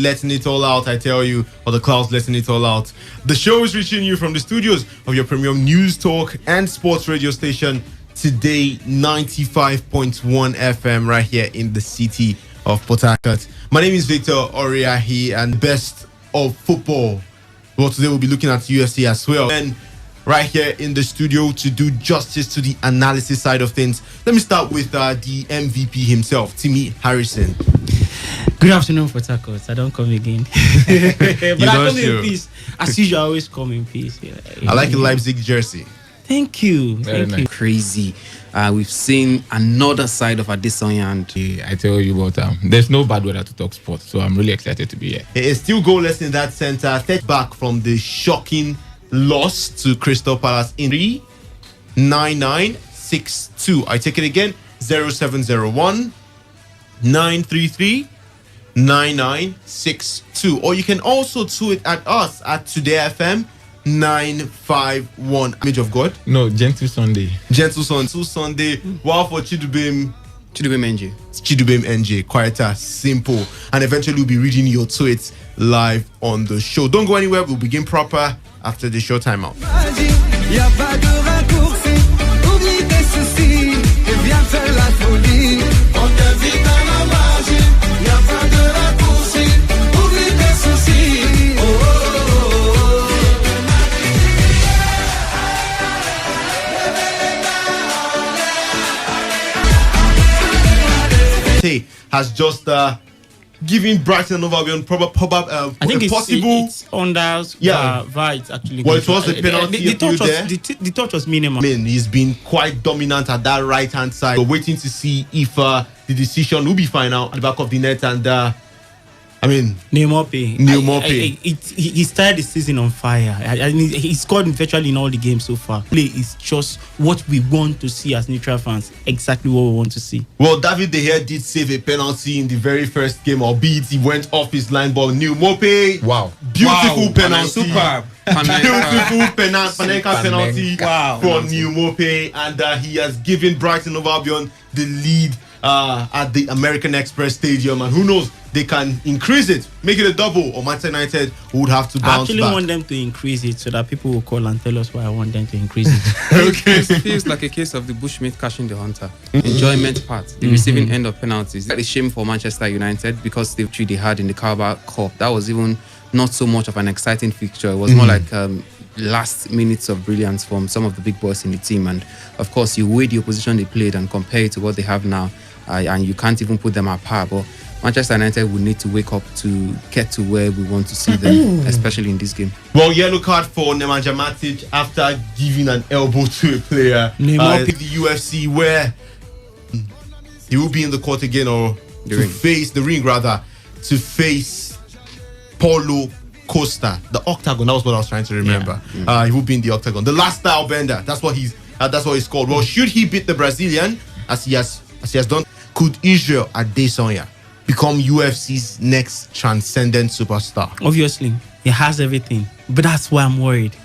letting it all out, I tell you, or the clouds letting it all out. The show is reaching you from the studios of your premium news talk and sports radio station, Today 95.1 FM, right here in the city of Port Harcourt. My name is Victor Oriahi, and best of football. Well, today we'll be looking at UFC as well. And right here in the studio to do justice to the analysis side of things, let me start with the MVP himself, Timmy Harrison. Good afternoon, Port Harcourt. I don't come again. But I come in peace. As usual, I always come in peace. I like the Leipzig jersey. Thank you. Thank you. Crazy. We've seen another side of Adesanya, and I tell you what, there's no bad weather to talk sports, so I'm really excited to be here. It is still goalless in that center. Third back from the shocking loss to Crystal Palace in 3-9-9-6-2. I take it again, 0701 933 9962. Or you can also tweet at us at Today FM 951. Image of God. No, Gentle Sunday. Gentle Sunday. Wow for Chidubem NJ. Quieter, simple. And eventually we'll be reading your tweets live on the show. Don't go anywhere. We'll begin proper after the show timeout. Has just given Brighton and Hove Albion I think possible. It's under VAR. It's actually. Well, it was the penalty. The touch was minimal. He's been quite dominant at that right hand side. We're waiting to see if the decision will be final at the back of the net. And Neomope. He started the season on fire. He scored virtually in all the games so far. Play is just what we want to see as neutral fans. Exactly what we want to see. Well, David De Gea did save a penalty in the very first game, albeit he went off his line ball. Neomope. Wow. Beautiful penalty. Superb. Beautiful penalty for Neomope. And he has given Brighton and Hove Albion the lead at the American Express Stadium, and who knows, they can increase it, make it a double, or Manchester United would have to bounce back. I want them to increase it so that people will call and tell us why I want them to increase it. It feels like a case of the bushmeat catching the hunter. Enjoyment part, the receiving end of penalties. That is shame for Manchester United because the victory they had in the Carabao Cup, that was even not so much of an exciting fixture. It was more like last minutes of brilliance from some of the big boys in the team, and of course you weigh the opposition they played and compare it to what they have now, and you can't even put them apart. But Manchester United will need to wake up to get to where we want to see them, especially in this game. Well, yellow card for Nemanja Matic after giving an elbow to a player. The UFC, where he will be in the court again, or face Paulo Costa, the octagon. That was what I was trying to remember. He will be in the octagon, the last style bender. That's what he's called. Well, should he beat the Brazilian as he has done, could Israel Adesanya become UFC's next transcendent superstar? Obviously, he has everything, but that's why I'm worried.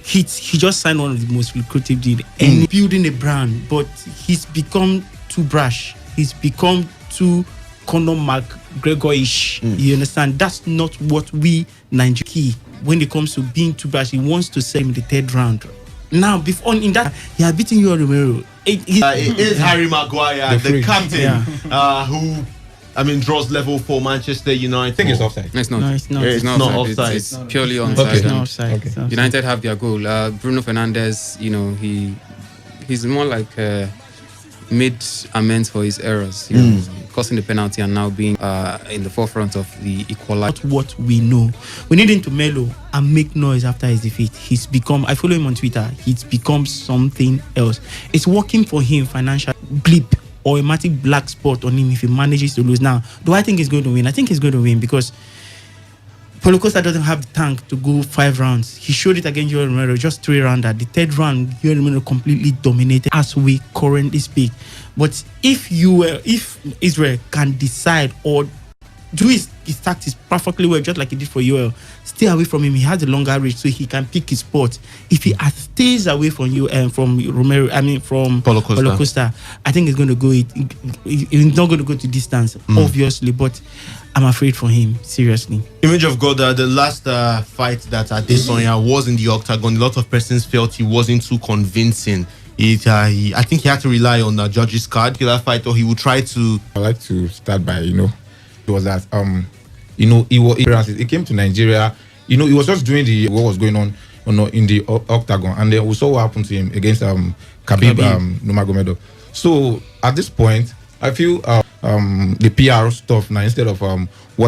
He just signed one of the most lucrative deals and building a brand, but he's become too brash. He's become too Conor McGregor-ish. You understand? That's not what we Nigeria. When it comes to being too brash, he wants to sell him in the third round. Now, before in that, he had beaten you, Romero. It is Harry Maguire, the captain, who draws level for Manchester United. I think it's offside. It's not. No, it's not. It's not offside. It's purely onside. It's not offside. Okay. United have their goal. Bruno Fernandes, he's more like made amends for his errors, causing the penalty and now being in the forefront of the equalizer. What we know, we need him to mellow and make noise after his defeat. He's become, I follow him on Twitter, he's become something else. It's working for him, financial blip or a massive black spot on him if he manages to lose. Now, do I think he's going to win? I think he's going to win because Paulo Costa doesn't have the tank to go 5 rounds. He showed it against Joel Romero, just 3 rounder. The third round, Joel Romero completely dominated as we currently speak. But if Israel can decide or do his tactics perfectly well, just like he did for UL. Stay away from him. He has a longer reach, so he can pick his spot. If he stays away from you and from Romero, from Paulo Costa, I think he's going to go. He's not going to go to distance, obviously, but I'm afraid for him, seriously. Image of God, the last fight that Adesanya was in the octagon, a lot of persons felt he wasn't too convincing. I think he had to rely on the judge's card killer fight, or he would try to. I'd like to start by, it was that, he came to Nigeria, he was just doing what was going on in the octagon, and then we saw what happened to him against Khabib Nurmagomedov. So at this point, I feel the PR stuff now, instead of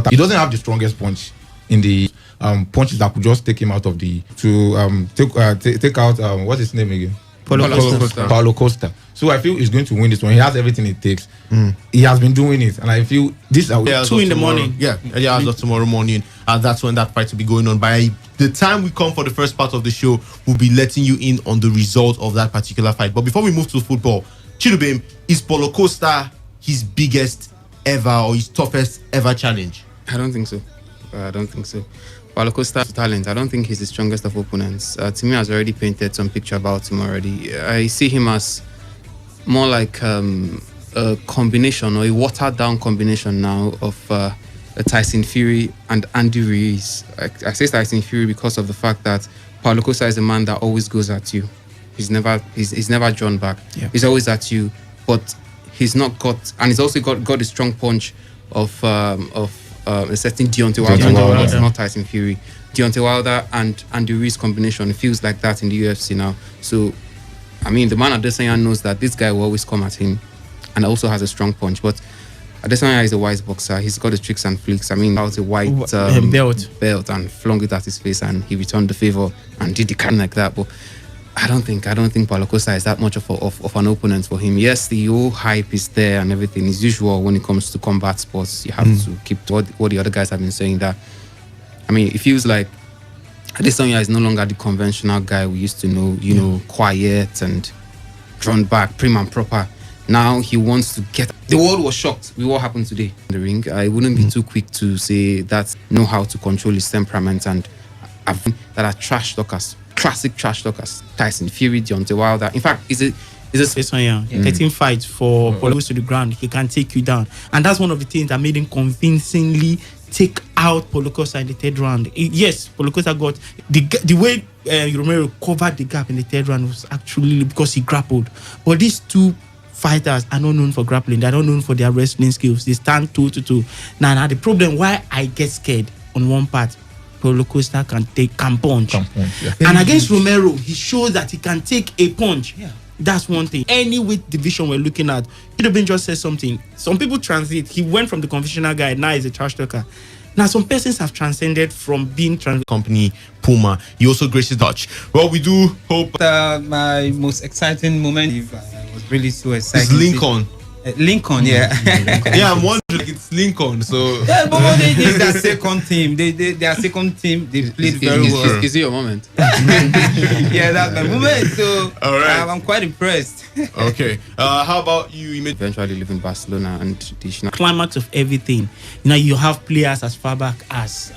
he doesn't have the strongest punch in the punches that could just take him out of take out what's his name again? Paulo Costa. So I feel he's going to win this one. He has everything it takes. He has been doing it, and I feel this is 2 in the morning. Yeah, as of tomorrow morning, and that's when that fight will be going on. By the time we come for the first part of the show, we'll be letting you in on the result of that particular fight. But before we move to football, Chidubem, is Paulo Costa his biggest ever or his toughest ever challenge? I don't think so. Paulo Costa's talent, I don't think he's the strongest of opponents. To me, has already painted some picture about him already. I see him as more like a combination, or a watered-down combination now of Tyson Fury and Andy Ruiz. I say Tyson Fury because of the fact that Paulo Costa is a man that always goes at you. He's never drawn back. Yeah. He's always at you, but he's not got, and he's also got a strong punch of a certain Deontay Wilder, not Tyson Fury. Deontay Wilder and Andy Ruiz combination, it feels like that in the UFC now. So, I mean, the man Adesanya knows that this guy will always come at him, and also has a strong punch. But Adesanya is a wise boxer. He's got the tricks and flicks. I mean, that was a white belt and flung it at his face, and he returned the favor and did the kind like that. But I don't think Paulo Costa is that much of an opponent for him. Yes, the whole hype is there and everything. It's usual when it comes to combat sports. You have to keep to what the other guys have been saying. That, I mean, it feels like Adesanya is no longer the conventional guy we used to know. Quiet and drawn back, prim and proper. Now he wants to get. The world was shocked with what happened today in the ring. I wouldn't be too quick to say that know how to control his temperament, and that are trash talkers. Classic trash talkers. Tyson Fury, Deontay Wilder. In fact, is a 13 fights for Paulo to the ground. He can take you down, and that's one of the things that made him convincingly take out Paulo Costa in the third round. Yes, Paulo Costa got the way Romero covered the gap in the third round was actually because he grappled. But these two fighters are not known for grappling. They're not known for their wrestling skills. They stand toe to toe. Now the problem why I get scared on one part. Paulo Costa can punch. Yeah. And against Romero, he shows that he can take a punch. Yeah. That's one thing. Any weight division we're looking at, Chidubem just said something. Some people transit. He went from the conventional guy, now he's a trash talker. Now, some persons have transcended from being company Puma. He also graces Dutch. Well, we do hope. My most exciting moment, I was really so excited. It's Lincoln. Lincoln, yeah. Yeah, I'm wondering, it's Lincoln, so... Yeah, but they did their second team. Their second team, they played very well. Is it your moment? Yeah, that's my moment, so all right. I'm quite impressed. Okay. How about you? You eventually live in Barcelona and the climax of everything. You have players as far back as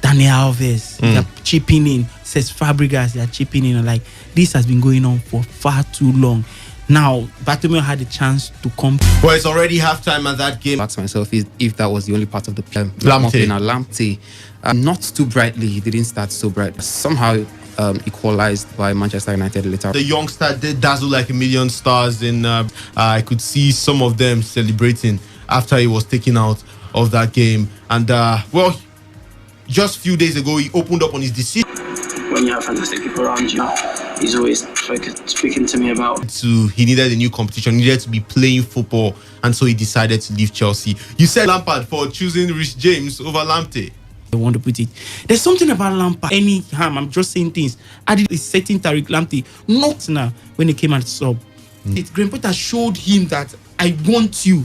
Daniel Alves. They're chipping in. Cesc Fabregas, they're chipping in. Like, this has been going on for far too long. Now, Bartomeu had a chance to come. Well, it's already halftime at that game. I asked myself if that was the only part of the play. Lamptey. Not too brightly. He didn't start so bright. Somehow equalized by Manchester United later. The youngster did dazzle like a million stars, and I could see some of them celebrating after he was taken out of that game. And, well, just a few days ago, he opened up on his decision. When you have fantastic people around you, he's always speaking to me about. He needed a new competition, he needed to be playing football, and so he decided to leave Chelsea. You said Lampard for choosing Rich James over Lamptey. I want to put it. There's something about Lampard. Anyhow, I'm just saying things. I did a setting Tariq Lamptey, not now when he came at sub. Graham Potter showed him that I want you.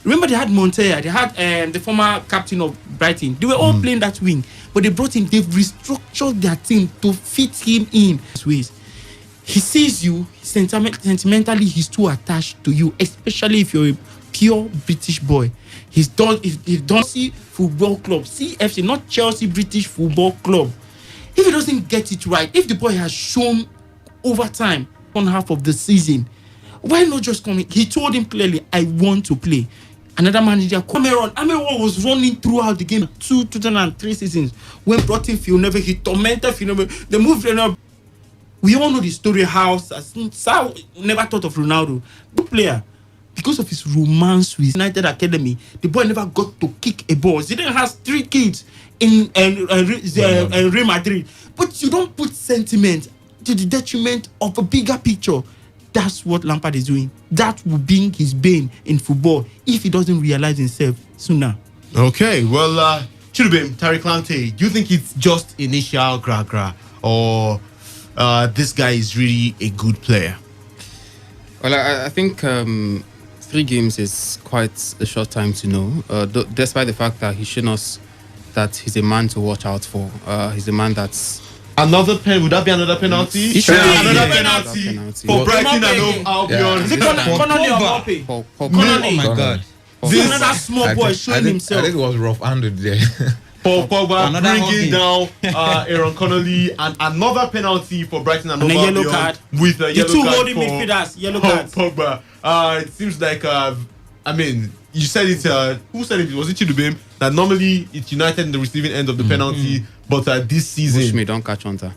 Remember they had Montoya, they had the former captain of Brighton. They were all playing that wing, but they brought him. They've restructured their team to fit him in his ways. He sees you sentimentally. He's too attached to you, especially if you're a pure British boy. He's done see football club, CFC, not Chelsea, British Football Club. If he doesn't get it right, if the boy has shown over time, one half of the season, why not just come in? He told him clearly, I want to play. Another manager, Cameron was running throughout the game 2003 seasons when brought in Phil Neville. He tormented Phil Neville. They moved Ronaldo. We all know the story how Sal never thought of Ronaldo. Good player. Because of his romance with United Academy, the boy never got to kick a ball. Zidane has 3 kids in Real Madrid. But you don't put sentiment to the detriment of a bigger picture. That's what Lampard is doing. That will be his bane in football if he doesn't realize himself sooner. Okay, well, Chidubem, Tariq Lamptey, do you think it's just initial gra-gra, or this guy is really a good player? Well, I think 3 games is quite a short time to know, despite the fact that he's shown us that he's a man to watch out for. He's a man that's... Would that be another penalty? It should be another penalty for Brighton and Hove Albion. Is it Connolly or Mbappe? Connolly. Oh my God. This another small boy showing himself. I think it was rough-handed there. Paul Pogba Another bringing hockey. down Aaron Connolly, and another penalty for Brighton and And a Hove yellow Albion card. with a The yellow two card holding for midfielders, yellow Paul cards. Pogba. It seems like you said it. Who said it? Was it Chidubem? That normally it's United in the receiving end of the penalty, but this season, Push me, don't catch Hunter.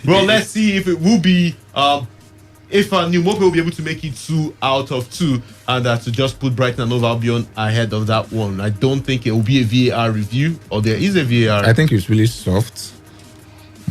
well, let's see if it will be. If New Mope will be able to make it 2 out of 2, and to just put Brighton and Hove Albion ahead of that one. I don't think it will be a VAR review, or there is a VAR. I think it's really soft,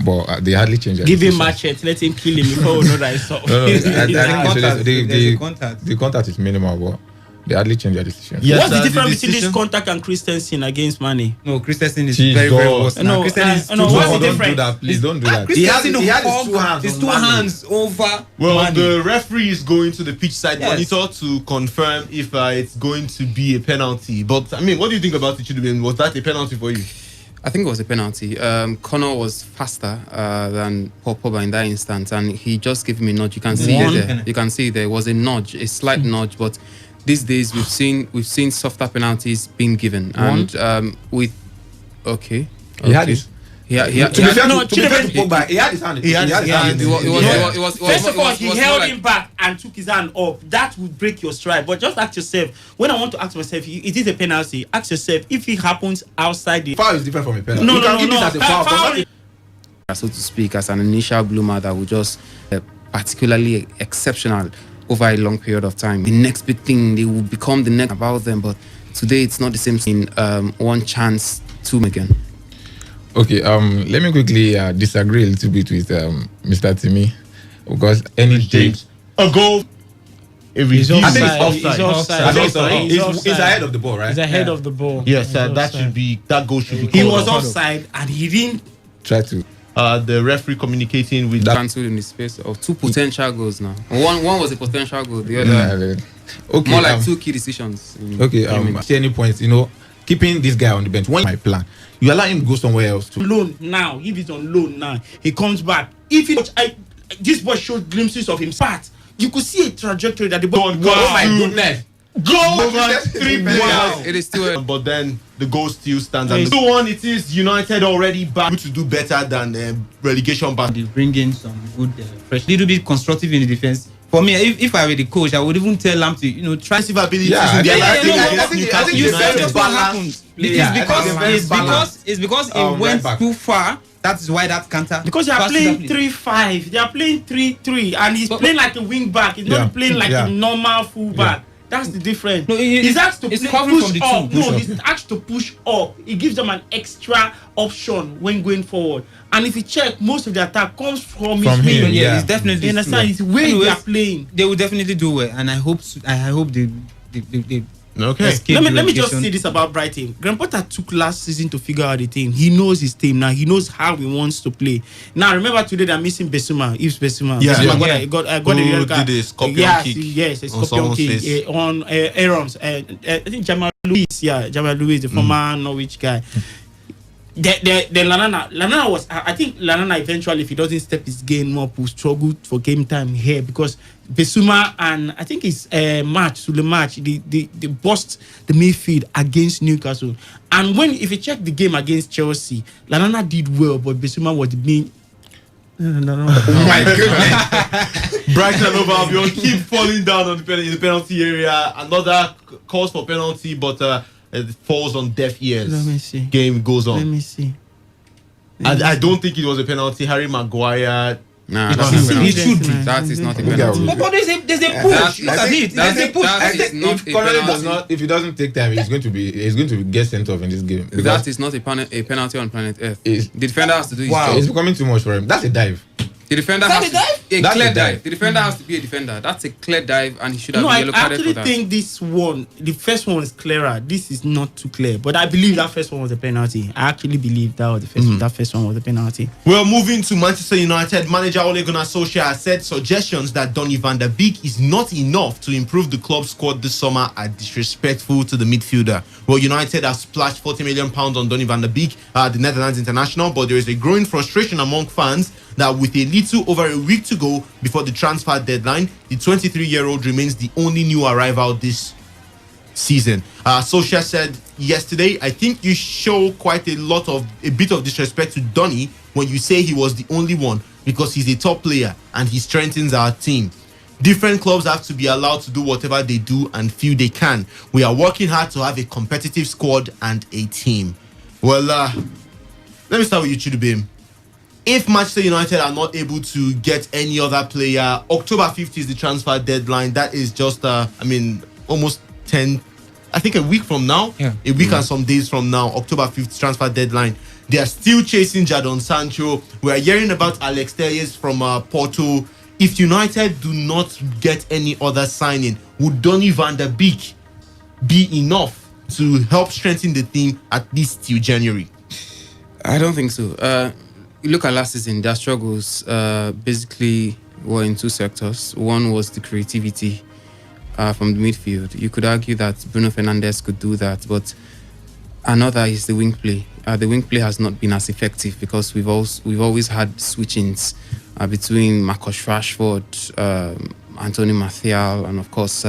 but they hardly change it. Give him machete, let him kill him before we know that it's soft. No, I think Contact, actually there's a contact. the contact is minimal, but they hardly change their decision. Yes, What's the the difference between this decision- contact and Christensen against Mane? No, Christensen is Jesus. very, very worse. No, Now. Christensen is no, too what's the hard. Don't difference? do that, please. Don't do that. Christensen He had his hug 2 hands. his on 2 Mane. hands over Well, Mane. the referee is going to the pitch side Yes. monitor to confirm if it's going to be a penalty. But I mean, what do you think about it, Chidubem? Was that a penalty for you? I think it was a penalty. Connor was faster than Paul Pogba in that instance, and he just gave him a nudge. You can see One. it there. You can see there was a nudge, a slight nudge, but these days we've seen softer penalties being given, and with He had his. he had To be fair to Pogba, he had his hand. He had his hand. It was First of all, he more held like- him back and took his hand up. That would break your stride. But just ask yourself, when I want to ask myself, it is a penalty. Ask yourself if it happens outside the. Foul is different from a penalty. No, you can no, give no, this as a foul. foul. so to speak, as an initial bloomer that would just particularly exceptional over a long period of time. The next big thing, they will become the next about them, but today it's not the same thing. One chance, 2 again. Okay, let me quickly disagree a little bit with Mr. Timmy, because any day A goal. He's I think offside. it's offside. He's offside. I think He's offside. it's ahead of the ball, right? He's ahead of the ball. Yes, He's that should be that goal should be. He called was off. offside and he didn't. Try to. The referee communicating with Cancelled in the space of 2 potential goals now. One was a potential goal, the other Okay. more like 2 key decisions. in Okay. 3 minutes. See any points? Keeping this guy on the bench. When my plan, you allow him to go somewhere else to. Loan now. If he's on loan now, he comes back. If this boy showed glimpses of himself, you could see a trajectory that the boy. Oh my goodness. goal over 3 Wow, players. it is still But then the goal still stands. Yes. And 2-1, it is United already back to do better than relegation battle. They bring in some good, fresh, little bit constructive in the defense. For me, if I were the coach, I would even tell Lam to, try. Defensive abilities Yeah, in their I life. think- against I think Newcastle You United. said just what happened. Yeah, It's because it right went back. too far. That is why that counter. Because they are passes playing that 3-5, they are playing 3-3, and he's playing like a wing back. He's Yeah. not playing like Yeah. a normal full back. That's the difference. No, he's asked to it's play, covering push from the up. two. No, he's asked to push up. It gives them an extra option when going forward. And if you check, most of the attack comes from his From him, wing. yeah. It's definitely. You understand? It's the way they are playing. They will definitely do well, and I hope they Okay. escape Let me the just relegation. say this about Brighton. Graham Potter took last season to figure out the team. He knows his team now. He knows how he wants to play. Now remember today they're missing Besuma. Yves Besuma. Yeah. Besuma Yeah. got a Who yellow card. did a scorpion yes, kick yes, a on scorpion someone's kick face. on Aaron's. I think Jamal Lewis. Yeah, Jamal Lewis, the former Norwich guy. The Lanana was. I think Lanana eventually, if he doesn't step his game up, will struggle for game time here because Besuma and I think it's match. They bust the midfield against Newcastle. And if you check the game against Chelsea, Lallana did well, but Besuma was the main. No. Oh my goodness. Brighton and Hove Albion keep falling down in the penalty area. Another calls for penalty, but it falls on deaf ears. Let me see. Game goes on. Let me see. I don't think it was a penalty. Harry Maguire. Nah, that's not a penalty. It should be. That is not a Look at penalty. it. But there's a push. Look at it. There's a push. That is not If a Connolly penalty. if he doesn't take time, he's going to get sent off in this game. That is not a penalty on planet Earth. Is- The defender has to do his Wow, job. it's becoming too much for him. That's a dive. The defender Is that has a dive? to, a That's clear a dive. dive. The defender has to be a defender. That's a clear dive, and he should have No, been I yellow carded for actually that. think this one, the first one is clearer. This is not too clear, but I believe that first one was a penalty. I actually believe that was the first. That first one was a penalty. Well, moving to Manchester United, manager Ole Gunnar Solskjaer has said suggestions that Donny van der Beek is not enough to improve the club squad this summer are disrespectful to the midfielder. Well, United have splashed £40 million on Donny van der Beek, the Netherlands international, but there is a growing frustration among fans that with a little over a week to go before the transfer deadline, the 23-year-old remains the only new arrival this season. Solskjaer said yesterday, I think you show a bit of disrespect to Donny when you say he was the only one because he's a top player and he strengthens our team. Different clubs have to be allowed to do whatever they do and feel they can. We are working hard to have a competitive squad and a team. Well, let me start with you, Chidubim. If Manchester United are not able to get any other player, October 5th is the transfer deadline. That is just, almost 10, I think a week from now. Yeah. A week and some days from now, October 5th transfer deadline. They are still chasing Jadon Sancho. We are hearing about Alex Telles from Porto. If United do not get any other signing, would Donny van der Beek be enough to help strengthen the team at least till January? I don't think so. You look at last season, their struggles basically were in two sectors. One was the creativity from the midfield. You could argue that Bruno Fernandes could do that, but another is the wing play. The wing play has not been as effective because we've always had switch-ins between Marcus Rashford, Anthony Martial, and of course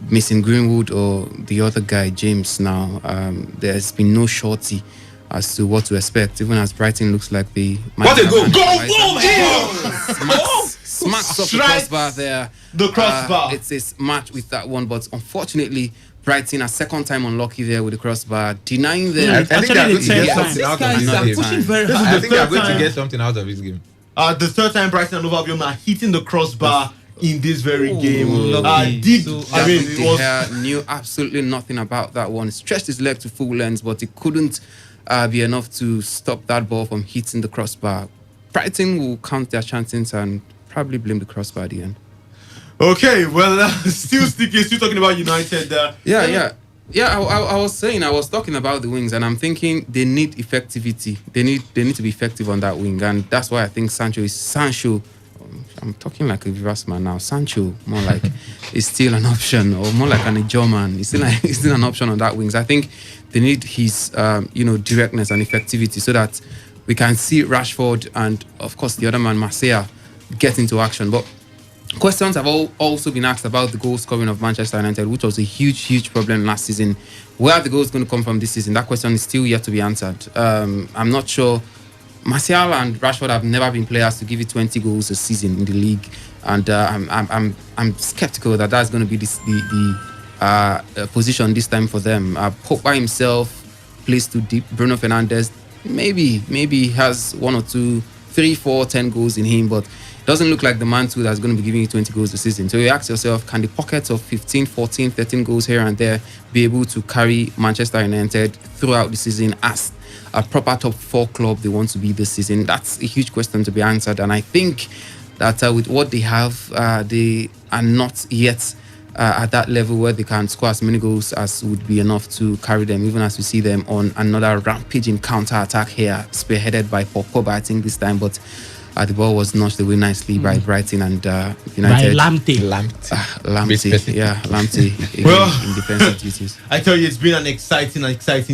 Mason Greenwood or the other guy, James. Now there's been no shorty as to what to expect, even as Brighton looks like the What a goal! Smacks off the crossbar there. The crossbar. It's a match with that one, but unfortunately, Brighton, a second time unlucky there with the crossbar, denying them. I think they are going to get Actually, something out of guys this are game. pushing very This is hard. the I think they are third going to time. get something out of this game. The third time Brighton and Hove Albion are hitting the crossbar in this very game. lovely. Deep. So, It was. David knew absolutely nothing about that one. Stretched his leg to full length, but it couldn't be enough to stop that ball from hitting the crossbar. Brighton will count their chances and probably blame the crossbar at the end. Okay, well, still talking about United. I was talking about the wings, and I'm thinking they need effectivity. They need to be effective on that wing, and that's why I think Sancho. I'm talking like a reverse man now. Sancho, more like, is still an option, or more like a German. He's still an option on that wings. I think they need his directness and effectivity so that we can see Rashford and of course the other man Marseille get into action. But questions have also been asked about the goal scoring of Manchester United, which was a huge problem last season. Where are the goals going to come from this season? That question is still yet to be answered. I'm not sure. Martial and Rashford have never been players to give you 20 goals a season in the league, and I'm skeptical that that's going to be the position this time for them. Pogba himself plays too deep. Bruno Fernandes maybe has 1 or 2, 3, 4, 10 goals in him, but doesn't look like the man too that's going to be giving you 20 goals a season. So you ask yourself, can the pockets of 15, 14, 13 goals here and there be able to carry Manchester United throughout the season as a proper top 4 club they want to be this season? That's a huge question to be answered, and I think that with what they have, they are not yet at that level where they can score as many goals as would be enough to carry them, even as we see them on another rampaging counter-attack here, spearheaded by Paul Pogba, I think this time, but the ball was notched away nicely by Brighton and United. By Lamptey. Lamptey Well, in defensive duties. I tell you, it's been an exciting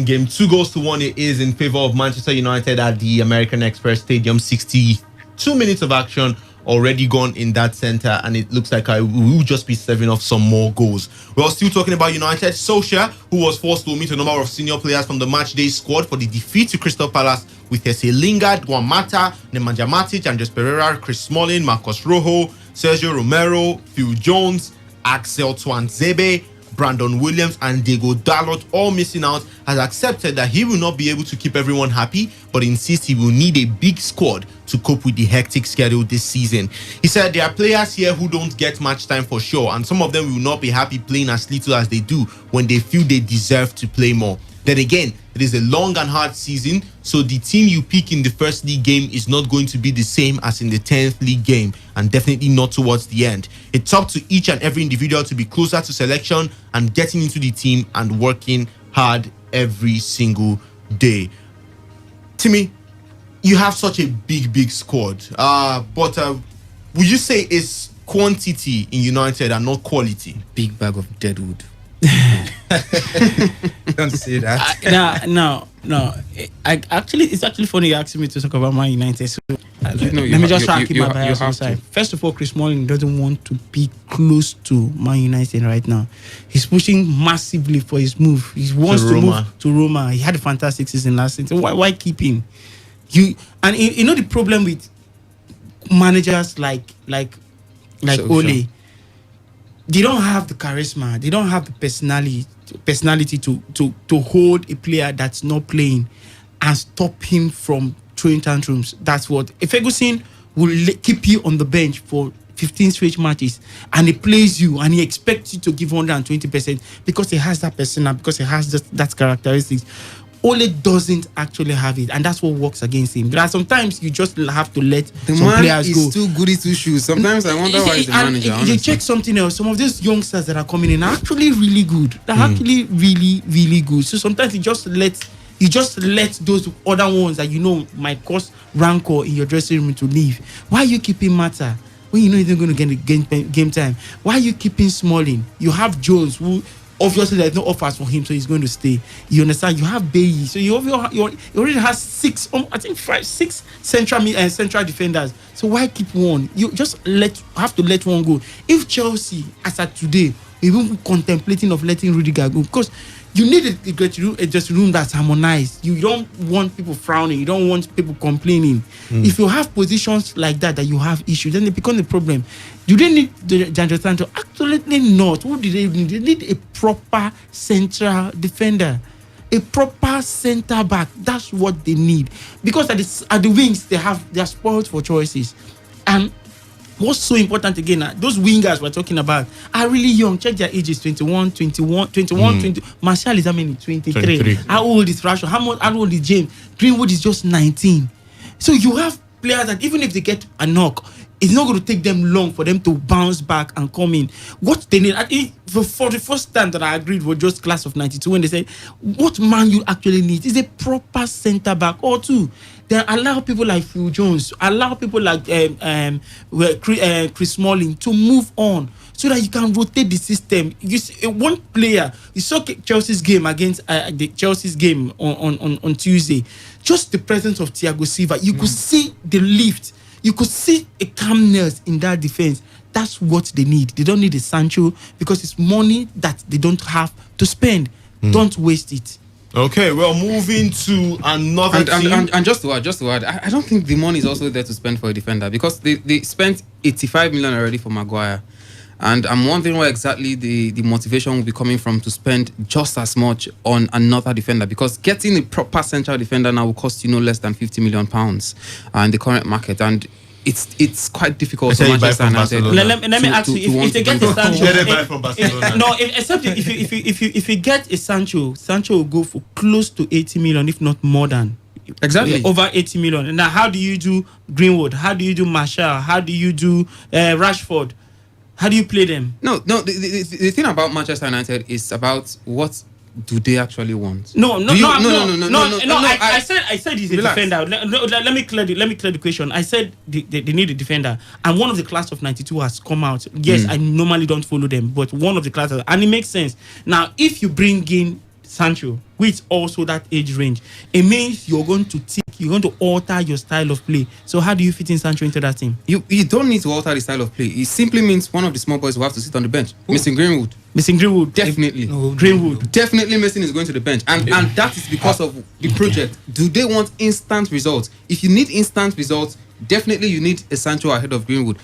game. 2-1 it is in favor of Manchester United at the American Express Stadium. 62 minutes of action already gone in that center, and it looks like we will just be serving off some more goals. We're still talking about United. Solskjaer, who was forced to omit a number of senior players from the matchday squad for the defeat to Crystal Palace with Jesse Lingard, Guamata, Nemanja Matic, Andres Pereira, Chris Smalling, Marcos Rojo, Sergio Romero, Phil Jones, Axel Tuanzebe, Brandon Williams, and Diego Dalot, all missing out, has accepted that he will not be able to keep everyone happy, but insists he will need a big squad to cope with the hectic schedule this season. He said there are players here who don't get match time for sure, and some of them will not be happy playing as little as they do when they feel they deserve to play more. Then again, it is a long and hard season, so the team you pick in the first league game is not going to be the same as in the 10th league game, and definitely not towards the end. It's up to each and every individual to be closer to selection and getting into the team and working hard every single day. Timmy, you have such a big squad, but would you say it's quantity in United and not quality? Big bag of dead wood. Don't say that. It's actually funny you asking me to talk about Man United. So let me just try to keep my bias aside. First of all, Chris Smalling doesn't want to be close to Man United right now. He's pushing massively for his move. He wants to move to Roma. He had a fantastic season last season. Why keep him? You know the problem with managers like Ole. They don't have the charisma. They don't have the personality to hold a player that's not playing and stop him from throwing tantrums. That's what. If Ferguson will keep you on the bench for 15 straight matches and he plays you and he expects you to give 120% because he has that persona, because he has that characteristics. Ole doesn't actually have it, and that's what works against him. There are sometimes you just have to let some players go. The man is too goody two shoes. Sometimes I wonder why he's the manager. You check something else. Some of these youngsters that are coming in are actually really good. They're actually really good. So sometimes you just let those other ones that you know might cause rancor in your dressing room to leave. Why are you keeping Mata when you know he's not going to get game time? Why are you keeping Smalling? You have Jones, who obviously there's no offers for him, so he's going to stay. You understand? You have Bailly, so you already have six central defenders. So why keep one? You just have to let one go. If Chelsea, as at today, even contemplating of letting Rudiger go, because you need a dressing room that's harmonized. You don't want people frowning. You don't want people complaining. If you have positions like that you have issues, then it becomes a problem. Do they need Jandro Sancho? Absolutely not. What do they need? They need a proper central defender, a proper centre back. That's what they need, because at the wings they are spoiled for choices. And what's so important again, those wingers we're talking about are really young. Check their ages: 21, 20. Martial is how many? 23. How old is Rashford? How old is James? Greenwood is just 19. So you have players that even if they get a knock, it's not going to take them long for them to bounce back and come in. What they need, I think, for the first time that I agreed with just class of 92, when they said what Man U actually needs is a proper centre back or two. Then allow people like Phil Jones, allow people like Chris Smalling to move on, so that you can rotate the system. You see, one player, you saw Chelsea's game against Chelsea's game on Tuesday. Just the presence of Thiago Silva, you could see the lift. You could see a calmness in that defense. That's what they need. They don't need a Sancho because it's money that they don't have to spend. Don't waste it. Okay, well, moving to another team. And just to add, I don't think the money is also there to spend for a defender, because they spent 85 million already for Maguire. And I'm wondering where exactly the motivation will be coming from to spend just as much on another defender, because getting a proper central defender now will cost you no less than £50 million in the current market. And it's quite difficult for Manchester United. Let me ask you, if they get a Sancho, except if you get a Sancho will go for close to 80 million, if not more than. Exactly. Over 80 million. Now, how do you do Greenwood? How do you do Martial? How do you do Rashford? How do you play them? No. The thing about Manchester United is about what do they actually want. No. I said he's a defender. Let me clear the question. I said they need a defender, and one of the class of 92 has come out. Yes, I normally don't follow them, but one of the classes, and it makes sense. Now, if you bring in Sancho, which also that age range, it means you're going to alter your style of play. So how do you fit in Sancho into that team? You don't need to alter the style of play. It simply means one of the small boys will have to sit on the bench. Missing Greenwood. Definitely. Greenwood. Definitely Mason is going to the bench. And that is because of the project. Do they want instant results? If you need instant results, definitely you need a Sancho ahead of Greenwood.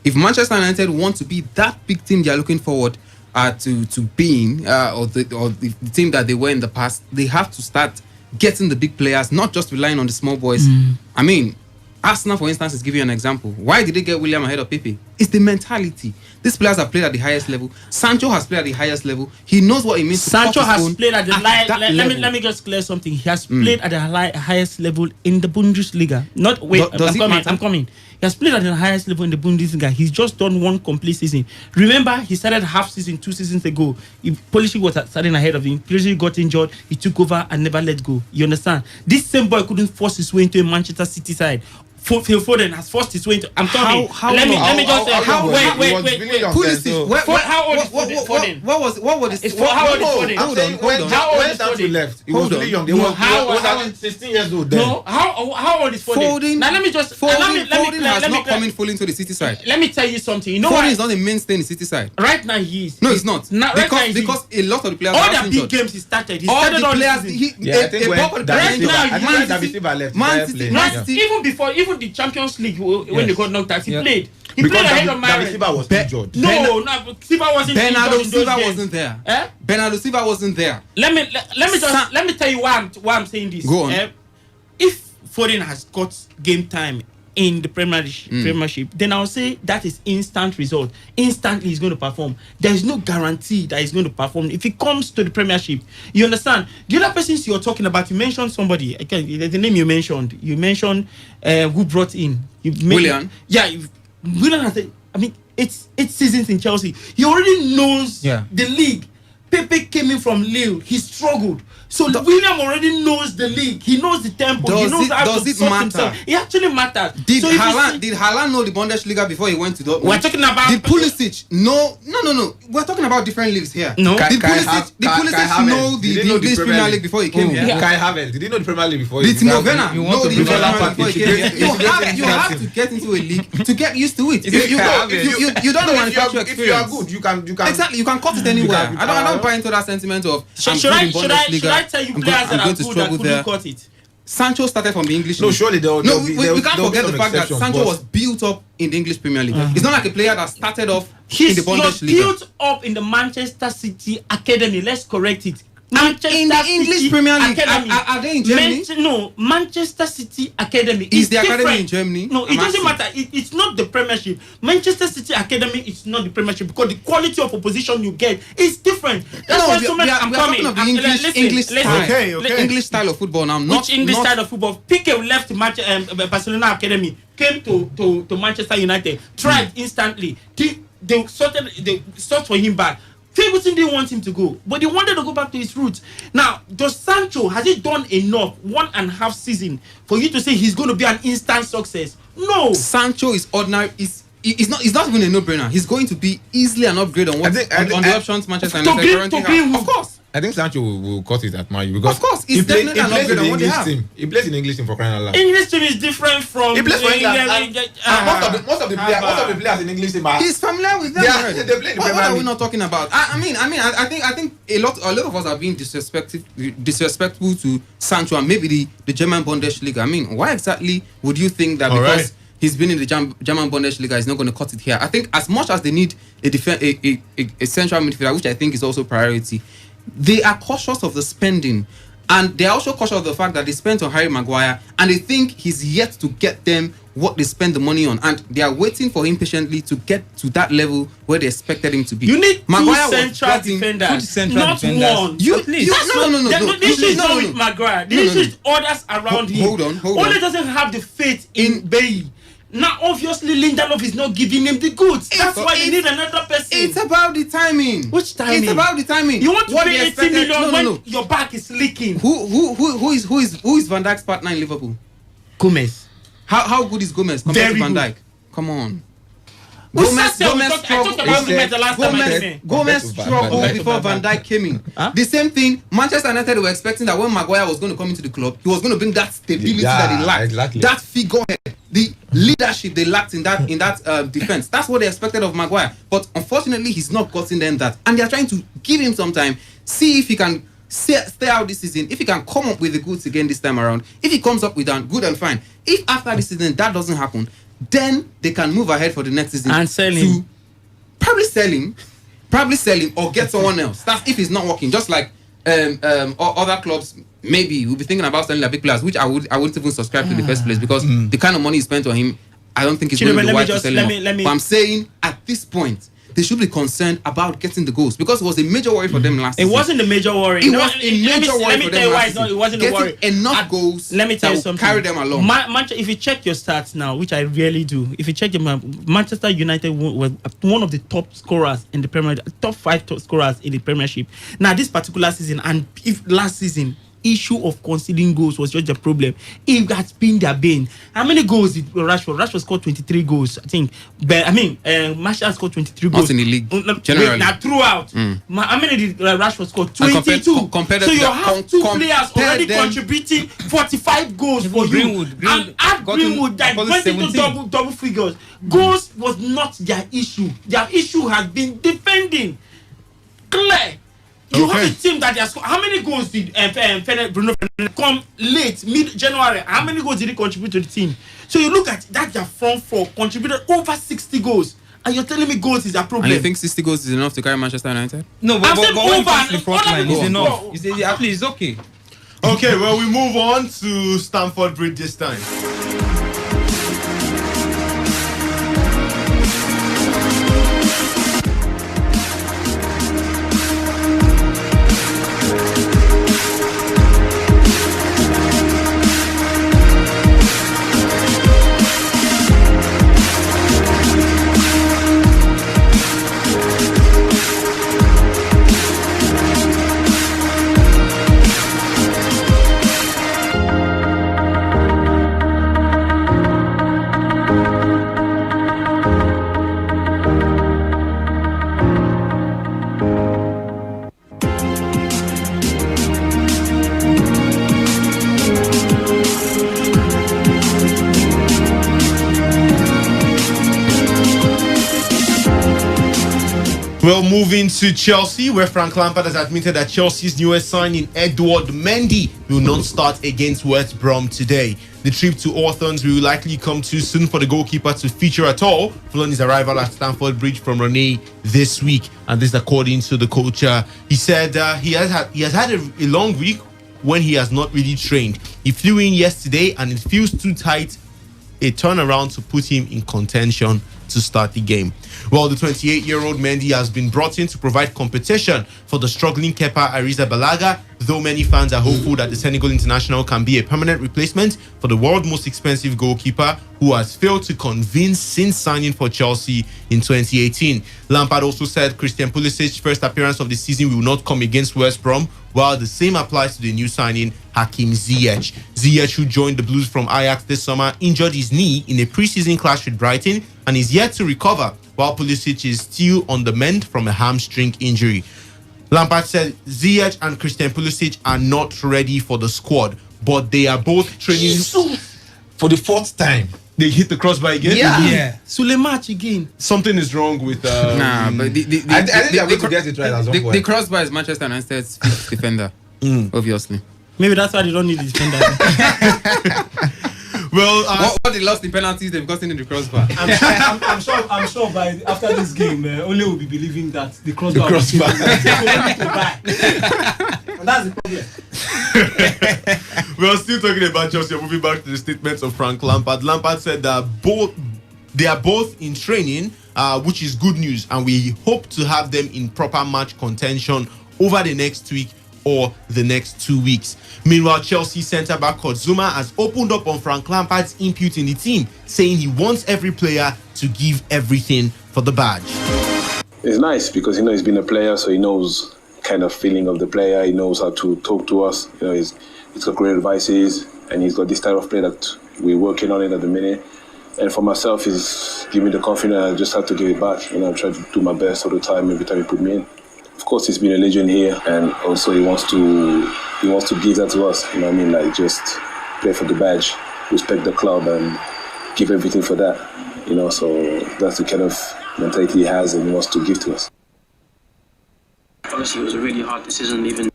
If Manchester United want to be that big team they are looking forward to being, or the team that they were in the past, they have to start getting the big players, not just relying on the small boys. I mean, Arsenal, for instance, is giving you an example. Why did they get William ahead of Pepe? It's the mentality. These players have played at the highest level. Sancho has played at the highest level. He knows what it means. Sancho has played at the let me just clear something. He has played at the highest level in the Bundesliga. I'm coming. He has played at the highest level in the Bundesliga. He's just done one complete season. Remember, he started half season 2 seasons ago. Pulisic was starting ahead of him. Pulisic got injured. He took over and never let go. You understand? This same boy couldn't force his way into a Manchester City side. Phil Foden has forced his way into. I'm talking. Let me just say. Wait. How old is Foden? What was how old is Foden? How old is Foden? Left. He was really young. He was 16 years old then. No. How old is Foden? Now let me just. Foden has not come in fully into the City side. Let me tell you something. You know Foden is not a mainstay in the City side. Right now he is. No, he's not. Because a lot of the players. All the big games he started. All the players. Right now, even before the Champions League when they got knocked out, he played. He played ahead of Mahrez. Silva was injured. No, Silva wasn't. Bernardo Silva wasn't there. Bernardo Silva wasn't there. Let me tell you why I'm saying this. Go on. If Foden has got game time in the Premiership, then I'll say that is instant result. Instantly he's going to perform. There is no guarantee that he's going to perform if it comes to the Premiership. You understand? The other persons you're talking about, you mentioned somebody. The name you mentioned who brought in William. Yeah, William has. It's 8 seasons in Chelsea. He already knows the league. Pepe came in from Lille. He struggled. So William already knows the league. He knows the tempo. He knows how to sort himself. It actually matters. Did Haaland know the Bundesliga before he went to Dortmund? We're talking about. Did Pulisic? No. We're talking about different leagues here. No. Did Pulisic know the English Premier League before he came here? Kai Havertz, did he know the Premier League before? Did Timo Werner know the English Premier League before he came here? You have to get into a league to get used to it. If you don't know manufacturer experience, if you are good, you can exactly. You can cut it anywhere. I don't buy into that sentiment of. Should I tell you players that are good that couldn't cut it? Sancho started from the English League. No, surely we can't forget the fact that Sancho was built up in the English Premier League. It's not like a player that started off in the Bundesliga. He's built up in the Manchester City Academy. Let's correct it. In the English Premier League, are they in Germany? No, Manchester City Academy. Is the academy in Germany? No, it doesn't matter. It's not the Premiership. Manchester City Academy is not the Premiership because the quality of opposition you get is different. That's why so many. I'm coming. Of the English style. Okay. English style of football now. Which English style of football? Piqué left Barcelona Academy, came to Manchester United, tried instantly. They sought for him back. Ferguson didn't want him to go, but he wanted to go back to his roots. Now, does Sancho, has he done enough 1.5 season for you to say he's going to be an instant success? No. Sancho is ordinary. It's not even a no-brainer. He's going to be easily an upgrade on on the options Manchester United currently have. Of course. I think Sancho will cut it at Man U because of course he's definitely an upgrade on what they have. He plays in English team for crying out loud. English team is different from. He plays for England. Most of the players in English team he's familiar with them. They play in the Premier League. What are we not talking about? I think a lot of us are being disrespectful to Sancho and maybe the German Bundesliga. I mean, why exactly would you think that because he's been in the German Bundesliga he's not going to cut it here? I think as much as they need a central midfielder, which I think is also priority, they are cautious of the spending, and they are also cautious of the fact that they spent on Harry Maguire and they think he's yet to get them what they spend the money on, and they are waiting for him patiently to get to that level where they expected him to be. You need Maguire two central defenders, not one. No. The issue is not with Maguire. The issue is others around him. Hold on. Ole doesn't have the faith in Bailly. Now, obviously, Lindelof is not giving him the goods. That's why you need another person. It's about the timing. Which timing? It's about the timing. You want to pay 80 million when your back is leaking. Who is Van Dijk's partner in Liverpool? Gomez. How good is Gomez compared to Van Dijk? Come on. Gomez struggled before Van Dijk came in. Huh? The same thing, Manchester United were expecting that when Maguire was going to come into the club, he was going to bring that stability that he lacked, that figurehead, the leadership they lacked in that defense. That's what they expected of Maguire. But unfortunately, he's not gotten them that, and they are trying to give him some time, see if he can stay out this season, if he can come up with the goods again this time around. If he comes up with that, good and fine. If after this season that doesn't happen, then they can move ahead for the next season and sell him. Probably sell him or get someone else. That's if it's not working. Just like other clubs, maybe we'll be thinking about selling their big players, which I wouldn't even subscribe to in the first place, because the kind of money he spent on him, I don't think it's going to be wise to sell him. But I'm saying at this point, they should be concerned about getting the goals, because it was a major worry for them last season. It wasn't a major worry. It was a major worry for them last season. It wasn't a worry. Enough goals. Let me tell you something. Carry them along. If you check your stats now, which I rarely do, if you check them, Manchester United was one of the top scorers in the Premier, top 5 top scorers in the Premiership. Now, this particular season, and if last season, issue of conceding goals was just a problem. It has been their bane. How many goals did Rashford? Rashford scored 23 goals, I think. But Martial scored 23 goals. Not in the league, generally. Now, throughout. How many did Rashford score? 22. So you have two players already contributing 45 goals for Greenwood. you. And add Greenwood that went into double figures. Goals was not their issue. Their issue has been defending. Clear. You have a team that has. How many goals did Bruno Fernandes come late, mid-January? How many goals did he contribute to the team? So you look at that, their front four contributed over 60 goals. And you're telling me goals is a problem? And you think 60 goals is enough to carry Manchester United? No, but when it comes to the front line, it's enough. At least it's okay. Okay, well, we move on to Stamford Bridge this time. Well, moving to Chelsea, where Frank Lampard has admitted that Chelsea's newest signing, Edouard Mendy, will not start against West Brom today. The trip to Orthons will likely come too soon for the goalkeeper to feature at all, following his arrival at Stamford Bridge from Rennes this week. And this, according to the coach, he said he has had a long week when he has not really trained. He flew in yesterday, and it feels too tight a turnaround to put him in contention to start the game. Well, the 28-year-old Mendy has been brought in to provide competition for the struggling Kepa Arrizabalaga, though many fans are hopeful that the Senegal international can be a permanent replacement for the world's most expensive goalkeeper, who has failed to convince since signing for Chelsea in 2018. Lampard also said Christian Pulisic's first appearance of the season will not come against West Brom, while the same applies to the new signing, Hakim Ziyech. Ziyech, who joined the Blues from Ajax this summer, injured his knee in a pre-season clash with Brighton and is yet to recover, while Pulisic is still on the mend from a hamstring injury. Lampard said Ziyech and Christian Pulisic are not ready for the squad, but they are both training for the 4th time. They hit the crossbar again? Yeah. Suleiman again. Something is wrong with... but I think they're going to get it right at some point. The crossbar is Manchester United's fifth defender, obviously. Maybe that's why they don't need the defender. Well, what they lost in penalties, they've gotten in the crossbar. I'm sure by after this game, Ole will be believing that the crossbar. And that's the problem. We're still talking about Chelsea. Moving back to the statements of Frank Lampard. Lampard said that they are both in training, which is good news, and we hope to have them in proper match contention over the next week or the next 2 weeks. Meanwhile, Chelsea centre-back Zuma has opened up on Frank Lampard's input in the team, saying he wants every player to give everything for the badge. It's nice because, he's been a player, so he knows kind of feeling of the player. He knows how to talk to us. He's got great advices, and he's got this type of play that we're working on it at the minute. And for myself, is give me the confidence. I just have to give it back. I try to do my best all the time, every time he put me in. Of course, he's been a legend here, and also he wants to give that to us. Like just play for the badge, respect the club, and give everything for that. So that's the kind of mentality he has, and he wants to give to us. Obviously, it was a really hard decision, even.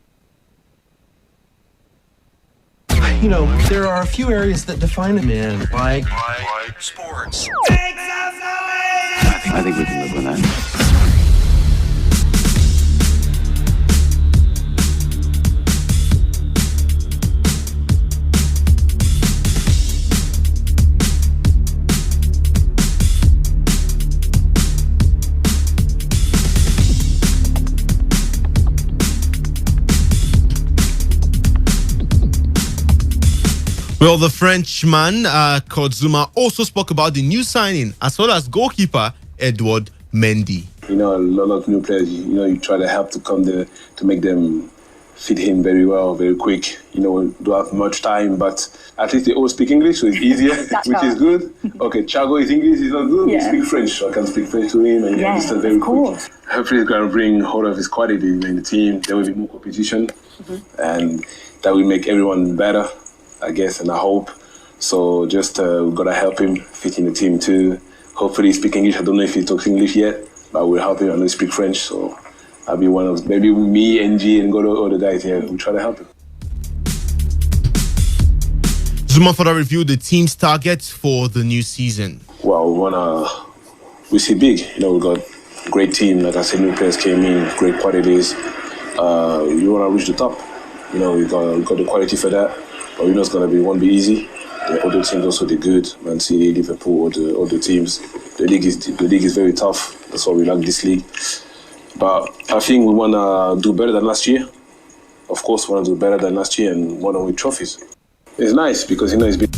There are a few areas that define a man, like sports. I think we can live with that. Well, the Frenchman, Kurt Zouma, also spoke about the new signing as well as goalkeeper Edouard Mendy. A lot of new players, you try to help to come there to make them fit in very well, very quick. We don't have much time, but at least they all speak English, so it's easier, which is good. Okay, Thiago is English, he's not good. Yeah. We speak French, so I can speak French to him and understand very quick. Hopefully he's going to bring all of his quality in the team. There will be more competition, and that will make everyone better, I guess, and I hope. So just we've got to help him fit in the team too. Hopefully he speaks English. I don't know if he talks English yet, but we'll help him. I know he speaks French, so I'll be one of, maybe me, NG, and all the guys here. We'll try to help him. Zouma further reviewed the team's targets for the new season. Well, we see big. We got a great team. Like I said, new players came in, great qualities. You want to reach the top. We got the quality for that. But we know it's won't be easy. The other teams also did good. Man City, Liverpool, all the teams. The league is very tough. That's why we like this league. But I think we want to do better than last year. Of course, we want to do better than last year and want to win trophies. It's nice because it's been.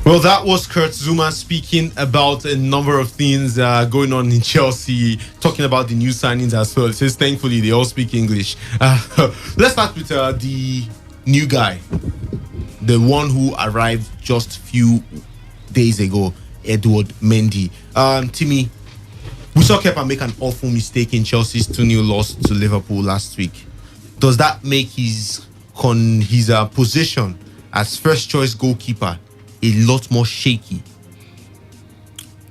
Well, that was Kurt Zouma speaking about a number of things going on in Chelsea, talking about the new signings as well. It says, thankfully, they all speak English. Let's start with the new guy, the one who arrived just a few days ago, Edouard Mendy. Timmy, we saw Kepa make an awful mistake in Chelsea's 2-0 loss to Liverpool last week. Does that make his position as first choice goalkeeper a lot more shaky?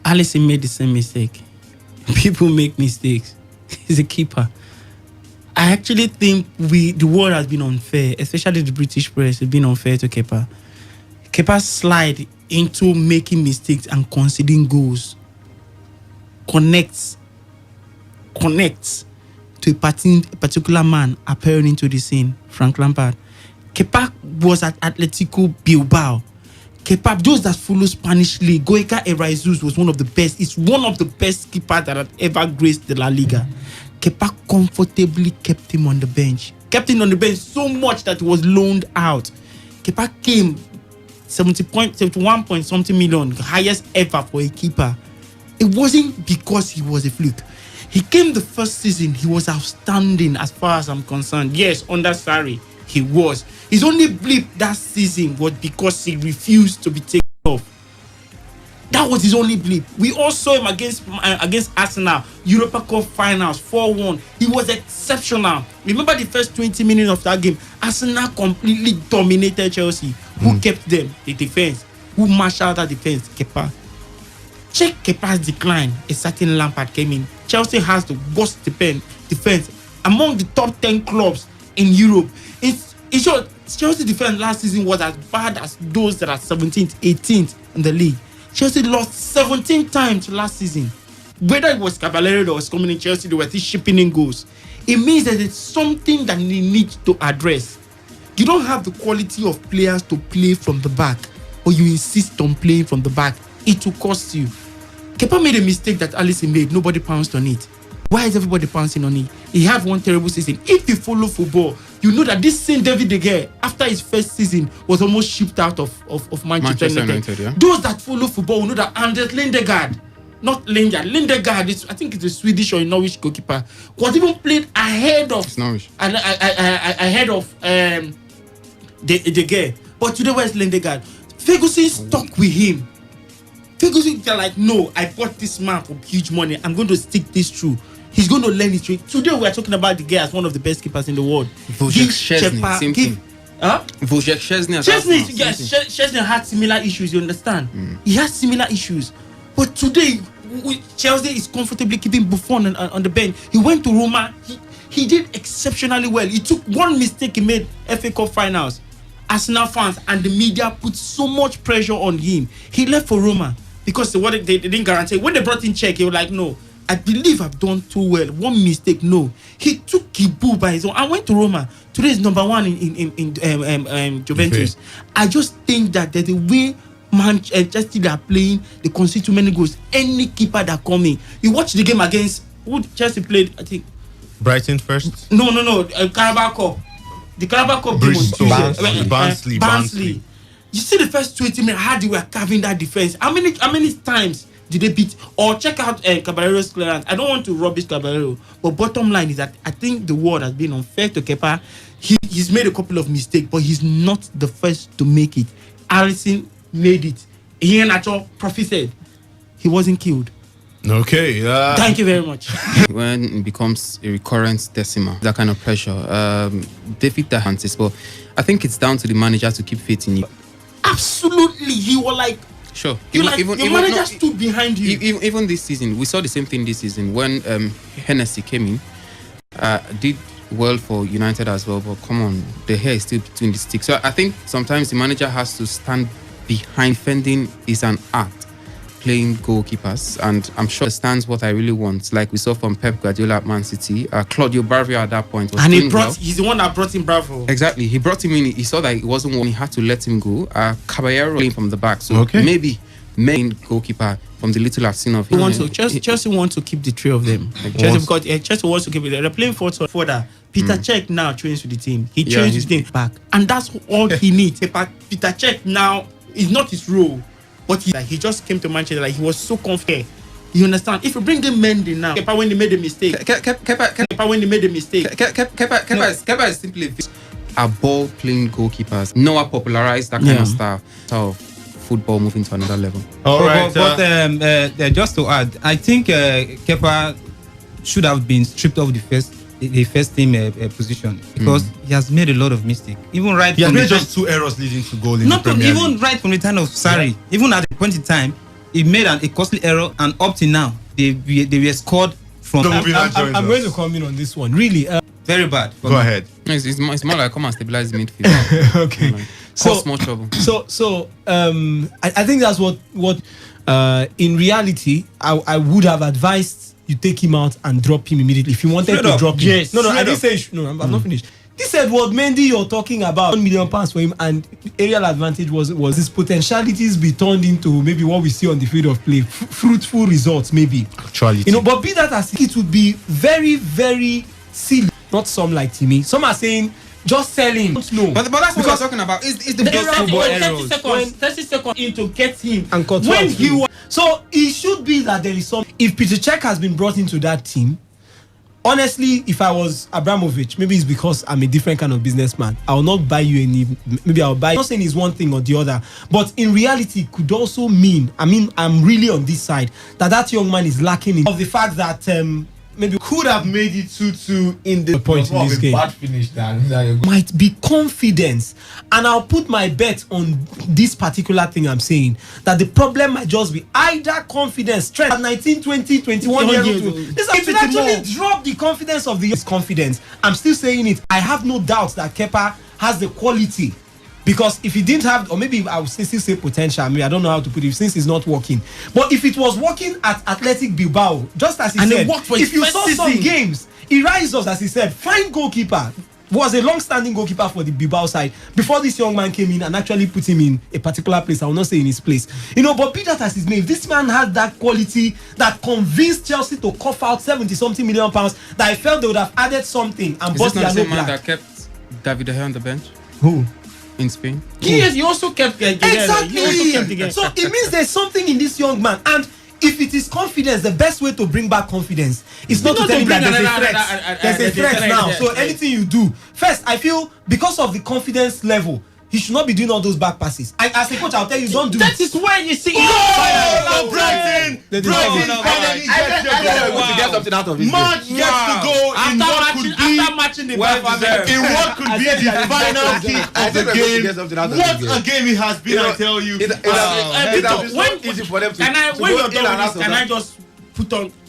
Alisson made the same mistake. People make mistakes. He's a keeper. I actually think the world has been unfair, especially the British press has been unfair to Kepa. Kepa's slide into making mistakes and conceding goals connects to a particular man appearing into the scene, Frank Lampard. Kepa was at Atletico Bilbao. Kepa, those that follow Spanish league, Goica Eraizus was one of the best. It's one of the best keepers that had ever graced the La Liga. Kepa comfortably kept him on the bench. Kept him on the bench so much that he was loaned out. Kepa came 71 point something million, highest ever for a keeper. It wasn't because he was a fluke. He came the first season, he was outstanding as far as I'm concerned. Yes, under Sarri, he was. His only blip that season was because he refused to be taken off. That was his only blip. We all saw him against Arsenal, Europa Cup finals, 4-1. He was exceptional. Remember the first 20 minutes of that game, Arsenal completely dominated Chelsea. Who kept them? The defense. Who marshaled that defense? Kepa. Check Kepa's decline. A certain Lampard came in. Chelsea has the worst defense among the top 10 clubs in Europe. In short, Chelsea defense last season was as bad as those that are 17th, 18th in the league. Chelsea lost 17 times last season. Whether it was Caballero that was coming in Chelsea, they were still shipping in goals. It means that it's something that they need to address. you don't have the quality of players to play from the back, or you insist on playing from the back, it will cost you. Kepa made a mistake that Alisson made. Nobody pounced on it. Why is everybody pouncing on it? He had one terrible season. If you follow football, you know that this same David De Gea, after his first season, was almost shipped out of Manchester United. Yeah. Those that follow football will know that Anders Lindegaard, not Lingard, Lindegaard, I think it's a Swedish or a Norwich goalkeeper, was even played ahead of Norwich. Ahead of De Gea. But today, where's Lindegaard? Ferguson stuck with him. Ferguson, they're like, no, I bought this man for huge money. I'm going to stick this through. He's going to learn his trick. Today, we are talking about De Gea as one of the best keepers in the world. Wojciech Szczesny, same thing. Wojciech Szczesny. Szczesny had similar issues, you understand? He has similar issues. But today, Chelsea is comfortably keeping Buffon on the bench. He went to Roma. He did exceptionally well. He took one mistake he made FA Cup finals. Arsenal fans and the media put so much pressure on him. He left for Roma because they didn't guarantee. When they brought in Czech, he was like, no, I believe I've done too well. One mistake, no. He took Kibu by his own. I went to Roma. Today is number one in Juventus. Okay. I just think that the way Manchester are playing, they concede too many goals. Any keeper that come in, you watch the game against who Chelsea played, I think. Brighton first? No. Carabao Cup. The Carabao Cup game was Barnsley. You see the first 20 minutes, how they were carving that defense. How many times did they beat? Or check out Caballero's clearance. I don't want to rubbish Caballero, but bottom line is that I think the world has been unfair to Kepa. He's made a couple of mistakes, but he's not the first to make it. Alisson made it. Ian Nacho prophesied. He wasn't killed. Okay. Thank you very much. When it becomes a recurrent decimal, that kind of pressure, David the Hansis, but I think it's down to the manager to keep faith in you. Absolutely. He was like, sure. Your manager stood behind you. Even this season, we saw the same thing this season when Hennessy came in. Did well for United as well, but come on, the hair is still between the sticks. So I think sometimes the manager has to stand behind. Defending is an art. Playing goalkeepers, and I'm sure understands what I really want. Like we saw from Pep Guardiola at Man City, Claudio Bravio at that point was doing well. He's the one that brought in Bravo. Exactly, he brought him in. He saw that it wasn't one. He had to let him go. Caballero playing from the back, so maybe main goalkeeper from the little I've seen of him. Chelsea wants to keep the three of them. Chelsea wants to keep it. They're playing further. Peter Cech now trains with the team. He trains with the team back, and that's all he needs. Peter Cech now is not his role. But he just came to Manchester, like he was so confident. You understand? If you bring in Mendy now, Kepa when he made a mistake. Kepa when he made a mistake. Kepa is simply a ball playing goalkeepers. Noah popularized that kind of style of football moving to another level. All right. But just to add, I think Kepa should have been stripped of the first team position because he has made a lot of mistakes. Even right, he has made just 2 errors leading to goal in the Premier League. Even right from the time of Sarri, even at the point in time, he made a costly error, and up to now they were scored from. I'm going to come in on this one. Really, very bad. Go ahead. It's more like come and stabilize the midfield. Okay. Cause more trouble. So I think that's what in reality I would have advised. You take him out and drop him immediately if you wanted to drop him. Yes. No, I didn't say I'm not finished. This Edward Mendy you're talking about, £1 million for him, and aerial advantage was his potentialities be turned into maybe what we see on the field of play, fruitful results maybe. Actually, but be that as it would be very, very silly. Not some like Timmy. Some are saying just sell him. No, but that's what we're talking about. Is the best football errors. 30 seconds in to get him and cut when he was. So it should be that there is some. If Peter Cech has been brought into that team, honestly, if I was Abramovich, maybe it's because I'm a different kind of businessman. I will not buy you any. Maybe I'll buy. I'm not saying it's one thing or the other, but in reality, it could also mean. I'm really on this side that young man is lacking of the fact that maybe could have made it 2-2 in the point in this game. Bad finish Might be confidence, and I'll put my bet on this particular thing I'm saying, that the problem might just be either confidence, strength. At 19, 20, 21 years old, this will actually drop the confidence of the confidence. I'm still saying it. I have no doubt that Kepa has the quality. Because if he didn't have, or maybe I would still say potential, maybe I don't know how to put it since it's not working. But if it was working at Athletic Bilbao, just as he said, if you saw some games, he rises up, as he said, fine goalkeeper, was a long-standing goalkeeper for the Bilbao side before this young man came in and actually put him in a particular place. I will not say in his place. But be that as his name, this man had that quality that convinced Chelsea to cough out 70-something million pounds that I felt they would have added something and bought the their man that kept David De Gea on the bench? Who? In Spain? Yes, you also kept Exactly. So it means there's something in this young man. And if it is confidence, the best way to bring back confidence is not to tell him that there's a threat. There's a threat now. So anything you do, first, I feel because of the confidence level, he should not be doing all those back passes. As a coach, I'll tell you, don't do that. That is why you see. Brighton finally get something out of it. March gets to go in what could be after matching the in what could be the final kick of the game. What a game it has been, I tell you. It's easy for them to can I just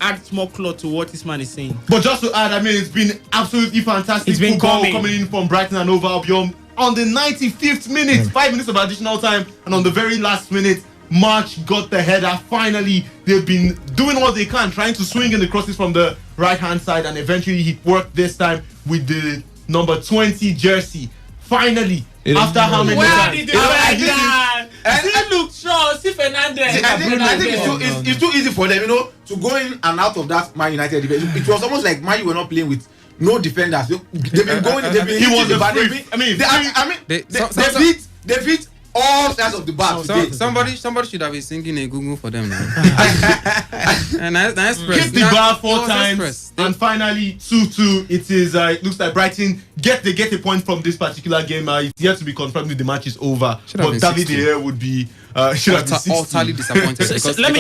add more cloth to what this man is saying? But just to add, I mean, it's been absolutely fantastic. It's been football coming in from Brighton and Hove Albion on the 95th minute, 5 minutes of additional time, and on the very last minute, March got the header. Finally, they've been doing what they can, trying to swing in the crosses from the right-hand side, and eventually he worked this time with the number 20 jersey. Finally, after how many times? Look, sure, see Fernandez. I think it's too easy for them, to go in and out of that Man United defense. It was almost like Man U were not playing with no defenders. They've been going. They've been. He was the they beat all sides of the bar. Somebody should have been singing a Google for them now. And nice press. Hit the bar 4 times, and finally 2-2. It is. It looks like Brighton get a point from this particular game. It's yet to be confirmed if the match is over. But David De Gea would be should have been utterly disappointed. Let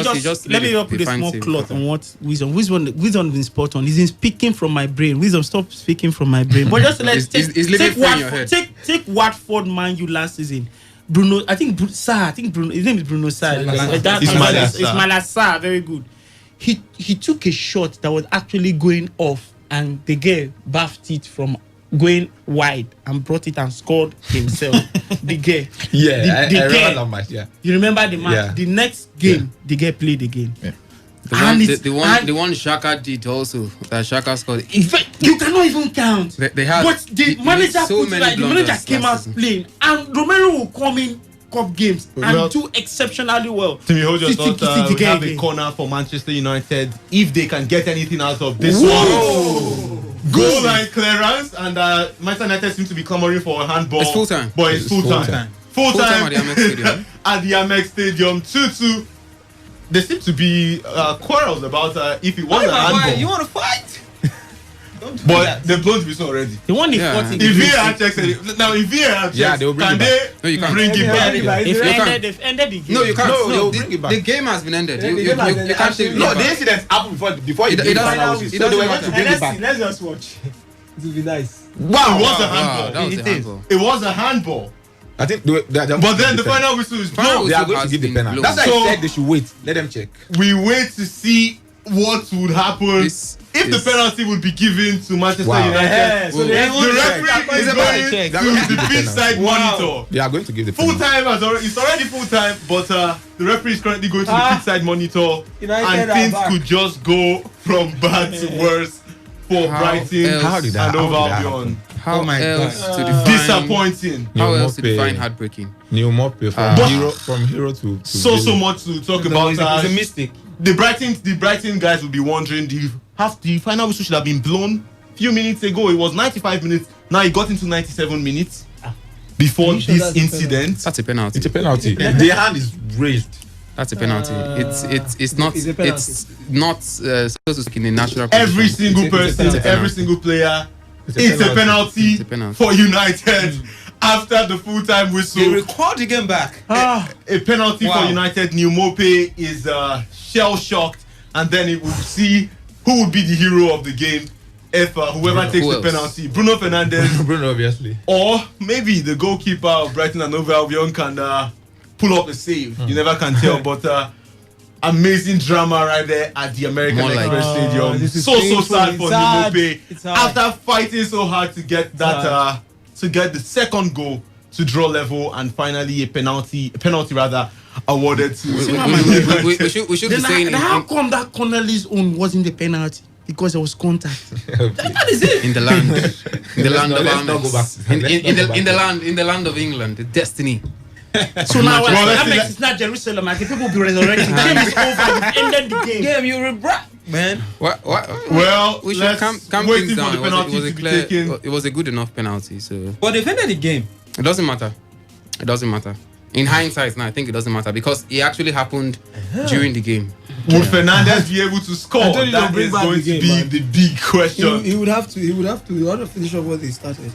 me put a small cloth on what Wisdom has been spot on. He's been speaking from my brain. Wisdom, stop speaking from my brain. But just let's take Watford Man U last season. Bruno, I think Bruno, his name is Bruno Sarr. Ismaila Sarr, very good. He took a shot that was actually going off, and the guy baffed it from going wide and brought it and scored himself. The guy. Yeah, I remember that match. Yeah. You remember the match? Yeah. The next game, the guy played again. Yeah. The one Shaka did also, that Shaka scored. In fact, you cannot even count. They had, but the manager came out playing, and Romero will come in cup games and do exceptionally well. Timmy, hold your thoughts. We have a corner for Manchester United if they can get anything out of this one. Goal line clearance, and Manchester United seem to be clamoring for a handball. It's full time. But it's full time. Full time at the Amex Stadium. At the Amex Stadium, 2-2. There seems to be quarrels about if it was a handball. You want to fight? But they've blown the whistle already. The one if VAR checks it, now if VAR checks, they'll bring can they bring it back? They've ended the game. No, you can't. No, bring it back. The game has been ended. You can't take it. No, the incident happened before it doesn't matter. So they were going to bring it back. Let's just watch. It will be nice. Wow, it was a handball. It was a handball. I think but then the final whistle is blown. They are going to give the penalty. That's why I said they should wait. Let them check. We wait to see what would happen if the penalty would be given to Manchester United. So the referee is going to the pitch side monitor. They are going to give the full time. It's already full time, but the referee is currently going to the pitch side monitor, and things could just go from bad to worse for Brighton and Hove Albion. How else to define disappointing? How else to define heartbreaking? Neil Mope from hero to so much to talk about. It's a mistake. The Brighton guys will be wondering, the final whistle should have been blown a few minutes ago. It was 95 minutes. Now it got into 97 minutes before this incident. That's a penalty. It's a penalty. The hand is raised. That's a penalty. It's not supposed to speak in a natural position. Every single person, every single player. It's a penalty for United after the full-time whistle. They record the game back. A penalty for United. Neil Mope is shell-shocked, and then it will see who would be the hero of the game if whoever takes the penalty. Bruno Fernandes. Bruno, obviously. Or maybe the goalkeeper of Brighton and Hove Albion can pull up a save. You never can tell, but amazing drama right there at the American Express Stadium. So sad for Neil Mope after fighting so hard to get that to get the second goal to draw level, and finally a penalty awarded to. We should be saying how come that Connolly's own wasn't the penalty? because there was contact. That is it. In the land, in the land of let's not go back. in the land of England, the destiny. So now Well, let's that see makes that- it's not Jerusalem. I think people will be resurrected. The game is over. You've ended the game. Game, you regret, man. Well, We should let's calm waiting things for down. the penalty to be taken. It was a good enough penalty, so But they ended the game. it doesn't matter. It doesn't matter. In hindsight, now I think it doesn't matter because it actually happened during the game. Would Fernandez be able to score? I told you That don't bring is back going the to game, be man. the big question. He would have to. He ought to finish off what they started.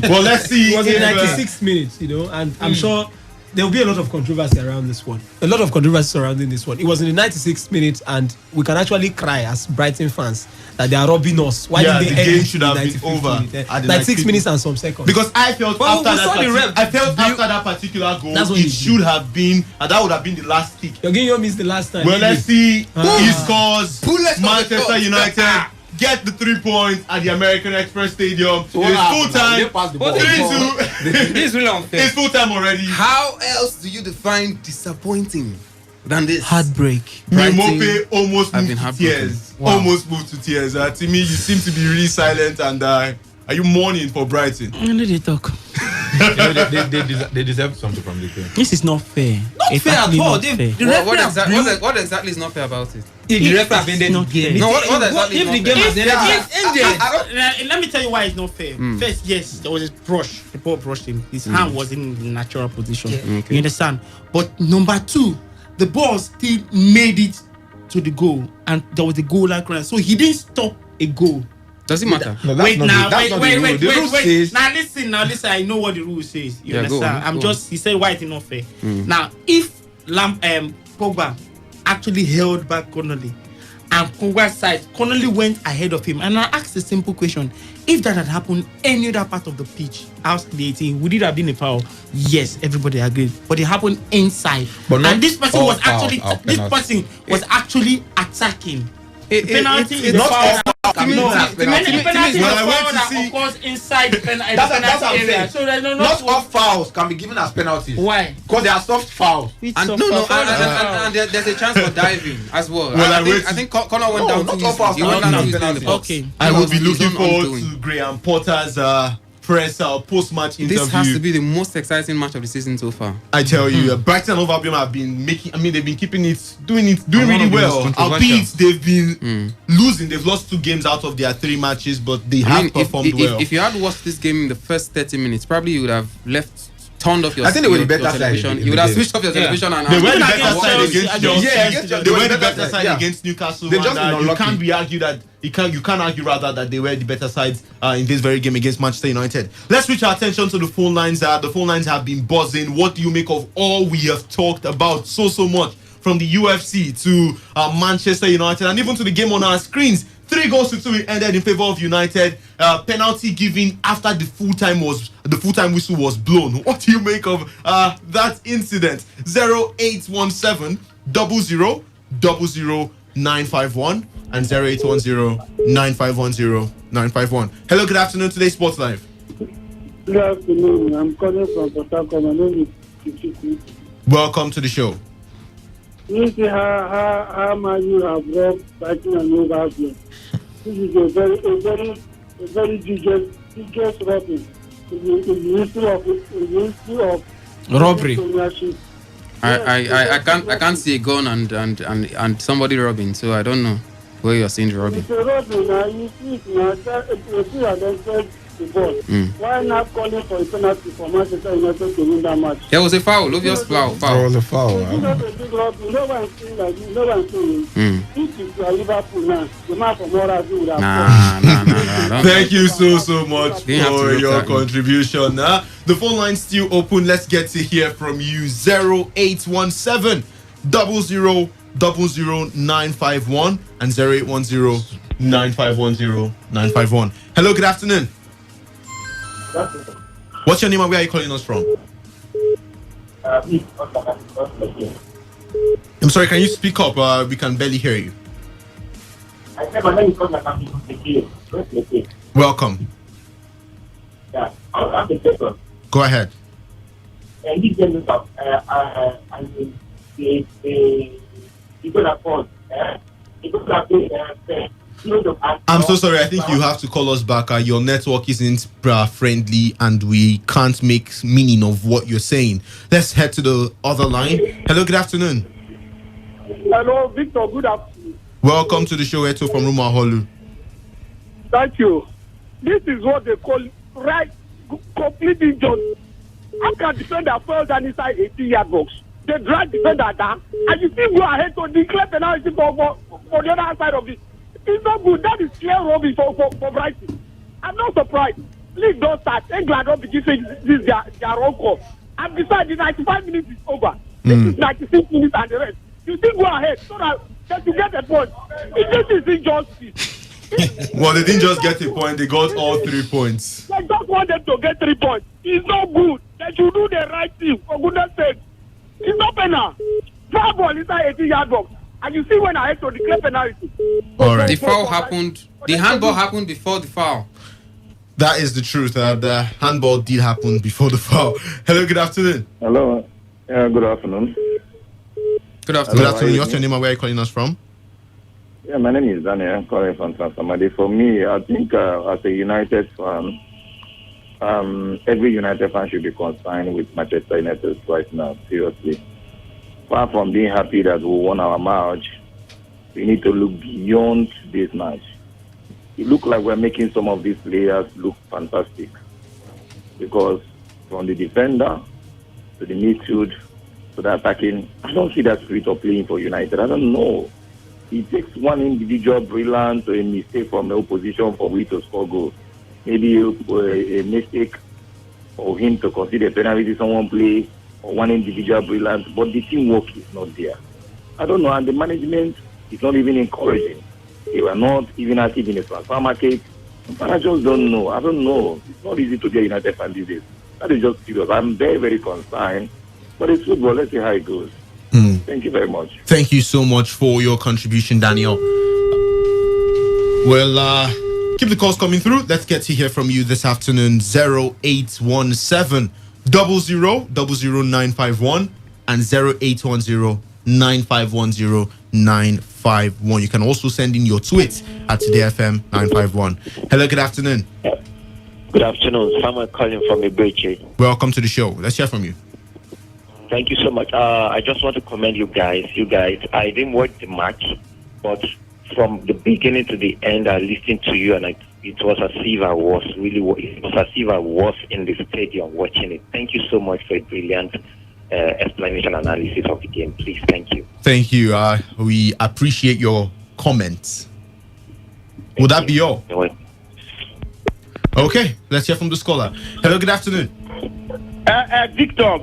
Well, let's see. It was in if, 96 minutes, and I'm sure there will be a lot of controversy around this one. A lot of controversy surrounding this one. It was in the 96 minutes, and we can actually cry as Brighton fans that they are robbing us. Why Yeah, did the they end game it should in have been 95th over minute? at the 96 95th minutes and some seconds. Because I felt Well, after we that saw the ref. I felt You- after that particular goal, That's what it you should do. have been, and that would have been the last kick. Jorginho missed the last time. Well, let's see. Ah. He scores. Bullets on the Manchester clock. United get the 3 points at the American Express Stadium. So what It's happened full now? time. They passed the ball. 3-2. This is really unfair. It's full time already. How else do you define disappointing than this? Heartbreak. Brighton Mimope almost have moved been to heartbroken. tears. Almost moved to tears. To me, you seem to be really silent. And are you mourning for Brighton? I know they talk. They deserve something from the game. This is not fair. Not It's fair at actually all. not They- fair. the What, referee have what exactly is not fair about it? If the referee have It's ended the not game. fair. No, what exactly If is the not game fair? has ended, Let me tell you why it's not fair. First, yes, there was a brush. The ball brushed him. His hand was in the natural position. Okay. You understand? But number two, the ball still made it to the goal, and there was a goal line corner. So he didn't stop a goal. Does it matter? No, that's Wait not now, the, that's not the rule. The rule says Now listen. I know what the rule says. You Yeah, go understand? on, I'm go just. He said why it's not fair. Now, if Pogba actually held back Connolly, and Pogba's side, Connolly went ahead of him, and I asked a simple question: if that had happened any other part of the pitch, outside the 18, would it have been a foul? Yes, everybody agreed. But it happened inside, But not and this person all was fouls actually are penalty. actually attacking. Penalty is it's not foul. all fouls can be No, given as penalty. the penalty is Well, I a went foul to that see- occurs inside the penalty That's what I'm area. saying. So there's no Not all fouls can be given as penalties. Why? Because they are soft fouls. And there's a chance for diving as well. Well, I think Connor went No, down not too all easily. fouls He are went down not too easily in the penalties. box. Okay. I will be His looking own forward undoing. to Graham Potter's press post-match interview. This has to be the most exciting match of the season so far. I tell you, Brighton and Hove Albion have been making. I mean, they've been keeping doing And one really of the well. most Albeit controversial. they've been losing. They've lost 2 games out of their 3 matches, but they have performed well. If you had watched this game in the first 30 minutes, probably you would have turned off your I think they were the your better side television. in You would the have game. switched off your television and They were the Even better against side Chelsea, against against Chelsea. Yeah, against Chelsea. They were the better side yeah. against Newcastle. They've just and, been you unlucky. can't be argue that you can't argue rather that they were the better sides in this very game against Manchester United. Let's switch our attention to the phone lines. The phone lines have been buzzing. What do you make of all we have talked about so much, from the UFC to Manchester United and even to the game on our screens? 3 goals to 2 it ended in favor of United. Penalty given after the full time whistle was blown. What do you make of that incident? 0817 00 951 and 0810 9510 951. Hello, good afternoon. Today's Sports Live. Good afternoon. I'm calling from Port Harcourt. My name is Chichiku. Welcome to the show. You see how much you have robbed fighting and Hove Albion. This is a very biggest robbing in the history of Robbery. Premiership. I can't see a gun and somebody robbing, so I don't know where you're seeing the robbing. It's a robbery now. You see it now. If you identified the ball, why not calling for a penalty for Manchester United to win that match? There was a foul, obvious foul. That was a foul. It's not a big robbery. No one saying like this. No one saying if it's Liverpool now, the man from Morazi would have Nah. Thank you so much Didn't have to for look your that in. contribution. The phone line's still open. Let's get to hear from you. 0817 00 951 and 0810 9510 951. Hello, good afternoon. What's your name and where are you calling us from? I'm sorry, can you speak up? We can barely hear you. I said my name is Welcome. Yeah, I'm the second. Go ahead. And this game is you can afford. You can afford. I'm so sorry. I think you have to call us back. Your network isn't friendly, and we can't make meaning of what you're saying. Let's head to the other line. Hello, good afternoon. Hello, Victor. Good afternoon. Welcome to the show, Eto from Rumaholu. Thank you. This is what they call right, complete injury. How can defender fall down inside 18-yard box? They drag defender down, and you still go ahead to declare penalty for the other side of it. It's not good. That is clear robbery for Brighton. I'm not surprised. League don't start. England don't begin saying this is their own call. And besides, the 95 minutes is over. This is 96 minutes and the rest. You still go ahead so that you get a point. This is injustice. Well, they didn't just get a point. They got all 3 points. I just want them to get 3 points. It's not good. They should do the right thing, for goodness sake. It's not penal. Foul ball inside 18-yard box. And you see when I had to declare penalty. All right. The foul happened. The handball happened before the foul. That is the truth. The handball did happen before the foul. Hello, good afternoon. Hello. Good afternoon. Good afternoon. Good afternoon. What's your name and where are you calling us from? Yeah, my name is Daniel. I'm calling from Transamadi. For me, I think as a United fan, every United fan should be concerned with Manchester United right now, seriously. Far from being happy that we won our match, we need to look beyond this match. It looks like we're making some of these players look fantastic. Because from the defender to the midfield to the attacking, I don't see that spirit of playing for United. I don't know. It takes one individual brilliance or a mistake from the opposition for we to score goals. Maybe a mistake for him to consider a penalty someone play, or one individual brilliance, but the teamwork is not there. I don't know, and the management is not even encouraging. They were not even active in the transfer market. I just don't know. I don't know. It's not easy to get United fan these days. That is just serious. I'm very, very concerned. But it's football. Let's see how it goes. Thank you very much. Thank you so much for your contribution, Daniel. Well, keep the calls coming through. Let's get to hear from you this afternoon. 0817 000951 and 0810-9510-951. You can also send in your tweets at Today FM 951. Hello, good afternoon. Good afternoon. Samuel calling from Ibeche. Welcome to the show. Let's hear from you. Thank you so much. I just want to commend you guys. I didn't watch the match, but from the beginning to the end, I listened to you, and it was as if I was in the stadium watching it. Thank you so much for a brilliant explanation analysis of the game. Please, thank you. Thank you. We appreciate your comments. Would that be all? Okay, let's hear from the scholar. Hello, good afternoon. Victor.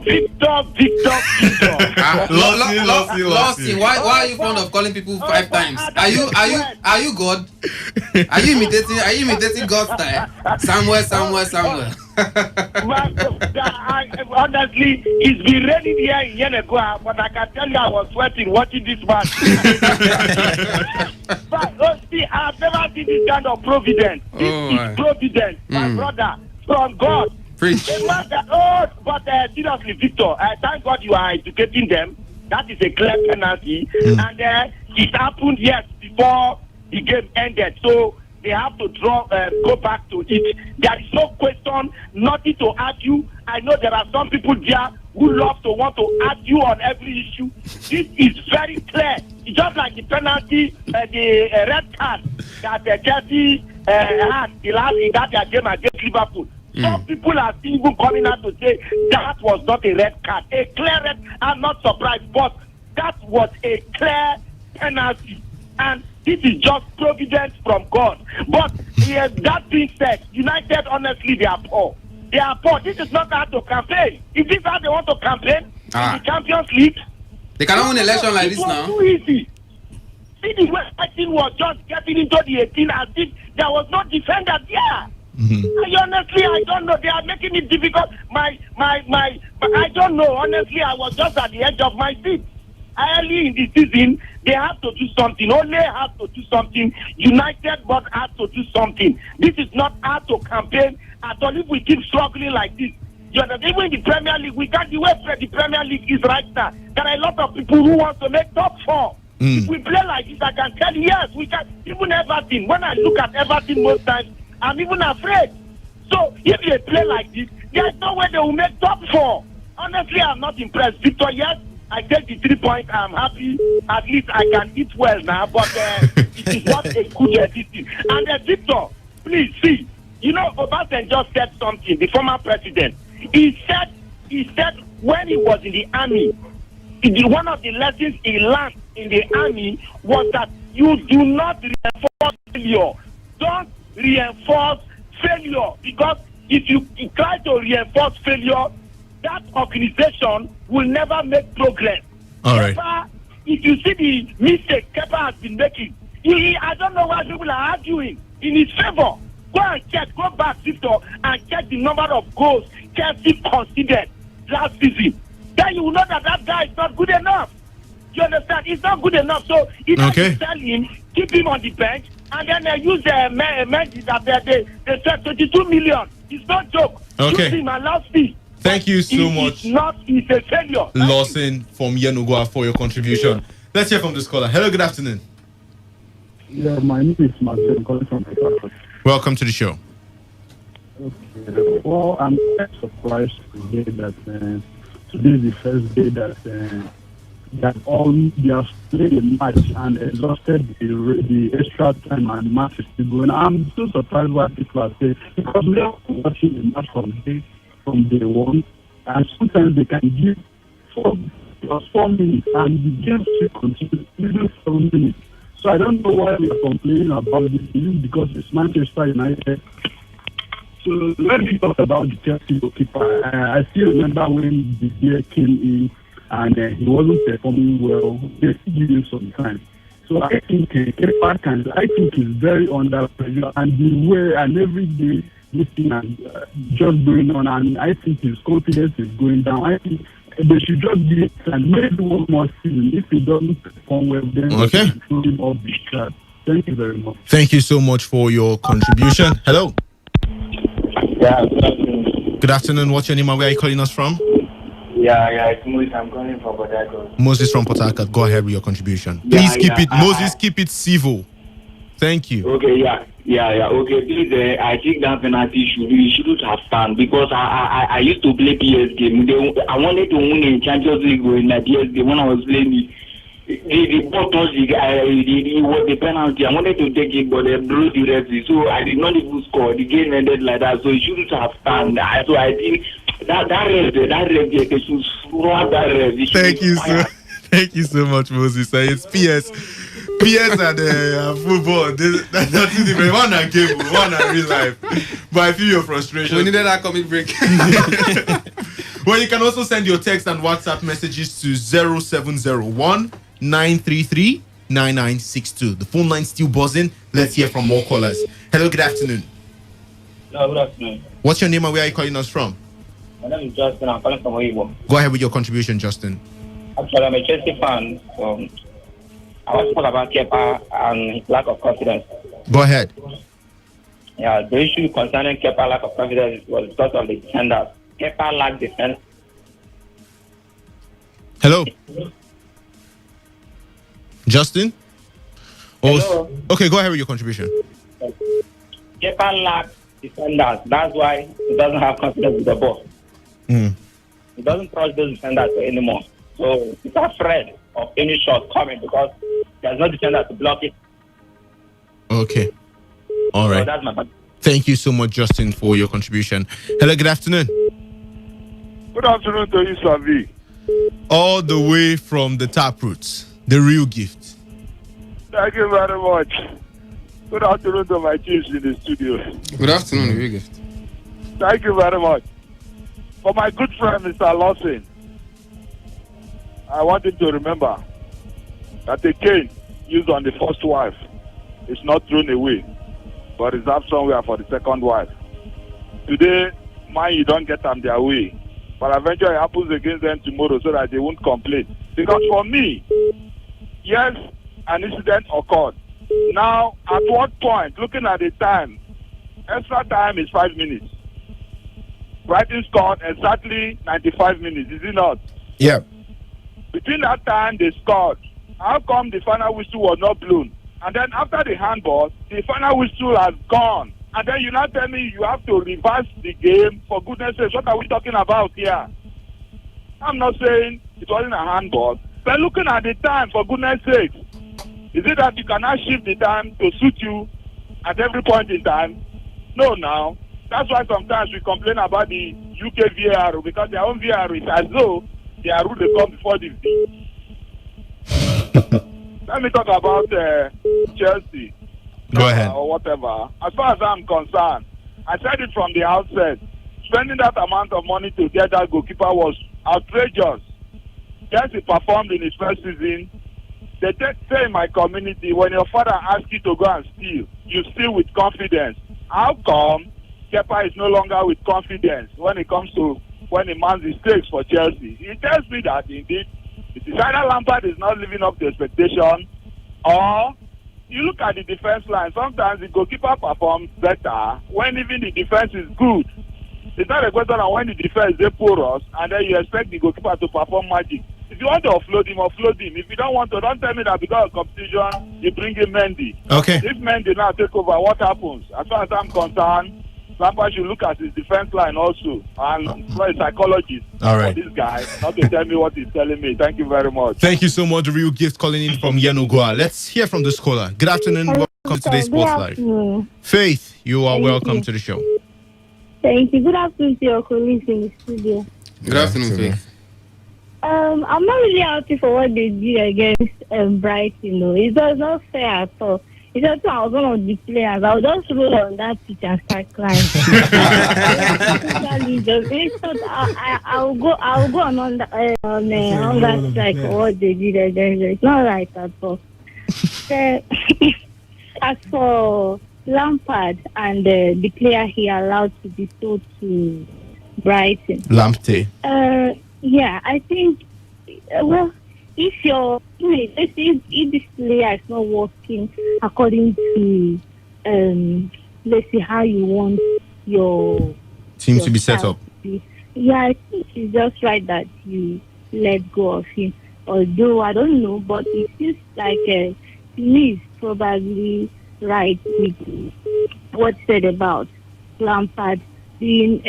Lost. Why are you fond of calling people 5 times? Are you God? Are you imitating God's style? Somewhere. Honestly, it's been raining here in Yenegoa, but I can tell you I was sweating watching this match. But see, I've never seen this kind of providence. This is providence, my brother, from God. Preach. But seriously, Victor, thank God you are educating them. That is a clear penalty. And it happened, yes, before the game ended. So they have to go back to it. There is no question, nothing to argue. I know there are some people there who love to want to argue on every issue. This is very clear. It's just like the penalty, the red card that Chelsea had the last in that game against Liverpool. Some people are even coming out to say that was not a red card. A clear red, I'm not surprised, but that was a clear penalty. And this is just providence from God. But that being said, United, honestly, they are poor. They are poor. This is not how to campaign. Is this how they want to campaign in the Champions League? They cannot win an election like this now. Too easy. See the way I think was just getting into the 18 as if there was no defender there. Honestly, I don't know. They are making it difficult. I don't know. Honestly, I was just at the edge of my seat. Early in the season, they have to do something. Ole has to do something. United but has to do something. This is not how to campaign at all. If we keep struggling like this, even in the Premier League, we can't the way the Premier League is right now. There are a lot of people who want to make top 4. If we play like this, I can tell you, yes, we can. Even Everton, when I look at Everton most times, I'm even afraid. So if they play like this, there's no way they will make top 4. Honestly, I'm not impressed. Victor, yes, I take the 3 points. I'm happy. At least I can eat well now. But it is not a good thing. And Victor, please see. You know, Obasanjo just said something. The former president. He said when he was in the army, one of the lessons he learned in the army was that you do not reinforce failure. Don't reinforce failure, because if you try to reinforce failure, that organization will never make progress. All right. Kepa, if you see the mistake Kepa has been making, I don't know why people are arguing in his favor. Go and check, go back, Victor, and check the number of goals Chelsea considered last season. Then you will know that guy is not good enough. You understand? He's not good enough. So either you sell him, keep him on the bench, and then use the Mendy that they said 22 million. It's not joke. Okay. Use him and last fee. Thank you so much. It's a failure. Lawson from Yenugoa for your contribution. Let's hear from this caller. Hello, good afternoon. Yeah, my name is Martin, calling from Port. Welcome to the show. Okay. Well, I'm quite surprised to hear that today is the first day that all they have played a match and exhausted the extra time and the match is still going. I'm so surprised why people are saying, because we are watching the match from day one, and sometimes they can give 4 minutes and the game still continues even 7 minutes. So I don't know why we are complaining about this. Is it because it's Manchester United? So let me talk about the Chelsea goalkeeper. I still remember when the year came in and he wasn't performing well. They still give him some time. So I think he's very under pressure, and the way and every day this thing is just going on, and I think his confidence is going down. I think they should just give it and maybe one more season. If he doesn't perform well, then they should throw him off the chart. Thank you very much. Thank you so much for your contribution. Hello. Yeah, good afternoon. Good afternoon. What's your name and where are you calling us from? Yeah, it's Moses. I'm calling from Port Harcourt. Moses from Port Harcourt. Go ahead with your contribution. Please keep it, Moses, keep it civil. Thank you. Okay, okay, please, I think that penalty shouldn't have stand, because I used to play PSG. I wanted to win in Champions League in PSG when I was playing the ball touched the penalty. I wanted to take it, but they blew the referee, so I did not even score. The game ended like that, so it shouldn't have stand. So I think that ref, they should swap that ref. Thank you so much, Moses. It's PS and football. That's nothing different. One and game, one and real life. But I feel your frustration. We needed that comic break. Well, you can also send your text and WhatsApp messages to 0701 933 9962. The phone line's still buzzing. Let's hear from more callers. Hello, good afternoon. Hello, good afternoon. What's your name and where are you calling us from? My name is Justin. I'm calling from Oyibo. Go ahead with your contribution, Justin. Actually, I'm a Chelsea fan. I want to talk about Kepa and his lack of confidence. Go ahead. Yeah, the issue concerning Kepa lack of confidence was because of the defenders. Kepa lacked defense. Hello? Justin? Hello? Okay, go ahead with your contribution. Kepa lacks defenders. That's why he doesn't have confidence with the ball. He doesn't trust those defenders anymore. So he's afraid of any shot coming because there's no defender to block it. Okay. All right. So that's my point. Thank you so much, Justin, for your contribution. Hello, good afternoon. Good afternoon to you, Savi. All the way from the Taproots, the real gift. Thank you very much. Good afternoon to my teams in the studio. Good afternoon, the real gift. Thank you very much. For my good friend, Mr. Lawson, I want him to remember that the cane used on the first wife is not thrown away, but reserved somewhere for the second wife. Today, you don't get them their way, but eventually it happens against them tomorrow so that they won't complain. Because for me, yes, an incident occurred. Now, at what point, looking at the time, extra time is 5 minutes. Brighton scored exactly 95 minutes, is it not? Yeah. Between that time they scored How come the final whistle was not blown? And then after the handball, the final whistle has gone. And then you now tell me you have to reverse the game. For goodness sake, what are we talking about here? I'm not saying it wasn't a handball. But looking at the time, for goodness sake, is it that you cannot shift the time to suit you at every point in time? No, now. That's why sometimes we complain about the UK VAR, because their own VAR is as though their rule they come before the V. Let me talk about Chelsea. Go ahead. Or whatever. As far as I'm concerned, I said it from the outset. Spending that amount of money to get that goalkeeper was outrageous. Chelsea performed in his first season. They say in my community, when your father asks you to go and steal, you steal with confidence. How come Kepa is no longer with confidence when it comes to when he mounts the stakes for Chelsea? It tells me that indeed it is either Lampard is not living up to expectation, or you look at the defense line. Sometimes the goalkeeper performs better when even the defense is good. It's not a question of when the defense is porous and then you expect the goalkeeper to perform magic. If you want to offload him, offload him. If you don't want to, don't tell me that because of competition, you bring in Mendy. Okay. If Mendy now take over, what happens? As far as I'm concerned, Lampard should look at his defense line also and employ a psychologist. All right. For this guy, not to tell me what he's telling me. Thank you very much. Thank you so much, the real gift calling in from Yenugua. Let's hear from the caller. Good afternoon. Welcome to today's Sports Live. Faith, you are welcome to the show. Thank you. Good afternoon to your colleagues in the studio. Good afternoon, Faith. I'm not really happy for what they did against Brighton. Though. It was not fair at all. It's just I was one of the players. I would just roll on that pitch and start crying. I'll go on that strike for what they did against. It's not right at all. As for Lampard and the player he allowed to be sold to Brighton. Lamptey. Yeah, I think, if this player is not working according to, let's see how you want your team to be set up. Yeah, I think it's just right that you let go of him. Although, I don't know, but it seems like to me it's probably right with what's said about Lampard being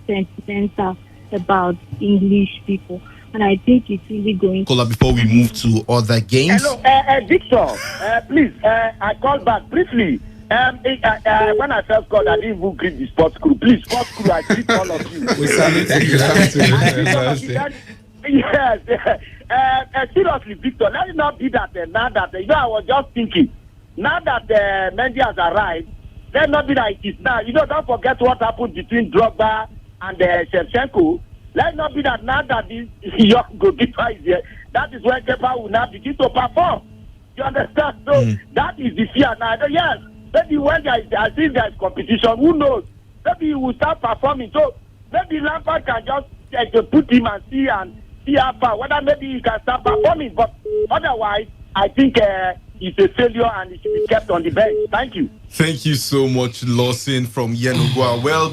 sentimental about English people, and I think it's really going. Caller, before we move to other games. Hello, Victor. Please, I called back briefly. When I first called, I didn't even greet the sports crew. Please, sports crew, I greet all of you. We salute you. Yes. Seriously, Victor, let it not be that now that I was just thinking. Now that Mendy has arrived, let it not be that it is now. Don't forget what happened between Drogba and Shevchenko. Let it not be that now that this young goalkeeper is here, that is when Kepa will now begin to perform. You understand? So that is the fear now. Yes, maybe when there is competition, who knows? Maybe he will start performing. So maybe Lampard can just put him and see how far, whether maybe he can start performing. But otherwise, I think it's a failure and it should be kept on the bench. Thank you. Thank you so much, Lawson from Yenugua. Well,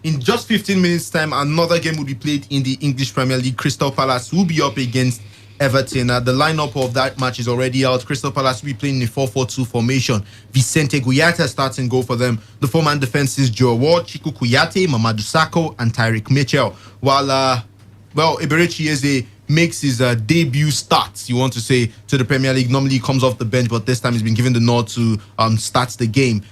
in just 15 minutes' time, another game will be played in the English Premier League. Crystal Palace will be up against Everton. The lineup of that match is already out. Crystal Palace will be playing in a 4-4-2 formation. Vicente Guaita starts and goal for them. The four-man defense is Joe Ward, Chiku Kuyate, Mamadou Sakho, and Tyrick Mitchell. While Eberechi Eze makes his debut start, you want to say, to the Premier League. Normally he comes off the bench, but this time he's been given the nod to start the game.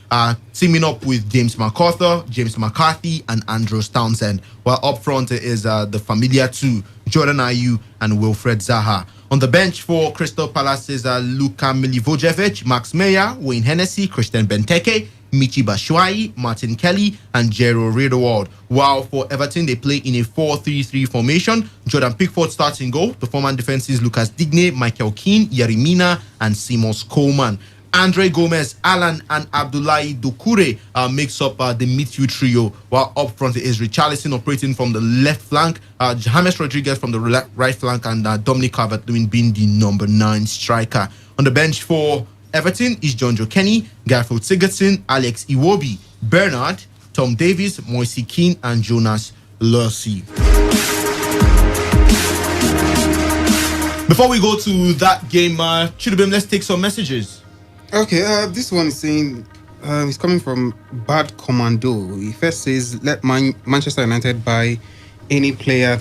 Teaming up with James MacArthur, James McCarthy, and Andros Townsend. While up front is the familiar two, Jordan Ayew and Wilfred Zaha. On the bench for Crystal Palace is Luka Milivojevic, Max Meyer, Wayne Hennessy, Christian Benteke, Michi Batshuayi, Martin Kelly, and Jero Riedewald. While for Everton, they play in a 4-3-3 formation. Jordan Pickford starts in goal. The four-man defense is Lucas Digne, Michael Keane, Yerimina, and Seamus Coleman. Andre Gomez, Alan, and Abdullahi Doucouré makes up the midfield trio, while up front is Richarlison operating from the left flank, James Rodriguez from the right flank, and Dominic Calvert-Lewin being the number 9 striker. On the bench for Everton is John Joe Kenny, Garfield Sigurdsson, Alex Iwobi, Bernard, Tom Davies, Moise Keane, and Jonas Lucy. Before we go to that game, Chidubem, let's take some messages. Okay, this one is saying, it's coming from Bad Commando. He first says, let Manchester United buy any player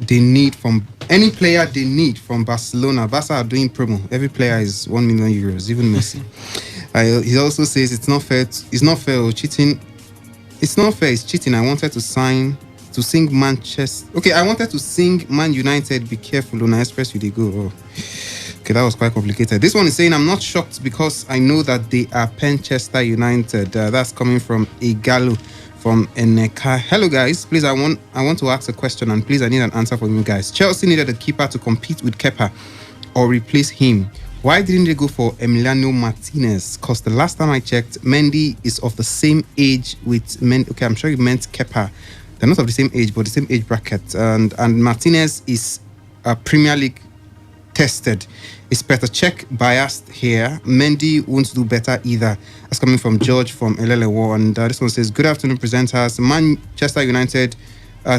they need from Barcelona. Barca are doing promo. Every player is 1 million euros, even Messi. He also says it's not fair. It's not fair. Cheating. It's not fair. It's cheating. I wanted to sing Manchester. Okay, I wanted to sing Man United. Be careful on Express with the go. Oh. Okay, that was quite complicated. This one is saying I'm not shocked because I know that they are Manchester United. That's coming from Igalo from Eneka. Hello guys, please I want to ask a question and please I need an answer from you guys. Chelsea needed a keeper to compete with Kepa or replace him. Why didn't they go for Emiliano Martinez? Because the last time I checked, Mendy is of the same age with Mendy. Okay, I'm sure you meant Kepa. They're not of the same age, but the same age bracket. And Martinez is a Premier League tested. It's better check biased here. Mendy won't do better either. That's coming from George from Elelewo. And this one says, good afternoon, presenters. Manchester United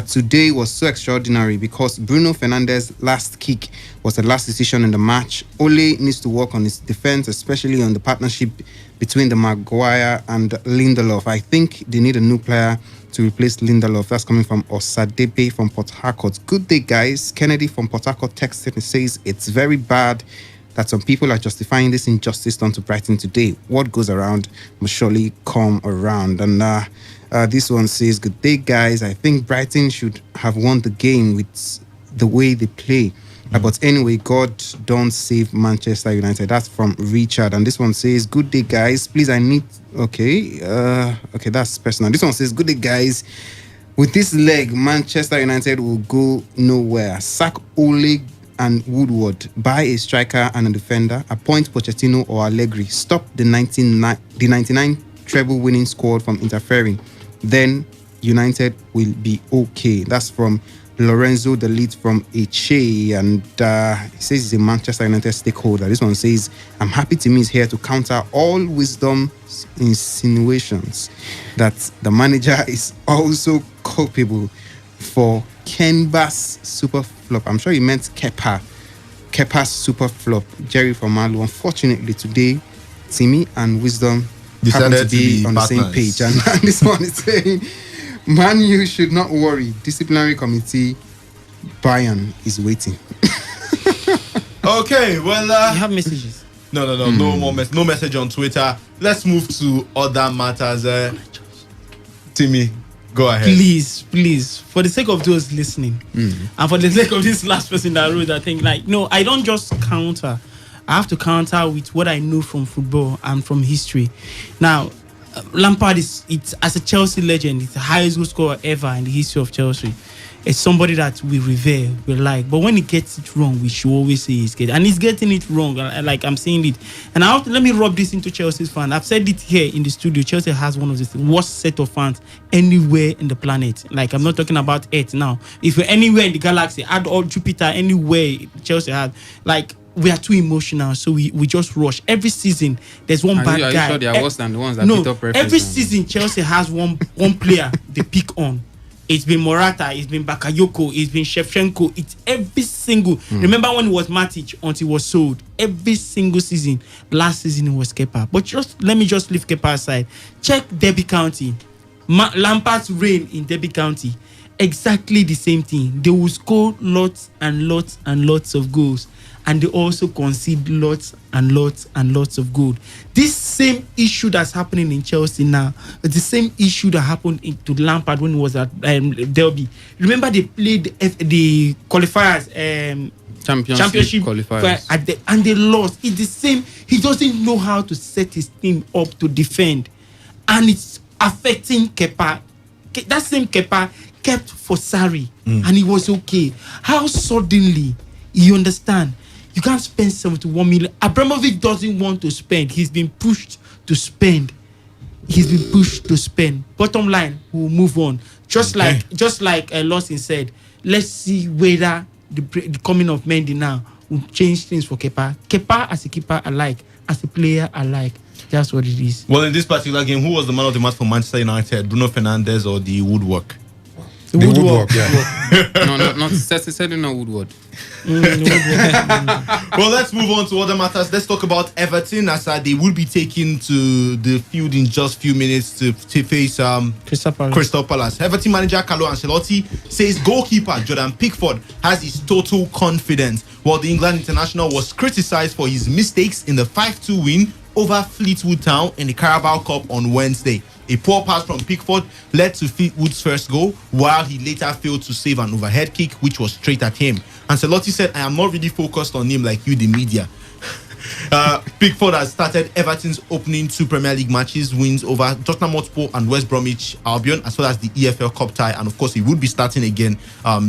today was so extraordinary because Bruno Fernandes' last kick was the last decision in the match. Ole needs to work on his defense, especially on the partnership between the Maguire and Lindelof. I think they need a new player to replace Lindelof. That's coming from Osadepe from Port Harcourt. Good day, guys. Kennedy from Port Harcourt texted and says it's very bad that some people are justifying this injustice done to Brighton today. What goes around must surely come around. And this one says, good day, guys. I think Brighton should have won the game with the way they play. But anyway, God don't save Manchester United. That's from Richard. And this one says, good day, guys. Please, I need... Okay, that's personal. This one says, good day, guys. With this leg, Manchester United will go nowhere. Sack Ole and Woodward. Buy a striker and a defender. Appoint Pochettino or Allegri. Stop the 99 treble winning squad from interfering. Then United will be okay. That's from Lorenzo, the lead from Eche, and he says he's a Manchester United stakeholder. This one says, I'm happy Timmy is here to counter all wisdom insinuations that the manager is also culpable for Kenba's super flop. I'm sure he meant Kepa's super flop. Jerry from Malu. Unfortunately, today, Timmy and wisdom happen to be on the same page. And this one is saying, Man U should not worry. Disciplinary committee, Bayern is waiting. Okay, well... you have messages? No more no message on Twitter. Let's move to other matters. Timmy, go ahead. Please, for the sake of those listening, and for the sake of this last person that wrote that thing, I don't just counter. I have to counter with what I know from football and from history. Now, Lampard it's as a Chelsea legend, it's the highest goal scorer ever in the history of Chelsea. It's somebody that we revere, we like. But when he gets it wrong, we should always say he's getting. And he's getting it wrong. Like I'm saying it. And let me rub this into Chelsea's fan. I've said it here in the studio. Chelsea has one of the worst set of fans anywhere in the planet. Like I'm not talking about Earth now. If we're anywhere in the galaxy, add all Jupiter, anywhere Chelsea has, we are too emotional, so we just rush. Every season, there's one bad guy. Are you sure they are worse than the ones that beat up referees? Every season, Chelsea has one player they pick on. It's been Morata, it's been Bakayoko, it's been Shevchenko. It's every single... Remember when it was Matic until he was sold? Every single season. Last season, it was Kepa. But let me just leave Kepa aside. Check Derby County. Lampard's reign in Derby County. Exactly the same thing. They will score lots and lots and lots of goals. And they also concede lots and lots and lots of goals. This same issue that's happening in Chelsea now, the same issue that happened to Lampard when he was at Derby. Remember they played the qualifiers, championship qualifiers, and they lost. It's the same. He doesn't know how to set his team up to defend, and it's affecting Kepa. That same Kepa kept for Sarri, and he was okay. How suddenly, you understand? You can't spend 71 million. Abramovich doesn't want to spend. He's been pushed to spend. Bottom line, we'll move on. Just like Lawson said, let's see whether the coming of Mendy now will change things for Kepa. Kepa as a keeper I like, as a player I like. That's what it is. Well, in this particular game, who was the man of the match for Manchester United? Bruno Fernandes or the woodwork? The woodwork, yeah. No, not certainly not Woodward. Well, let's move on to other matters. Let's talk about Everton, as they will be taking to the field in just few minutes to face Crystal Palace. Everton manager Carlo Ancelotti says goalkeeper Jordan Pickford has his total confidence, while the England international was criticised for his mistakes in the 5-2 win over Fleetwood Town in the Carabao Cup on Wednesday. A poor pass from Pickford led to Fleetwood's first goal, while he later failed to save an overhead kick, which was straight at him. Ancelotti said, "I am not really focused on him like you, the media." Pickford has started Everton's opening 2 Premier League matches, wins over Tottenham Hotspur and West Bromwich Albion, as well as the EFL Cup tie, and of course he would be starting again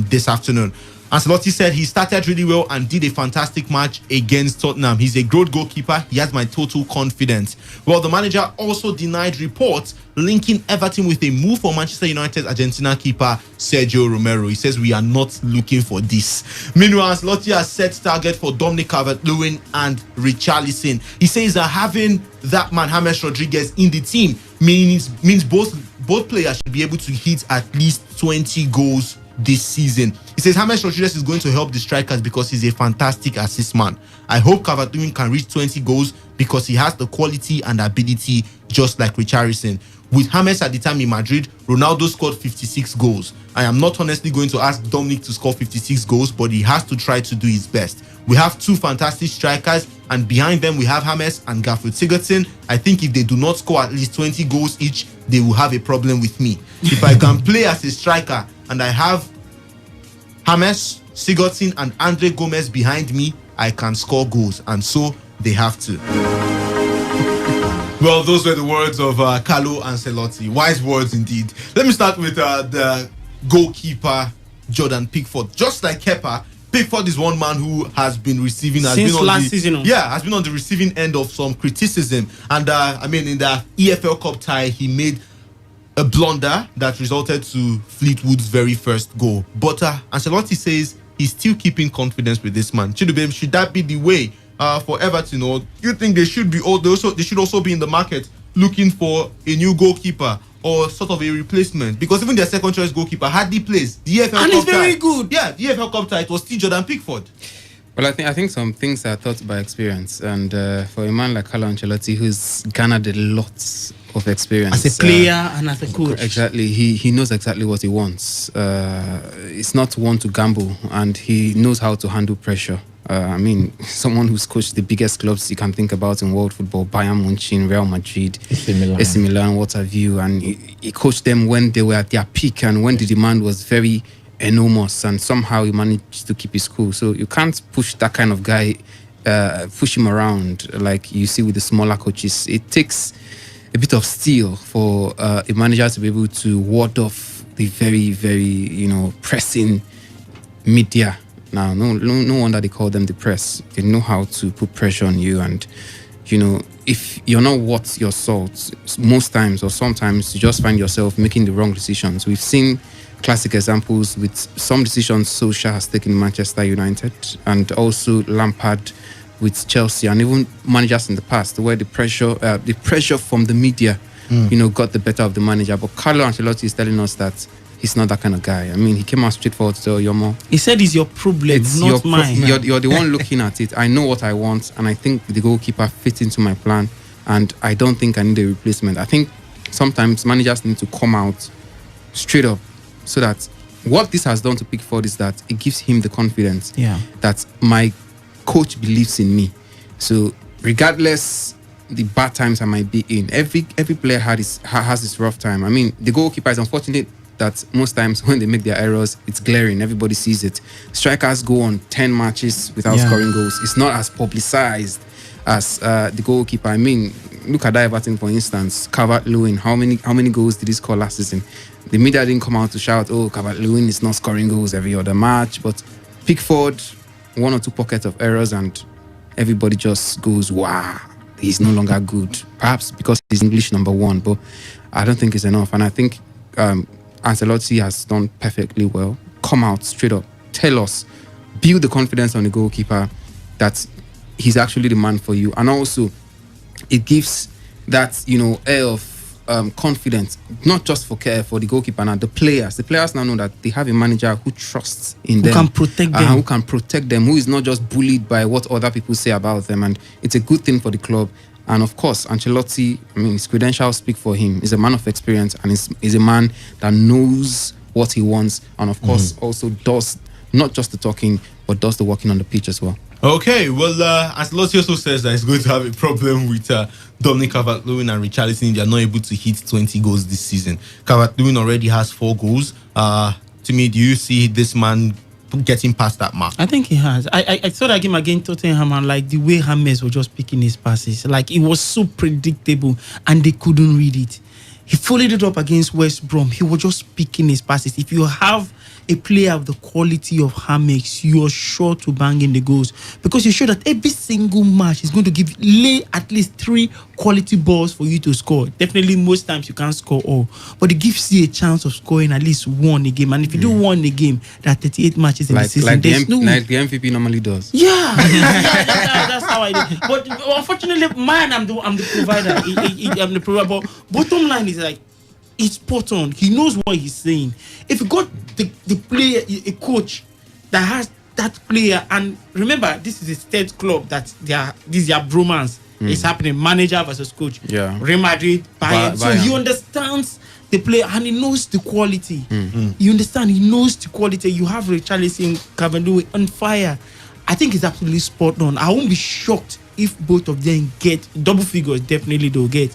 this afternoon. Ancelotti said he started really well and did a fantastic match against Tottenham. He's a great goalkeeper. He has my total confidence. Well, the manager also denied reports linking Everton with a move for Manchester United's Argentina keeper Sergio Romero. He says we are not looking for this. Meanwhile, Ancelotti has set target for Dominic Calvert-Lewin and Richarlison. He says that having that man James Rodriguez in the team means both players should be able to hit at least 20 goals this season. He says James Rodriguez is going to help the strikers because he's a fantastic assist man. I hope Calvert-Lewin can reach 20 goals because he has the quality and ability just like Richarlison. With James at the time in Madrid, Ronaldo scored 56 goals. I am not honestly going to ask Dominic to score 56 goals, but he has to try to do his best. We have 2 fantastic strikers, and behind them we have James and Garfield Sigurdsson. I think if they do not score at least 20 goals each, they will have a problem with me. If I can play as a striker and I have James, Sigurdsson and Andre Gomez behind me, I can score goals, and so they have to. Well, those were the words of Carlo Ancelotti. Wise words indeed. Let me start with the goalkeeper Jordan Pickford. Just like Kepa, Pickford is one man who has been receiving since last season. Yeah, has been on the receiving end of some criticism. And in the EFL Cup tie, he made a blunder that resulted to Fleetwood's very first goal. But Ancelotti says he's still keeping confidence with this man. Should that be the way for Everton, or you think they should also be in the market looking for a new goalkeeper or sort of a replacement? Because even their second choice goalkeeper hardly plays. The EFL and Cup he's very good. Yeah, the EFL Cup tie, it was still Jordan Pickford. Well, I think some things are taught by experience, and for a man like Carlo Ancelotti, who's garnered a lot of experience as a player and as a coach, exactly, he knows exactly what he wants. It's not one to gamble, and he knows how to handle pressure. Someone who's coached the biggest clubs you can think about in world football: Bayern Munich, Real Madrid, AC Milan, what have you, and he coached them when they were at their peak and when the demand was very enormous, and somehow he managed to keep his cool. So you can't push that kind of guy, push him around like you see with the smaller coaches. It takes a bit of steel for a manager to be able to ward off the very, very, pressing media. Now, no wonder they call them the press. They know how to put pressure on you, and if you're not worth your salt, most times or sometimes you just find yourself making the wrong decisions. We've seen classic examples with some decisions Solskjaer has taken in Manchester United, and also Lampard with Chelsea, and even managers in the past where the pressure from the media, got the better of the manager. But Carlo Ancelotti is telling us that he's not that kind of guy. He came out straightforward to tell Yomo. He said it's your problem, not mine. You're the one looking at it. I know what I want, and I think the goalkeeper fits into my plan, and I don't think I need a replacement. I think sometimes managers need to come out straight up, so that what this has done to Pickford is that it gives him the confidence that my coach believes in me. So regardless the bad times I might be in, every player has this rough time. The goalkeeper is unfortunate that most times when they make their errors, it's glaring. Everybody sees it. Strikers go on 10 matches without scoring goals. It's not as publicized as the goalkeeper. Look at that Everton, for instance. Calvert-Lewin, how many goals did he score last season? The media didn't come out to shout, "Oh, Calvert-Lewin is not scoring goals every other match." But Pickford, 1 or 2 pockets of errors, and everybody just goes, "Wow, he's no longer good." Perhaps because he's English number 1, but I don't think it's enough. And I think Ancelotti has done perfectly well. Come out straight up, tell us, build the confidence on the goalkeeper that he's actually the man for you, and also it gives that air of confidence, not just for the goalkeeper now, the players. The players now know that they have a manager who trusts in them, who can protect them, who can protect them, who is not just bullied by what other people say about them, and it's a good thing for the club. And of course, Ancelotti, his credentials speak for him. He's a man of experience, and he's a man that knows what he wants, and of course also does not just the talking, but does the working on the pitch as well. Okay, well, Ancelotti also says that he's going to have a problem with Dominic Calvert-Lewin and Richarlison. They are not able to hit 20 goals this season. Calvert-Lewin already has 4 goals. To me, do you see this man getting past that mark? I think he has. I saw that game against Tottenham, and like the way James was just picking his passes, like it was so predictable and they couldn't read it. He followed it up against West Brom. He was just picking his passes. If you have a player of the quality of James, you're sure to bang in the goals, because you're sure that every single match is going to lay at least 3 quality balls for you to score. Definitely, most times you can't score all, but it gives you a chance of scoring at least 1 a game. And if you do 1 a game, that 38 matches in the season, like the MVP normally does. Yeah, that's how I do. But unfortunately, mine, I'm the provider. I'm the provider. But bottom line is like, it's spot on. He knows what he's saying. If you got the player, a coach that has that player, and remember, this is a state club that this is their bromance. It's happening. Manager versus coach. Yeah. Real Madrid, Bayern. So he understands the player and he knows the quality. You understand? He knows the quality. You have Richarlison, Calvert-Lewin on fire. I think it's absolutely spot on. I won't be shocked if both of them get double figures. Definitely they'll get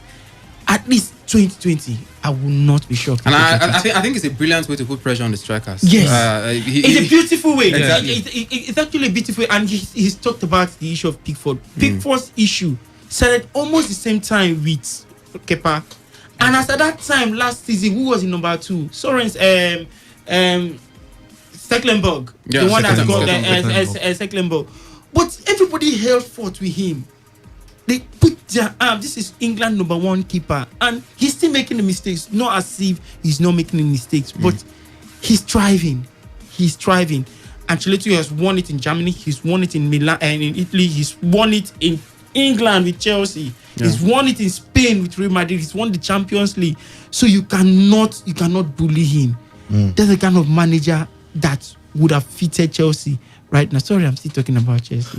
at least 2020. I will not be shocked. And I think it's a brilliant way to put pressure on the strikers. Yes, it's a beautiful way. Exactly. It's actually a beautiful way. And he's talked about the issue of Pickford. Pickford's issue started almost the same time with Kepa. And as at that time last season, who was in number 2? Soren's Stecklenburg, the one that's got Stecklenburg. But everybody held forth with him. They put their arm. This is England number 1 keeper, and he's still making the mistakes. Not as if he's not making any mistakes, but he's thriving. He's thriving. Ancelotti has won it in Germany. He's won it in Milan and in Italy. He's won it in England with Chelsea. Yeah. He's won it in Spain with Real Madrid. He's won the Champions League. So you cannot bully him. That's the kind of manager that would have fitted Chelsea. Right now, sorry, I'm still talking about Chelsea.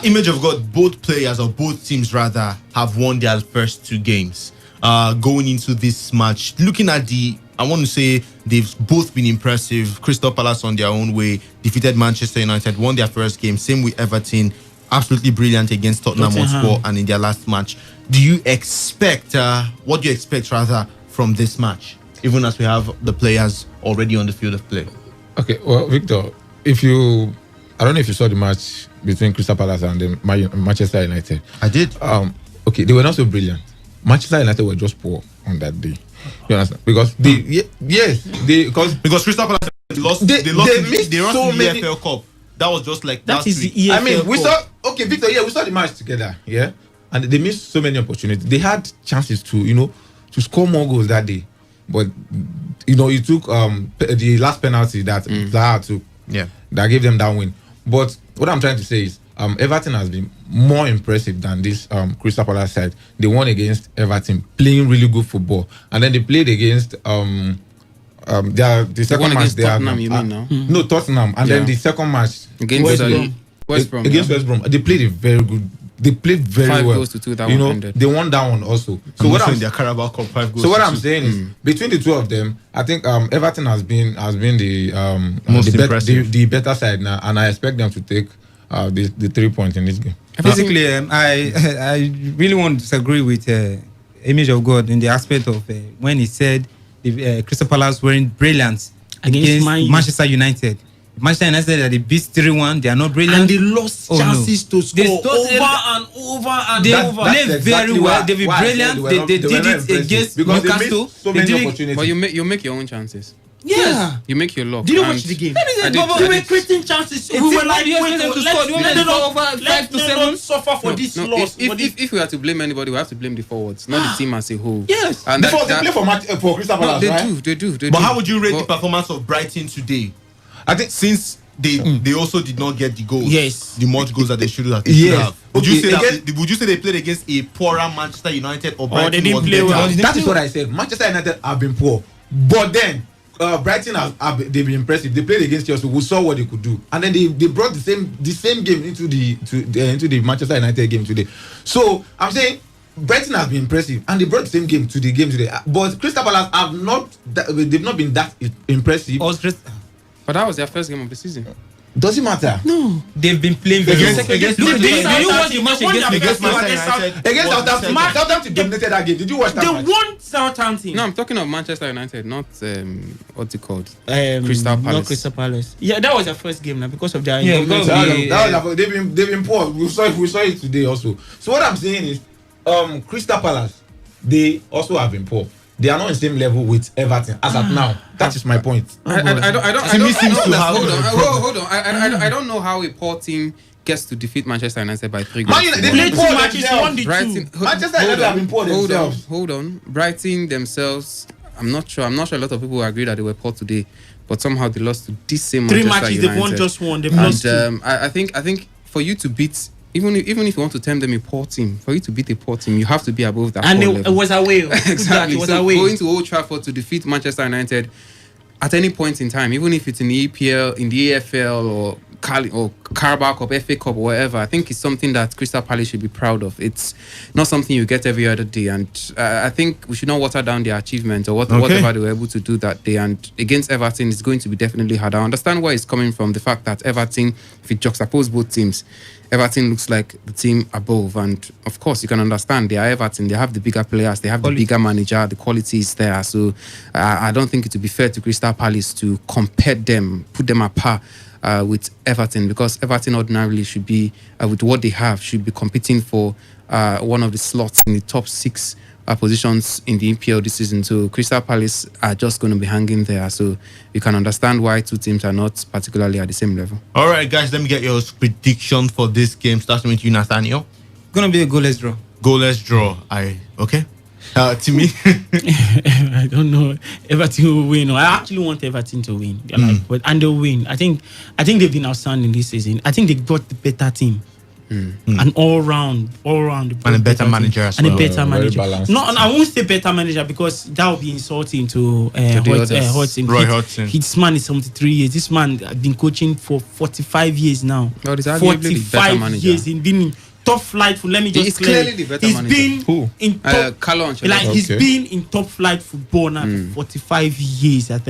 Image of God, both players or both teams rather have won their first 2 games. Going into this match, looking at I want to say they've both been impressive. Crystal Palace on their own way defeated Manchester United, won their first game. Same with Everton, absolutely brilliant against Tottenham Hotspur and in their last match. Do you expect, what do you expect rather from this match, even as we have the players already on the field of play? Okay, well, Victor, I don't know if you saw the match between Crystal Palace and Manchester United. I did. Okay, they were not so brilliant. Manchester United were just poor on that day. You understand? Because because Crystal Palace lost. They lost so many EFL Cup. That was just like that is week. The EFL we saw. Okay, Victor. Yeah, we saw the match together. Yeah, and they missed so many opportunities. They had chances to score more goals that day, but it took the last penalty that Zaha took. Yeah, that gave them that win. But what I'm trying to say is Everton has been more impressive than this Crystal Palace side. They won against Everton, playing really good football, and then they played against the second match. They Tottenham, you mean now? No, Tottenham, and then the second match against West Brom. Against West Brom, they played it very good. They played very 5 well. Goals to 2, that one ended. They won that one also. So what I'm their Carabao Cup 5 goals. So what I'm saying is, between the 2 of them, I think Everton has been the most impressive, the better side now, and I expect them to take the 3 points in this game. Basically, I really want to disagree with Image of God in the aspect of when he said the Crystal Palace weren't brilliant against Manchester United. Manchester United that they beat 3-1, they are not brilliant. And they lost chances to score over and over. They played very well. They were brilliant. They did it against Newcastle. So many opportunities. But you make your own chances. Yeah. You make your luck. Did you watch the game? We were creating chances. We were like, let them suffer for this loss. If we have to blame anybody, we have to blame the forwards, not the team as a whole. Yes. And they play for Crystal Palace, right? They do. But how would you rate the performance of Brighton today? I think since they also did not get the goals. Yes, the much goals that they should have. Would you say would you say they played against a poorer Manchester United or Brighton? They didn't play well. That is what I said. Manchester United have been poor, but then Brighton they've been impressive. They played against Chelsea. We saw what they could do, and then they brought the same game into the Manchester United game today. So I'm saying Brighton has been impressive, and they brought the same game to the game today. But Crystal Palace they've not been that impressive. But that was their first game of the season. Does it matter? No, they've been playing against you watch the match against Southampton? Southampton dominated that game. Did you watch that match? They won Southampton. No, I'm talking of Manchester United, not what's it called? Crystal Palace. Not Crystal Palace. Yeah, that was their first game now because of their they've been poor. We saw it today also. So what I'm saying is, Crystal Palace, they also have been poor. They are not on the same level with Everton as at now. That is my point. I don't know how a poor team gets to defeat Manchester United by 3 goals. They've been poor themselves. Manchester United have been poor themselves. Hold on. Brighton themselves, I'm not sure a lot of people agree that they were poor today, but somehow they lost to this same Manchester United. 3 matches, they've won just one. They've lost 2. I think for you to beat, even if you want to term them a poor team, for you to beat a poor team, you have to be above that. And it was away. Exactly. So going to Old Trafford to defeat Manchester United at any point in time, even if it's in the EPL, in the AFL, or Carabao Cup, FA Cup, or whatever, I think it's something that Crystal Palace should be proud of. It's not something you get every other day, and I think we should not water down their achievement or whatever they were able to do that day. And against Everton, it's going to be definitely hard. I understand where it's coming from, the fact that Everton, if you juxtapose both teams, Everton looks like the team above, and of course you can understand they are Everton. They have the bigger players, they have the bigger manager, the quality is there. So I don't think it would be fair to Crystal Palace to compare them, put them apart with Everton, because Everton ordinarily should be with what they have should be competing for one of the slots in the top 6 positions in the EPL this season. So Crystal Palace are just going to be hanging there. So you can understand why 2 teams are not particularly at the same level. All right, guys, let me get your prediction for this game. Starting with you, Nathaniel. Gonna be a goalless draw. Goalless draw. Okay. To me, I don't know. Everton will win. I actually want Everton to win. And they'll win. I think they've been outstanding this season. I think they got the better team. An all round, and a better manager as well. And a better manager. No, I won't say better manager because that would be insulting to Hodgson. Roy Hodgson. His man is 73 years. This man has been coaching for 45 years now. 45 years. He's been in top flight for. Let me just clear. Clearly the better manager. He's been in top. He's been in top flight football now for 45 years. At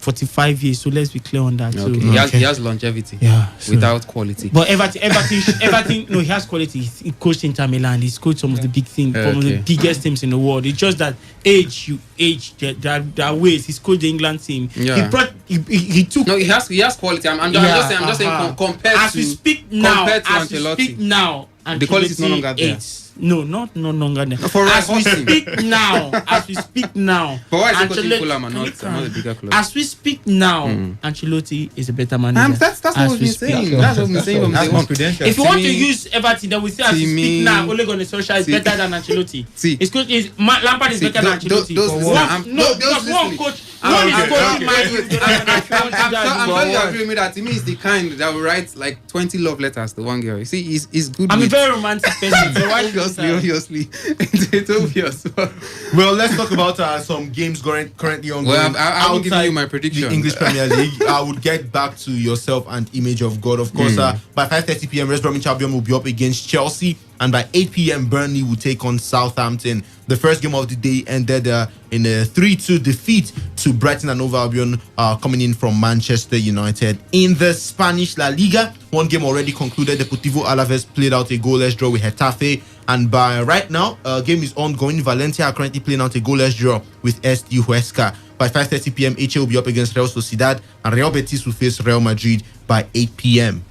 45 years, so let's be clear on that. Okay. So, he has longevity without quality. But Everton, no, he has quality. He coached Inter Milan. He's coached some of the big things, some of the biggest teams in the world. It's just that there are ways. He's coached the England team. Yeah. He took. No, he has quality. I'm just saying compared as to we speak now, Ancelotti. The quality is no longer there. No, not no longer there. For as we speak now, but why is he coaching Fulham and not the bigger club? As we speak now, Ancelotti is a better manager. That's what we've been saying. That's what we've been saying. That's confidential. If you want to use Everton, then we say as we speak now, Ole Gunnar Solskjaer is better than Ancelotti. It's good. Lampard is better than Ancelotti. Because one coach. I'm sure you agree with me that to me is the kind that will write like 20 love letters to one girl. You see, he's good. I'm a very romantic person. So why obviously, it's obvious. Well, let's talk about some games currently ongoing. Well, I will give you my prediction. The English Premier League. I would get back to yourself and Image of God, of course. By 5:30 p.m., West Bromwich Albion will be up against Chelsea, and by 8 p.m., Burnley will take on Southampton. The first game of the day ended in a 3-2 defeat to Brighton and Hove Albion, coming in from Manchester United. In the Spanish La Liga, one game already concluded. Deportivo Alaves played out a goalless draw with Getafe, and by right now, game is ongoing. Valencia are currently playing out a goalless draw with SD Huesca. By 5:30 p.m., Elche will be up against Real Sociedad, and Real Betis will face Real Madrid by 8 p.m.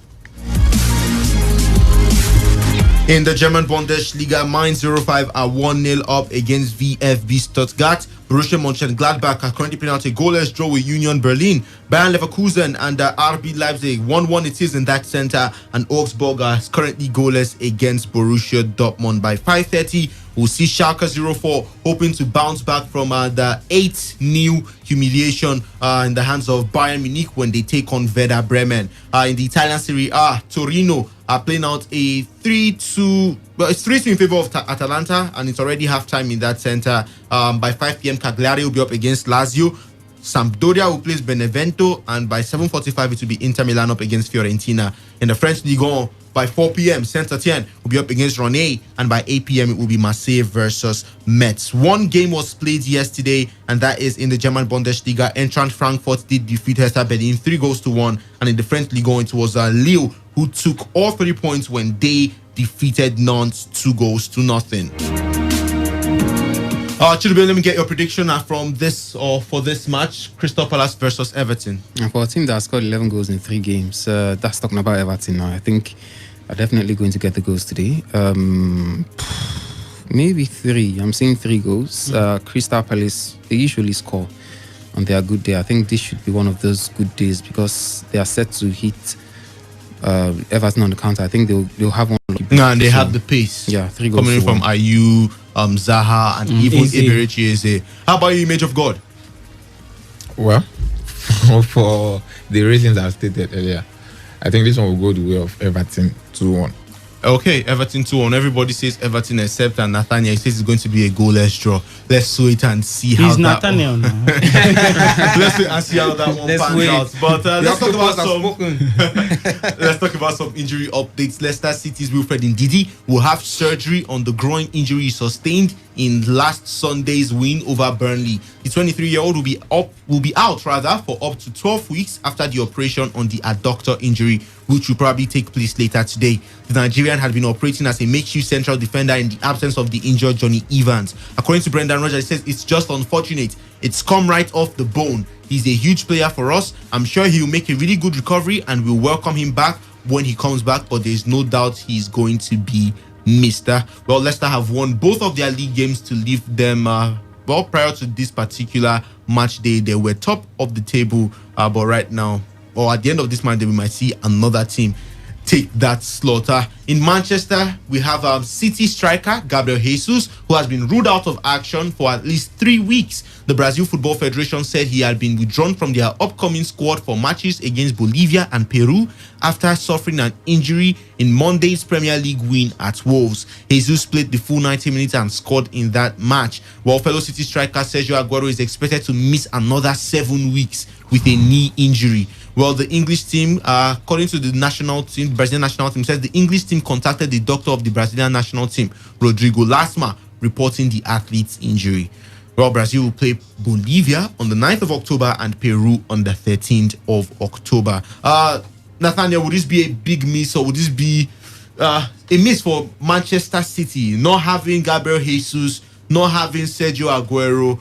In the German Bundesliga, Mainz 05 are 1-0 up against VfB Stuttgart. Borussia Mönchengladbach are currently playing out a goalless draw with Union Berlin. Bayern Leverkusen and RB Leipzig 1-1 it is in that center, and Augsburg are currently goalless against Borussia Dortmund. By 5:30, We'll see Schalke 04 hoping to bounce back from the 8-0 humiliation in the hands of Bayern Munich when they take on Werder Bremen. In the Italian Serie A, Torino are playing out a 3-2. Well, it's 3-2 in favor of Atalanta, and it's already halftime in that center. By 5 p.m., Cagliari will be up against Lazio. Sampdoria will play Benevento, and by 7:45 it will be Inter Milan up against Fiorentina. In the French Ligue 1, by 4 p.m. Saint-Etienne will be up against Rennes, and by 8 p.m. it will be Marseille versus Metz. One game was played yesterday, and that is in the German Bundesliga. Eintracht Frankfurt did defeat Hertha Berlin 3-1, and in the French Ligue 1 it was Lille who took all 3 points when they defeated Nantes 2-0. Chidobe, let me get your prediction from this or for this match, Crystal Palace versus Everton. And for a team that has scored 11 goals in 3 games, that's talking about Everton now. I think are definitely going to get the goals today. Maybe 3. I'm seeing 3 goals. Crystal Palace, they usually score on their good day. I think this should be one of those good days because they are set to hit Everton on the counter. I think they'll have one. No, and they have the pace. Yeah, 3 goals coming in from Ayew, Zaha, and even Eberechi Eze. How about you, Image of God? Well, for the reasons I stated earlier, I think this one will go the way of Everton 2-1. Okay, Everton 2-1. Everybody says Everton except Nathaniel. He says it's going to be a goalless draw. Let's wait and see how that Nathaniel now. Let's wait and see how that one pans out. But let's talk about let's talk about some injury updates. Leicester City's Wilfred Ndidi will have surgery on the groin injury he sustained in last Sunday's win over Burnley. The 23-year-old will be out for up to 12 weeks after the operation on the adductor injury, which will probably take place later today. The Nigerian had been operating as a makeshift central defender in the absence of the injured Johnny Evans. According to Brendan Rodgers, he says it's just unfortunate. It's come right off the bone. He's a huge player for us. I'm sure he'll make a really good recovery and we'll welcome him back when he comes back, but there's no doubt he's going to be Mr. Well, Leicester have won both of their league games to leave them prior to this particular match day, they were top of the table, but right now, or at the end of this match, we might see another team take that slaughter. In Manchester, we have City striker Gabriel Jesus, who has been ruled out of action for at least 3 weeks. The Brazil Football Federation said he had been withdrawn from their upcoming squad for matches against Bolivia and Peru after suffering an injury in Monday's Premier League win at Wolves. Jesus played the full 90 minutes and scored in that match, while fellow City striker Sergio Aguero is expected to miss another 7 weeks with a knee injury. Well, the English team, according to the national team, Brazilian national team, says the English team contacted the doctor of the Brazilian national team, Rodrigo Lasma, reporting the athlete's injury. Well, Brazil will play Bolivia on the 9th of October and Peru on the 13th of October. Nathaniel, would this be a big miss, or would this be a miss for Manchester City, not having Gabriel Jesus, not having Sergio Aguero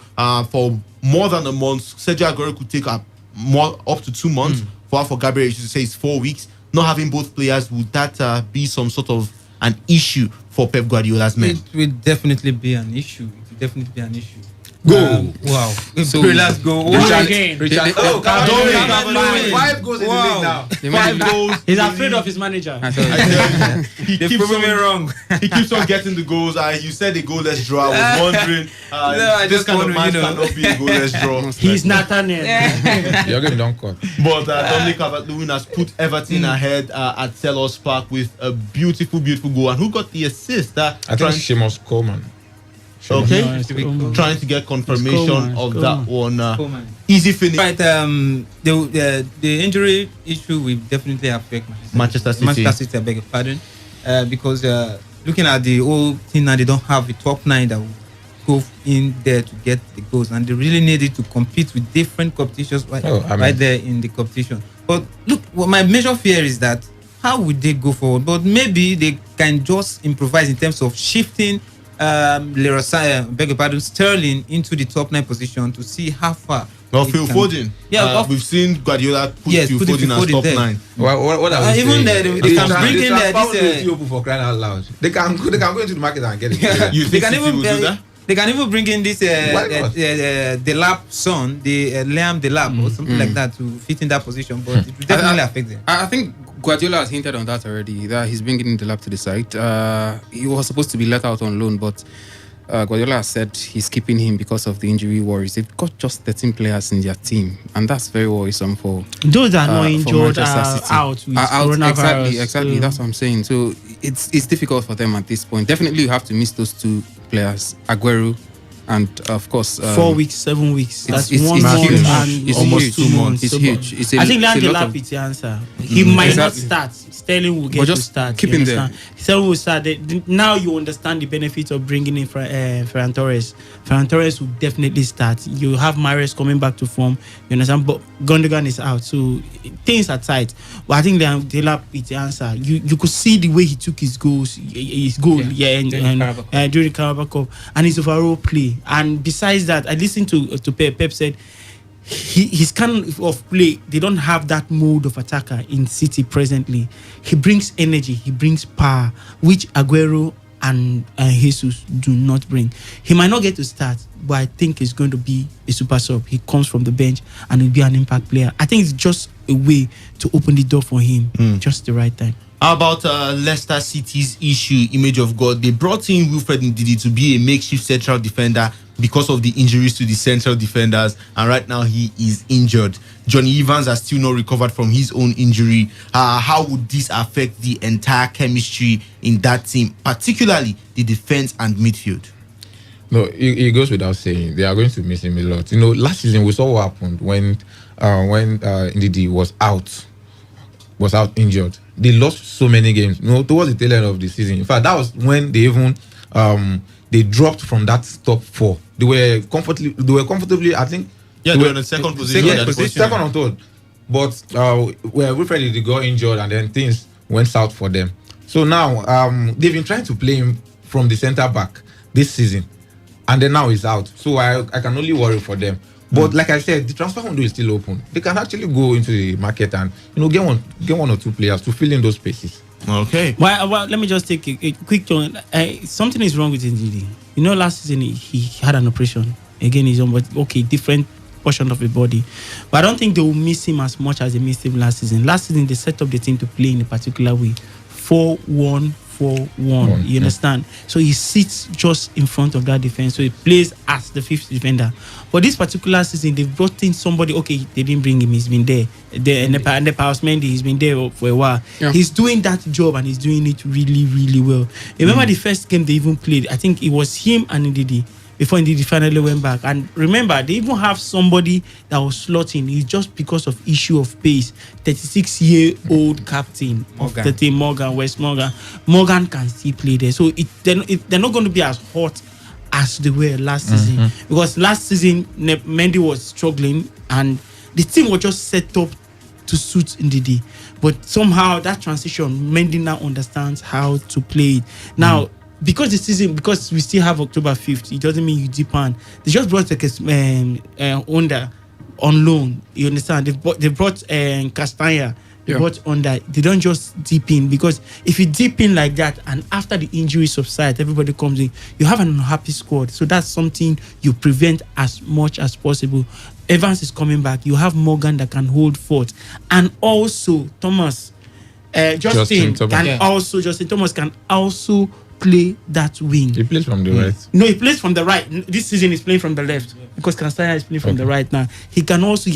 for more than a month? Sergio Aguero could take up to 2 months. For Gabriel Jesus to say it's 4 weeks. Not having both players, would that be some sort of an issue for Pep Guardiola's men? It will definitely be an issue. It will definitely be an issue. Go! Wow. So let's go. Again. 5 goals in the league now. 5 goals. He's afraid of his manager. He keeps on wrong. He keeps on getting the goals. You said a goalless draw. I was wondering. This kind of match cannot be a goalless draw. He's Nathaniel. You're getting done cut. But Dominic Calvert-Lewin has put Everton ahead at Selhurst Park with a beautiful, beautiful goal. And who got the assist? I think Seamus Coleman. Okay, trying to get confirmation of that one. Easy finish. Right, the injury issue will definitely affect Manchester City. Manchester City, I beg your pardon, because looking at the whole thing now, they don't have a top 9 that will go in there to get the goals, and they really needed to compete with different competitions right there in the competition. But look, my major fear is that how would they go forward? But maybe they can just improvise in terms of shifting Sterling into the top 9 position to see how far. Well, Phil Foden. Yeah, we've seen Guardiola put Phil Foden as top 9. What are we even they can bring in this open for crying out loud. They can go into the market and get it. You think City will do that? They can even bring in this Delap son, the Liam Delap or something like that to fit in that position, but it will definitely affect them. I think Guardiola has hinted on that already, that he's bringing Delap to the side. He was supposed to be let out on loan, but Guardiola has said he's keeping him because of the injury worries. They've got just 13 players in their team, and that's very worrisome for those that are not injured are out with coronavirus. Exactly. That's what I'm saying. So it's difficult for them at this point. Definitely, you have to miss those two players, Aguero. And of course, 4 weeks, 7 weeks. That's it's 1 month huge. and It's almost huge. 2 months. It's huge. I think Landela is the answer. He might not start. Sterling will get to start. Keep him there. Sterling will start. Now you understand the benefit of bringing in Ferran Torres. Ferran Torres will definitely start. You have Mahrez coming back to form. You understand? But Gundogan is out, so things are tight. But I think Landela is the answer. You could see the way he took his goal, during the Carabao Cup, and his overall play. And besides that, I listened to Pep. Pep said his kind of play, they don't have that mode of attacker in City presently. He brings energy, he brings power, which Aguero and Jesus do not bring. He might not get to start, but I think he's going to be a super sub. He comes from the bench and will be an impact player. I think it's just a way to open the door for him, just the right time. How about Leicester City's image of God? They brought in Wilfred Ndidi to be a makeshift central defender because of the injuries to the central defenders, and right now he is injured. Johnny Evans has still not recovered from his own injury. How would this affect the entire chemistry in that team, particularly the defense and midfield? No, it goes without saying they are going to miss him a lot. Last season we saw what happened when Ndidi was out injured. They lost so many games. Towards the tail end of the season. In fact, that was when they even they dropped from that top 4. They were comfortably. I think. Yeah, they were in the second position. Second or third. But where Wilfred Ndidi got injured, and then things went south for them. So now they've been trying to play him from the centre back this season, and then now he's out. So I can only worry for them. But like I said, the transfer window is still open. They can actually go into the market and get one or two players to fill in those spaces. Okay. Well, let me just take a quick turn. Something is wrong with Ndidi. Last season he had an operation. Again, he's on, but different portion of the body. But I don't think they will miss him as much as they missed him last season. Last season they set up the team to play in a particular way, 4-1-4-1. You understand? So he sits just in front of that defense. So he plays as the 5th defender. But this particular season, they've brought in somebody. Okay, they didn't bring him. He's been there. And the Paus Mendy, he's been there for a while. Yeah. He's doing that job and he's doing it really, really well. Remember the first game they even played? I think it was him and Ndidi before Ndidi finally went back. And remember, they even have somebody that was slotting. It's just because of issue of pace. 36-year-old captain of the team, West Morgan. Morgan can still play there. So they're not going to be as hot as they were last season. Because last season, Mendy was struggling and the team was just set up to suit Ndidi. But somehow that transition, Mendy now understands how to play it. Now, because we still have October 5th, it doesn't mean you dip on. They just brought Onda on loan. You understand? They brought Castagna. They brought Onda. They don't just dip in, because if you dip in like that and after the injury subsides, everybody comes in, you have an unhappy squad. So that's something you prevent as much as possible. Evans is coming back. You have Morgan that can hold fort, and also Justin Thomas can also play that wing. He plays from the right. No, he plays from the right. This season he's playing from the left because Castagna is playing from the right now. He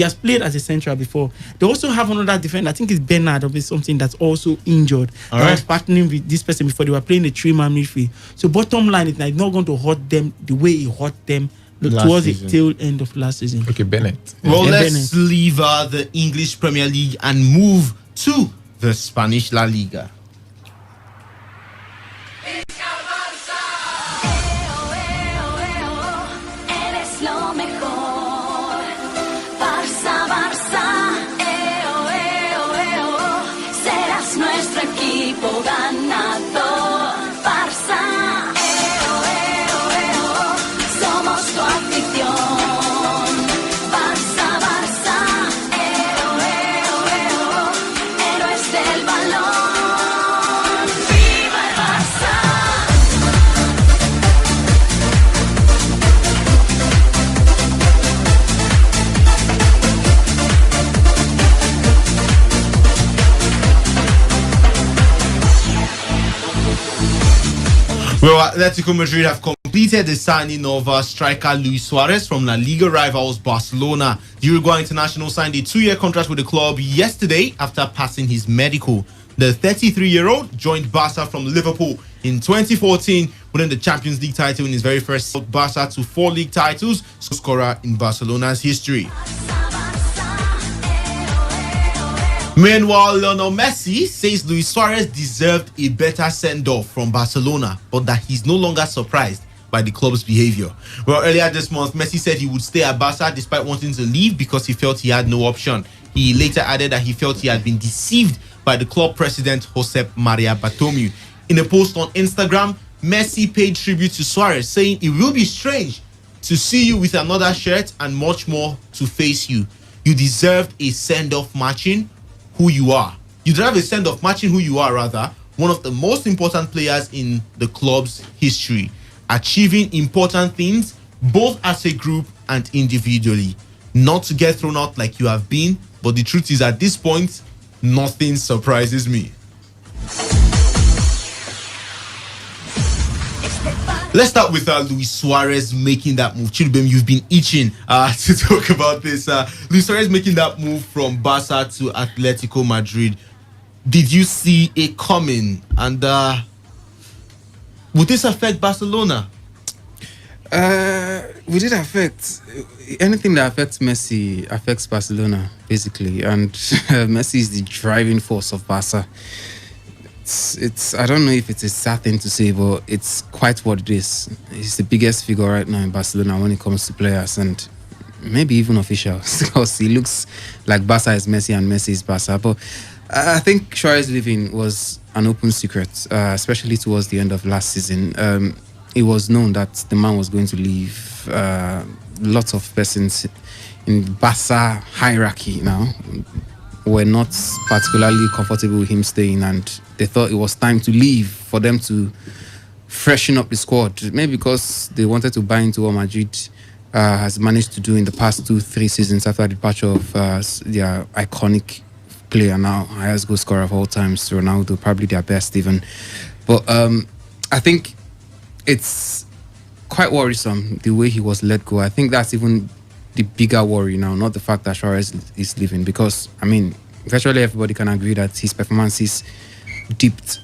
has played as a central before. They also have another defender. I think it's Bernard or something that's also injured. I was partnering with this person before. They were playing a 3-man midfield. So bottom line is not going to hurt them the way he hurt them towards the tail end of last season. Okay, Bennett. Well, let's leave the English Premier League and move to the Spanish La Liga. Well, Atletico Madrid have completed the signing of striker Luis Suarez from La Liga rivals Barcelona. The Uruguay international signed a 2-year contract with the club yesterday after passing his medical. The 33-year-old joined Barca from Liverpool in 2014, winning the Champions League title in his very first Barca to 4 league titles, scorer in Barcelona's history. Meanwhile, Lionel Messi says Luis Suarez deserved a better send-off from Barcelona, but that he's no longer surprised by the club's behavior. Well, earlier this month, Messi said he would stay at Barca despite wanting to leave because he felt he had no option. He later added that he felt he had been deceived by the club president, Josep Maria Bartomeu. In a post on Instagram, Messi paid tribute to Suarez, saying it will be strange to see you with another shirt and much more to face you. You deserved a send-off matching who you are. You deserve a send-off matching who you are, rather, one of the most important players in the club's history, achieving important things both as a group and individually. Not to get thrown out like you have been, but the truth is at this point, nothing surprises me. Let's start with Luis Suarez making that move. Chidubem, you've been itching to talk about this. Luis Suarez making that move from Barca to Atletico Madrid. Did you see it coming? And would this affect Barcelona? Would it affect anything that affects Messi affects Barcelona basically, and Messi is the driving force of Barca. It's I don't know if it's a sad thing to say, but it's quite what it is. He's the biggest figure right now in Barcelona when it comes to players and maybe even officials, because he looks like Barca is Messi and Messi is Barca. But I think Suarez leaving was an open secret, especially towards the end of last season. It was known that the man was going to leave. Lots of persons in Barca hierarchy now were not particularly comfortable with him staying, and they thought it was time to leave for them to freshen up the squad. Maybe because they wanted to buy into what Madrid has managed to do in the past 2-3 seasons after the departure of their iconic player, now highest goal scorer of all times, Ronaldo, probably their best even. But I think it's quite worrisome the way he was let go. I think that's even the bigger worry now, not the fact that Suarez is leaving, because I mean virtually everybody can agree that his performances dipped.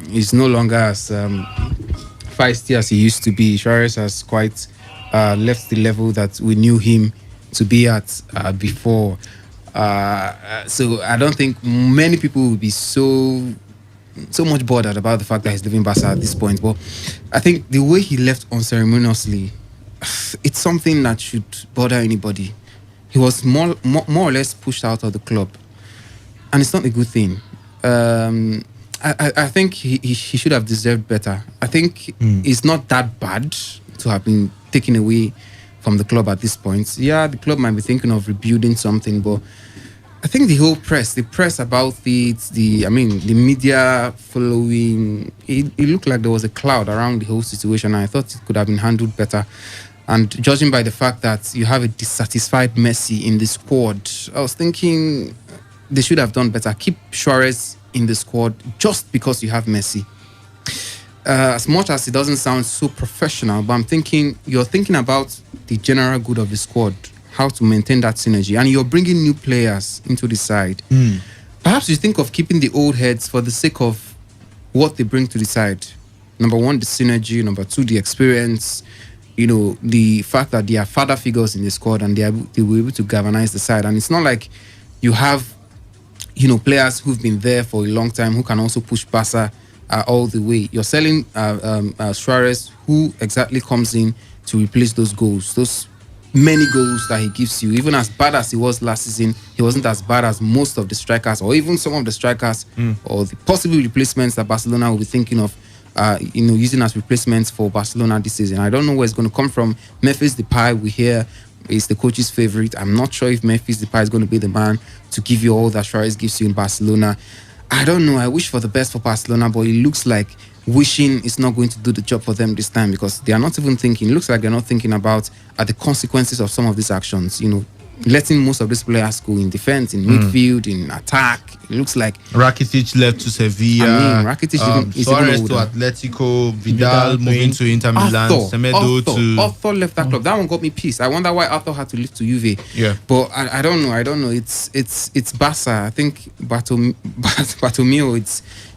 He's no longer as feisty as he used to be. Suarez has quite left the level that we knew him to be at before. So I don't think many people will be so much bothered about the fact that he's leaving Barca at this point. But I think the way he left unceremoniously, it's something that should bother anybody. He was more or less pushed out of the club, and it's not a good thing. I think he should have deserved better. I think it's not that bad to have been taken away from the club at this point. Yeah, the club might be thinking of rebuilding something, but I think the whole press about the media following, it looked like there was a cloud around the whole situation. I thought it could have been handled better. And judging by the fact that you have a dissatisfied Messi in the squad, I was thinking they should have done better. Keep Suarez in the squad just because you have Messi. As much as it doesn't sound so professional, but I'm thinking you're thinking about the general good of the squad, how to maintain that synergy, and you're bringing new players into the side. Perhaps you think of keeping the old heads for the sake of what they bring to the side. Number one, the synergy. Number two, the experience. You know, the fact that they are father figures in the squad and they were able to galvanize the side. And it's not like you have, players who've been there for a long time who can also push Barca all the way. You're selling Suarez, who exactly comes in to replace those goals, those many goals that he gives you. Even as bad as he was last season, he wasn't as bad as most of the strikers, or even some of the strikers, or the possible replacements that Barcelona will be thinking of, using as replacements for Barcelona this season. I don't know where it's going to come from. Memphis Depay, we hear, is the coach's favorite. I'm not sure if Memphis Depay is going to be the man to give you all that Suarez gives you in Barcelona. I don't know. I wish for the best for Barcelona, but it looks like wishing is not going to do the job for them this time, because they are not even thinking. It looks like they're not thinking about the consequences of some of these actions. letting most of these players go in defense, in midfield, in attack. It looks like Rakitic left to Sevilla. Rakitic is Suarez even to older. Atletico, Vidal moving to Inter Milan, Semedo to Arthur left that club. That one got me pissed. I wonder why Arthur had to leave to Juve. Yeah, but I don't know. It's Barca. I think Bartomeu.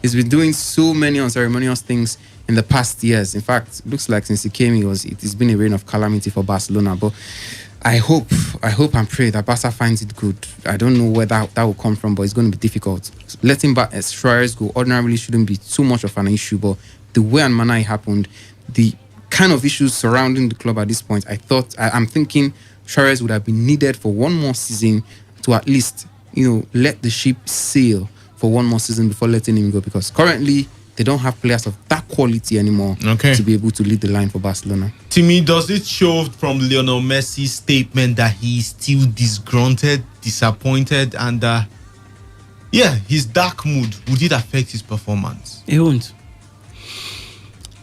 He's been doing so many unceremonious things in the past years. In fact, it looks like since he came, it's been a reign of calamity for Barcelona. But I hope and pray that Barca finds it good. I don't know where that will come from, but it's going to be difficult. Letting Suarez go ordinarily shouldn't be too much of an issue, but the way and manner it happened, the kind of issues surrounding the club at this point, I'm thinking Suarez would have been needed for one more season to at least, let the ship sail for one more season before letting him go, because currently they don't have players of that quality anymore to be able to lead the line for Barcelona. To me, does it show from Lionel Messi's statement that he's still disgruntled, disappointed, and his dark mood, would it affect his performance? It won't.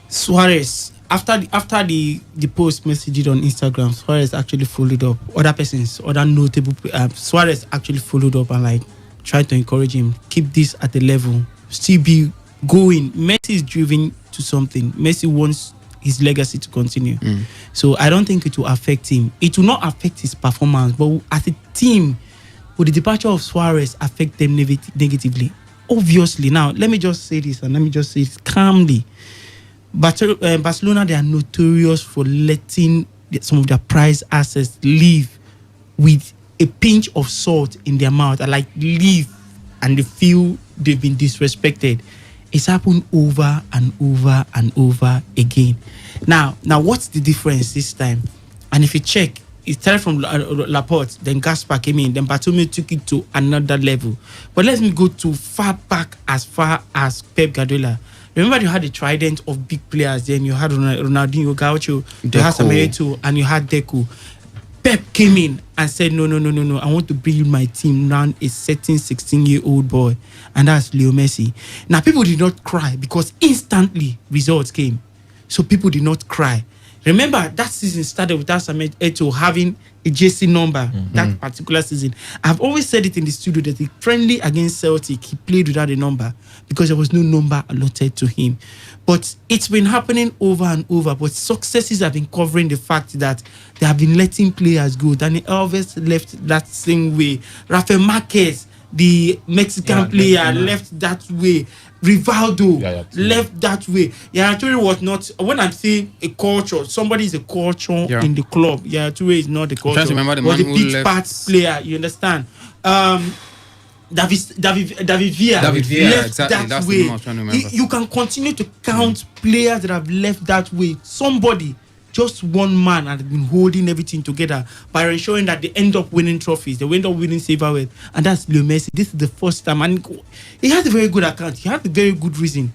Suarez, after the post Messi did on Instagram, Suarez actually followed up. Other notable Suarez actually followed up and tried to encourage him, keep this at the level, still be going. Messi is driven to something. Messi wants his legacy to continue. So I don't think it will affect him. It will not affect his performance, but as a team, will the departure of Suarez affect them negatively? Obviously. Now, let me just say this, and let me just say it calmly. Barcelona, they are notorious for letting some of their prized assets leave with a pinch of salt in their mouth. Leave and they feel they've been disrespected. It's happened over and over and over again. Now, what's the difference this time? And if you check, it started from Laporte, then Gaspar came in, then Bartomeu took it to another level. But let me go to far as Pep Guardiola. Remember, you had the trident of big players. Then you had Ronaldinho, Gaucho, you had Samuel, and you had Deco. Pep came in and said, no. I want to build my team around a certain 16-year-old boy. And that's Leo Messi. Now, people did not cry because instantly results came. So people did not cry. Remember, that season started without Samuel Eto'o having a JC number, that particular season. I've always said it in the studio that the friendly against Celtic, he played without a number because there was no number allotted to him. But it's been happening over and over. But successes have been covering the fact that they have been letting players go. Dani Alves left that same way. Rafael Marquez, the Mexican player, left that way. Rivaldo left that way. Yaya Toure was not. When I say a culture, somebody is a culture in the club. Yaya Toure is not the culture. I'm trying to remember the was man a who big left. part player. You understand? David Villa left exactly. that That's way. the name I was trying to remember. You can continue to count players that have left that way. Somebody, just one man, has been holding everything together by ensuring that they end up winning trophies. They end up winning silverware, and that's Leo Messi. This is the first time, and he has a very good account. He has a very good reason.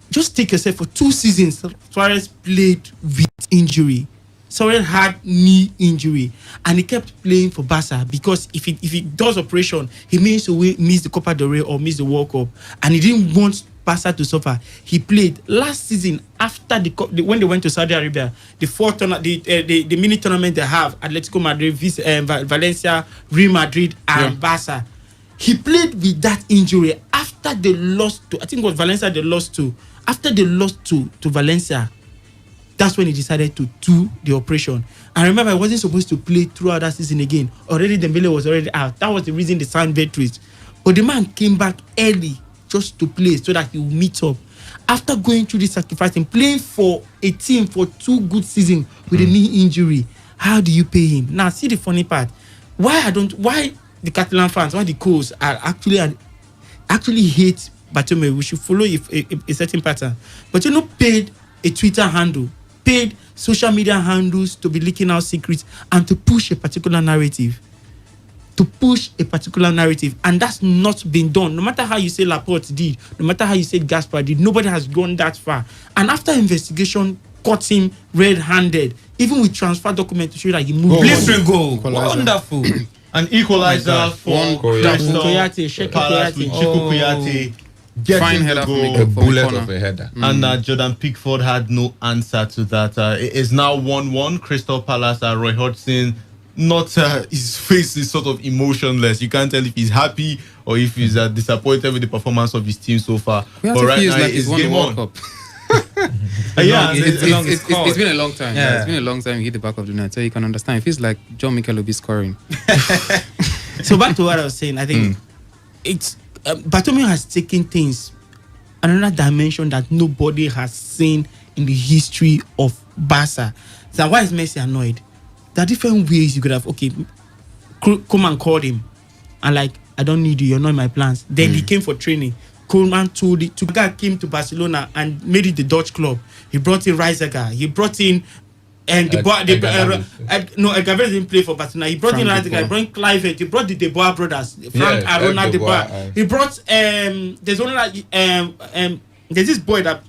Just take yourself for 2 seasons. Suarez played with injury. Suarez had knee injury, and he kept playing for Barca because if he does operation, he may miss the Copa del Rey or miss the World Cup, and he didn't want Barca to suffer. He played last season after when they went to Saudi Arabia, the mini tournament they have, Atletico Madrid, Valencia, Real Madrid, and Barca. He played with that injury after they lost to, I think it was Valencia they lost to. After they lost to Valencia, that's when he decided to do the operation. And remember, he wasn't supposed to play throughout that season again. Already Dembele was already out. That was the reason they signed veterans. But the man came back early just to play so that he would meet up. After going through this sacrifice and playing for a team for 2 good seasons with a knee injury, how do you pay him? Now, see the funny part. Why the Catalan fans, why the coach are actually hate Bartomeu? We should follow a certain pattern. But paid a Twitter handle, paid social media handles to be leaking out secrets and to push a particular narrative. And that's not been done. No matter how you say Laporte did, no matter how you say Gaspar did, nobody has gone that far. And after investigation caught him red-handed, even with transfer documents to show that he moved. Blistering goal. Wonderful. An equalizer for Koyate. Chiku Koyate. Fine header goal. from A bullet of a header. And Jordan Pickford had no answer to that. It is now 1-1. Crystal Palace, Roy Hodgson not his face is sort of emotionless. You can't tell if he's happy or if he's disappointed with the performance of his team so far. But right feels now, like he's won the World Cup. It's been a long time. Yeah. It's been a long time. He hit the back of the net, so you can understand. It feels like John Mikel will be scoring. So back to what I was saying, I think it's Bartomeu has taken things another dimension that nobody has seen in the history of Barca. So why is Messi annoyed? There are different ways you could have come and called him and like, I don't need you, you're not in my plans. Then he came for training. Koeman came to Barcelona and made it the Dutch club. He brought in Reiziger. He brought in Edgar didn't play for Barcelona. He brought in Reiziger. He brought in Kluivert. He brought the De Boer brothers, Frank and Ronald De Boer. He brought there's only there's this boy that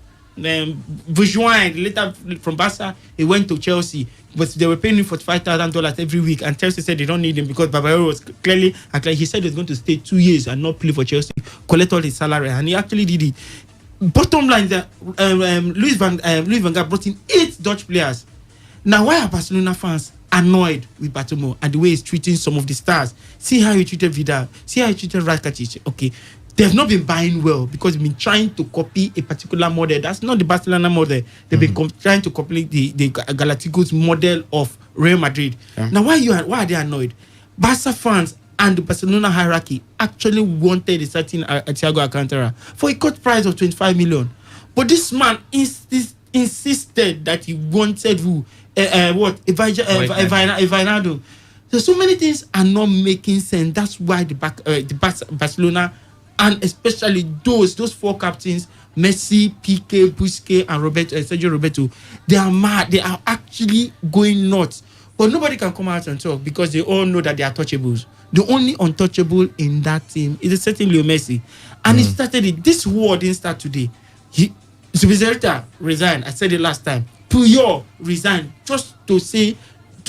Bourgeois later from Barca. He went to Chelsea, but they were paying him $45,000 every week, and Chelsea said they don't need him because Barbarero was clearly he said he was going to stay 2 years and not play for Chelsea, collect all his salary, and he actually did it. Bottom line, that Louis van Gaal brought in 8 Dutch players. Now, why are Barcelona fans annoyed with Bartomeu and the way he's treating some of the stars? See how he treated Vidal. See how he treated Rakitic. Okay, they've not been buying well because they've been trying to copy a particular model. That's not the Barcelona model. They've been trying to copy the Galacticos model of Real Madrid. Yeah. Now, why are they annoyed? Barca fans and the Barcelona hierarchy actually wanted a certain Thiago Alcantara for a cut price of 25 million. But this man insisted that he wanted who? Evanado. So many things are not making sense. That's why the Barcelona, and especially those 4 captains, Messi, Piqué, Busquets, and Sergio Roberto, they are mad. They are actually going nuts. But nobody can come out and talk because they all know that they are touchables. The only untouchable in that team is a certain Leo Messi. And this war didn't start today. Zubizarreta resigned. I said it last time. Puyol resigned just to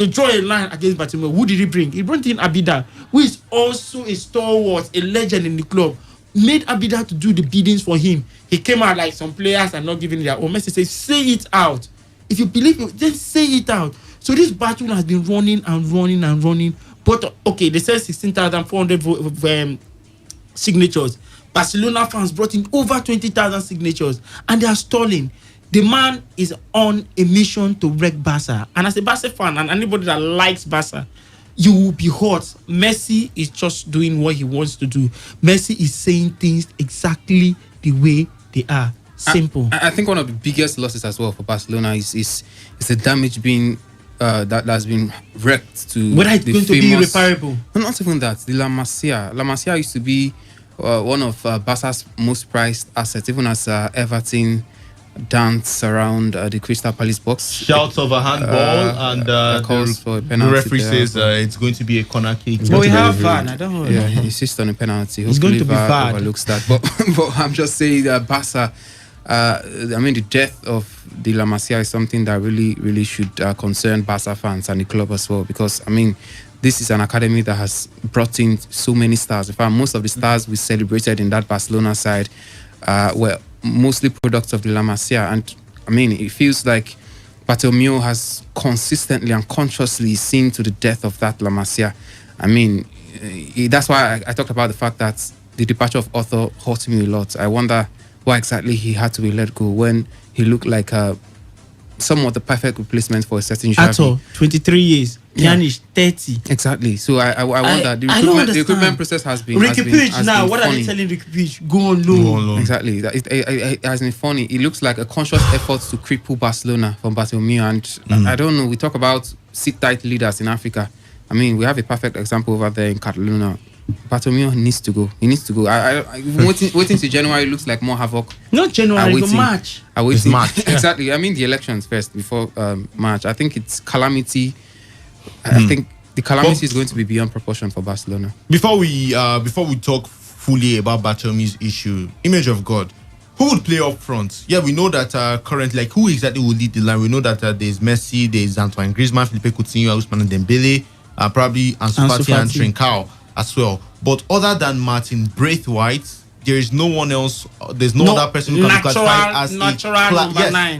draw a line against Bartomeu. Who did he bring? He brought in Abida, who is also a stalwart, a legend in the club. Made Abida to do the biddings for him. He came out like some players are not giving their own. Messi says, say it out. If you believe it, just say it out. So this battle has been running and running and running. But okay, they said 16,400 signatures. Barcelona fans brought in over 20,000 signatures, and they are stalling. The man is on a mission to wreck Barca. And as a Barca fan and anybody that likes Barca, you will be hurt. Messi is just doing what he wants to do. Messi is saying things exactly the way they are. Simple. I think one of the biggest losses as well for Barcelona is the damage being that's been wrecked to whether it's going to be irreparable. No, not even that. The La Masia. La Masia used to be one of Barca's most prized assets, even as Everton dance around the Crystal Palace box. Shouts of a handball and calls for a penalty. The referee says it's going to be a corner kick. But we have VAR. I don't know. Yeah, he insists on a penalty. It's going to be bad. Overlooks that. But I'm just saying that Barca. The death of the La Masia is something that really should concern Barca fans and the club as well, because this is an academy that has brought in so many stars. In fact, most of the stars we celebrated in that Barcelona side were mostly products of the La Masia, and it feels like Bartomeu has consistently and consciously seen to the death of that La Masia. That's why I talked about the fact that the departure of Otho hurt me a lot. I wonder why exactly he had to be let go when he looked like somewhat the perfect replacement for a certain Xavi. At all, 23 years. Pjanic, 30. Exactly. So I wonder, the recruitment process has been... Ricky Puig now, what are they telling Ricky Puig? Go on loan. Exactly. It has been funny. It looks like a conscious effort to cripple Barcelona from Bartomeu, and I don't know, we talk about sit-tight leaders in Africa. We have a perfect example over there in Catalonia. Bartomeu needs to go. He needs to go. Waiting to January looks like more havoc. Not January, but March. It's March. Exactly. The elections first before March. I think it's calamity. I think the calamity is going to be beyond proportion for Barcelona. Before we talk fully about Bartomeu's issue, image of God, who would play up front? Yeah, we know that currently, who exactly will lead the line? We know that there's Messi, there's Antoine Griezmann, Felipe Coutinho, Ousmane Dembele, probably Ansu Fati and Trincao as well. But other than Martin Braithwaite, there is no one else. There's no other person who can be classified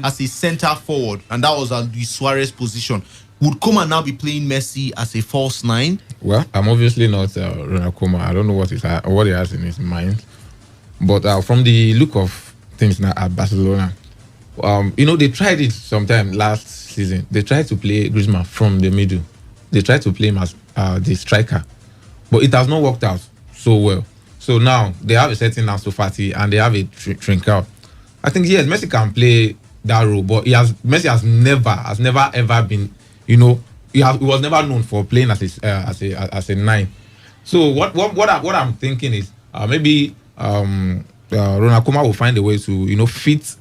as a center forward, and that was Luis Suarez position. would Koeman now be playing Messi as a false nine? Well, I'm obviously not Ronald Koeman. I don't know what he has in his mind. But from the look of things now at Barcelona, they tried it sometime last season. They tried to play Griezmann from the middle. They tried to play him as the striker. But it has not worked out so well. So now they have a certain Ansu Fati and they have a Trincao. I think yes, Messi can play that role, but Messi has never ever been, he was never known for playing as a nine. So what I'm thinking is maybe Ronald Koeman will find a way to fit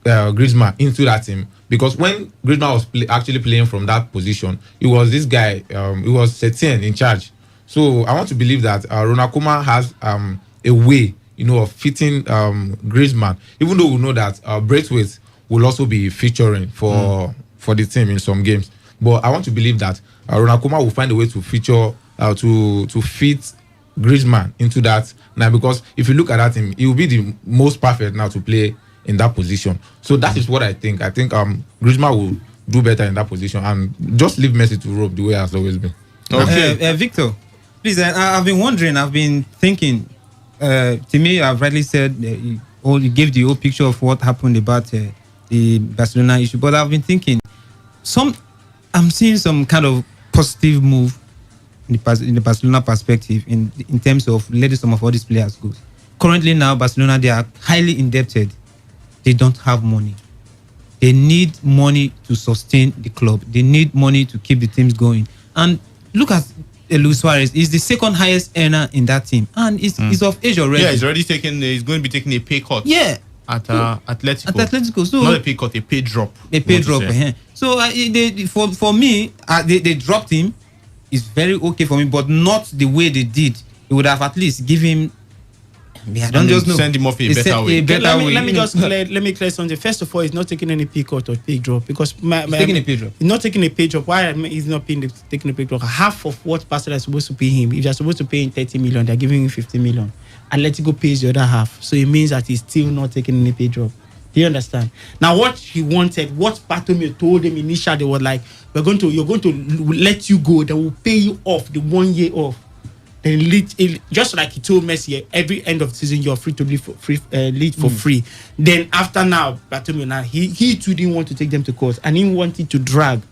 Griezmann into that team, because when Griezmann was actually playing from that position, it was this guy, it was Sept in charge. So I want to believe that Ronald Koeman has a way, of fitting Griezmann, even though we know that Braithwaite will also be featuring for the team in some games. But I want to believe that Ronald Koeman will find a way to feature, to fit Griezmann into that now, because if you look at that team, he will be the most perfect now to play in that position. So that is what I think. I think Griezmann will do better in that position and just leave Messi to rope the way it has always been. Okay, Victor, please. I've been wondering. I've been thinking. To me, I've rightly said you gave the whole picture of what happened about the Barcelona issue. But I've been thinking, I'm seeing some kind of positive move in the Barcelona perspective in terms of letting some of all these players go. Currently now, Barcelona, they are highly indebted. They don't have money. They need money to sustain the club. They need money to keep the teams going. And look at Luis Suarez. He's the second highest earner in that team, and he's of age already. Yeah, he's already he's going to be taking a pay cut. Yeah, at Atletico. At Atletico, so not a pay cut, a pay drop. A pay drop. So for me, they dropped him. It's very okay for me, but not the way they did. They would have at least give him. I don't just know. Send him off a better way. Let me clear something. First of all, he's not taking any pay cut or pay drop, because he's taking a pay drop. He's not taking a pay drop. Why he's not taking a pay drop? Half of what Barcelona is supposed to pay him. If they're supposed to pay him 30 million, they're giving him 50 million. Atletico pays the other half. So it means that he's still not taking any pay drop. Do you understand? Now, what he wanted, what Bartomeu told him initially, they were like, you're going to let you go, then we'll pay you off the 1 year off. Then just like he told Messi, every end of the season you're free to leave for free. Then after now, Bartomeu now he too didn't want to take them to court, and he wanted to drag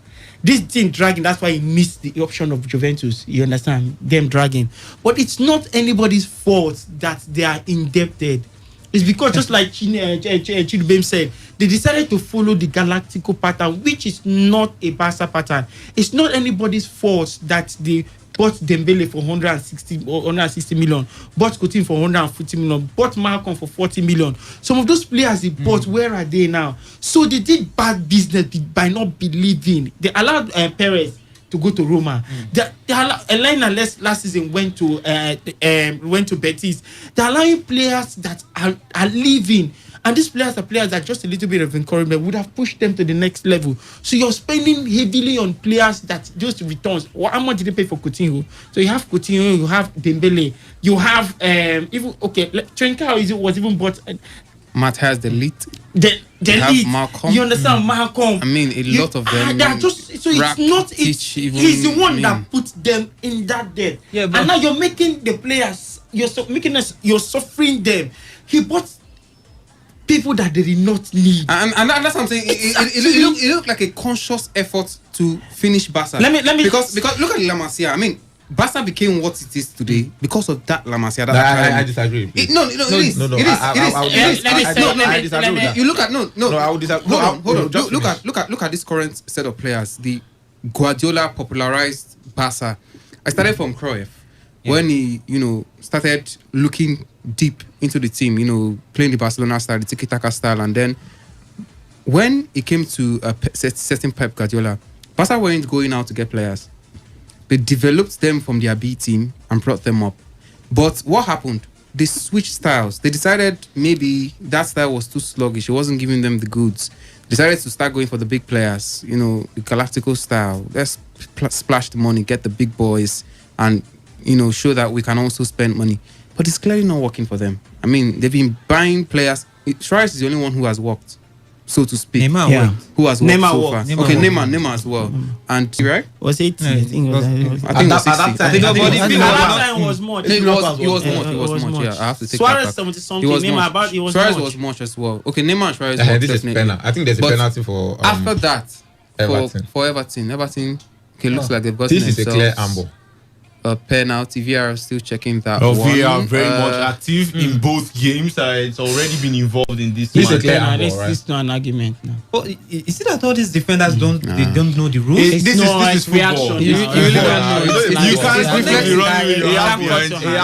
this thing dragging. That's why he missed the option of Juventus. You understand? Them dragging, but it's not anybody's fault that they are indebted. It's because just like Chidubem said, they decided to follow the Galactico pattern, which is not a Barca pattern. It's not anybody's fault that they bought Dembele for 160 million, bought Coutinho for 150 million, bought Malcolm for 40 million. Some of those players they bought, where are they now? So they did bad business by not believing. They allowed Perez to go to Roma. Elena last season went to Betis. They're allowing players that are leaving. And these players are players that just a little bit of encouragement would have pushed them to the next level. So you're spending heavily on players that just returns. How much did they pay for Coutinho? So you have Coutinho, you have Dembele, you have Trincao was even bought. Matt has the lead. The lead. Malcolm. You understand, Malcolm? I mean, a lot of them. They are just so it's not. He's the one that put them in that debt. Yeah, and now you're making the players. You're suffering them. He bought people that they did not need, and that's what I'm saying. It looked like a conscious effort to finish Barca. Let me because look at La Masia. I mean, Barca became what it is today because of that La Masia. I disagree. It is. I disagree. You look at I would disagree. Hold on. Look at this current set of players. The Guardiola popularized Barca. I started from Cruyff when he started looking deep into the team, playing the Barcelona style, the tiki-taka style, and then when it came to setting Pep Guardiola, Barca weren't going out to get players. They developed them from their B team and brought them up. But what happened? They switched styles. They decided maybe that style was too sluggish. It wasn't giving them the goods. Decided to start going for the big players, the Galactico style. Let's splash the money, get the big boys, and show that we can also spend money. But it's clearly not working for them. I mean, they've been buying players. Suarez is the only one who has worked so to speak. Neymar Yeah. Who has worked Neymar so worked. far? Neymar Okay, worked. Neymar as well. And right? Was 80? I think it was. I think it was At that 60. time, I think I think it was it was- 60. At that time was much. He was was much. Yeah, I have to take Suarez that back. 70 something. He was Neymar much. about it was Suarez much. was much as well. Okay, Neymar and Suarez this was is definitely. penalty. I think there's a But penalty for after that, Everton. for Everton, okay, looks like they've got This is a clear amble. A penalty. VR still checking that Oh, one. we are very much active in both games. It's already been involved in this This is a match. clear Nah, handball, this right? is not an argument. No. Oh, is it that all these defenders don't know the rules? This is it's football. reaction. You really don't know. You can't It's deflect reflexive.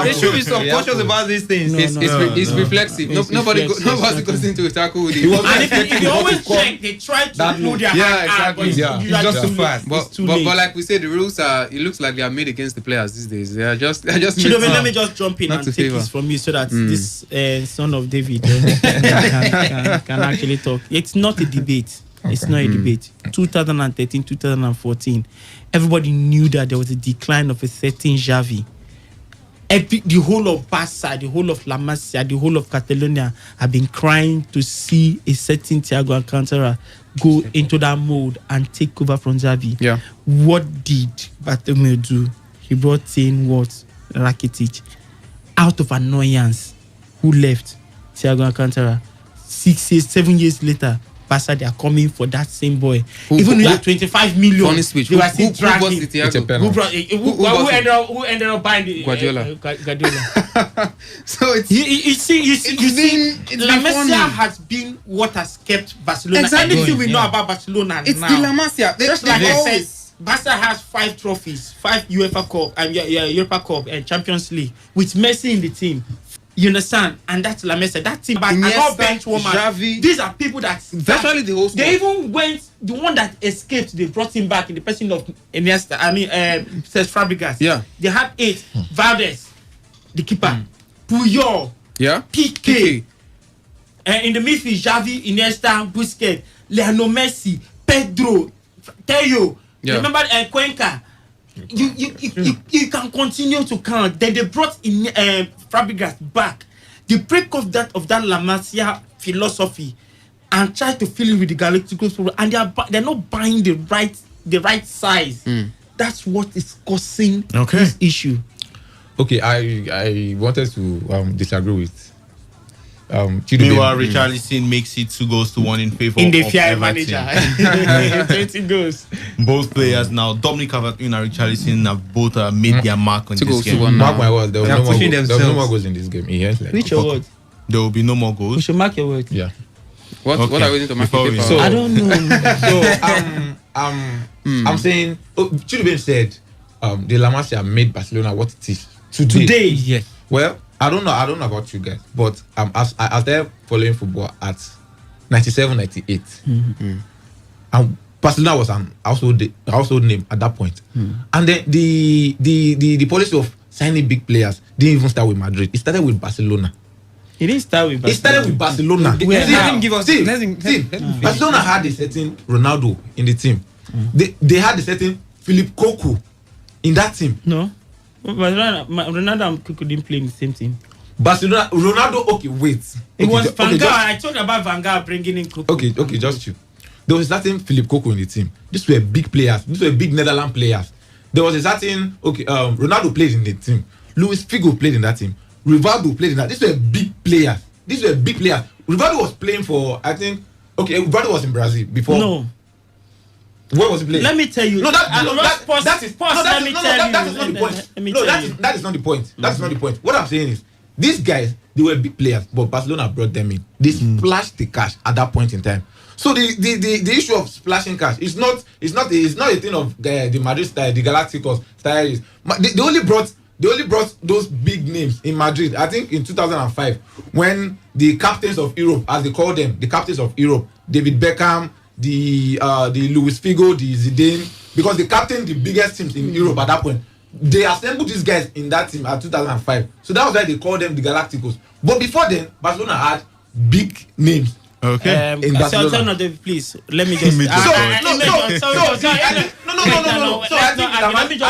They should be subconscious about these things. It's reflexive. Nobody goes into a tackle with it. And if you always check, they try to pull their hand out, but exactly. it's just too fast. But like we said, the rules are. It looks like they are made against the players these days. They are just. Chidobe, let me just jump in Not and to take favor. this from you so that this son of David can actually talk. It's not a debate. It's not a debate. 2013, 2014, everybody knew that there was a decline of a certain Xavi. The whole of Barca, the whole of La Masia, the whole of Catalonia have been crying to see a certain Thiago Alcantara go into that mode and take over from Xavi. Yeah. What did Bartomeu do? He brought in what? Rakitic. Out of annoyance, who left? Thiago Alcantara. 6 years, 7 years later, Barca, they are coming for that same boy. Even though 25 million, funny speech. they were still Who dragging. bought the Thiago? Who ended up buying the Guardiola. Guardiola. So it's You see, La Masia has been what has kept Barcelona. Exactly. Anything we know about Barcelona It's now. the La Masia. Just like They've I said, always- Barca has 5 trophies, 5 UEFA Cup and Europa Cup and Champions League with Messi in the team. You understand? And that's La Masia. That team, but not bench woman. Xavi. These are people that Virtually the whole squad. They even went. The one that escaped, they brought him back in the person of Iniesta. Cesc Fabregas. Yeah. They had 8. Valdez, the keeper. Puyol. Yeah. PK. In the midfield, Xavi, Iniesta, Busquets, Lionel Messi, Pedro, Teo. Yeah. Remember Cuenca. You can continue to count. Then they brought in Fabregas back. They break off that La Masia philosophy and try to fill it with the Galacticos problem. And they're not buying the right size. That's what is causing this issue. Okay, I wanted to disagree with Meanwhile, Richarlison makes it 2-1 in favor in the of fair Everton. manager. 20 goals. Both players now, Dominic Calvert-Lewin and Richarlison, have both made their mark on 2 this goals to game. 1 Mark now. my words, there was They are no more pushing goals. There was no more themselves. goals in this game. Yes, like, Which your word? There will be no more We goals. should mark your word. Yeah. What Okay. are we going to mark Before in we- paper? So- I don't know. I'm saying. Chidubem said, the La Masia made Barcelona what it is Today. Yes. Well, I don't know about you guys, but I was there following football at 97, 98. And Barcelona was an household name at that point. And then the policy of signing big players didn't even start with Madrid. It started with Barcelona. It didn't start with It started with Barcelona. Let him give us. See, Let him. Barcelona had a certain Ronaldo in the team. They had a certain Philip Cocu in that team. No. Ronaldo and Kuku didn't play in the same team. Barcelona, Ronaldo. Okay, wait. It was Okay, Van Gaal. I talked about Van Gaal bringing in Kuku. Okay, just you. There was a certain Philip Cocu in the team. These were big players. These were big Netherlands players. There was a certain Ronaldo played in the team. Luis Figo played in that team. Rivaldo played in that. These were big players. Rivaldo was playing for, I think. Okay, Rivaldo was in Brazil before. No. Where was he playing? Let me tell you. No, that is Let me tell that is not the point. No, that is not the point. That's not the point. What I'm saying is, these guys, they were big players, but Barcelona brought them in. They splashed the cash at that point in time. So the issue of splashing cash is not a thing of the Madrid style, the Galacticos style. They only brought those big names in Madrid. I think in 2005, when the captains of Europe, as they call them, the captains of Europe, David Beckham, the Luis Figo, the Zidane, because they captained the biggest teams in Europe at that point. They assembled these guys in that team at 2005. So that was why they called them the Galacticos. But before then, Barcelona had big names. Okay. So In Barcelona. please let me just. I Let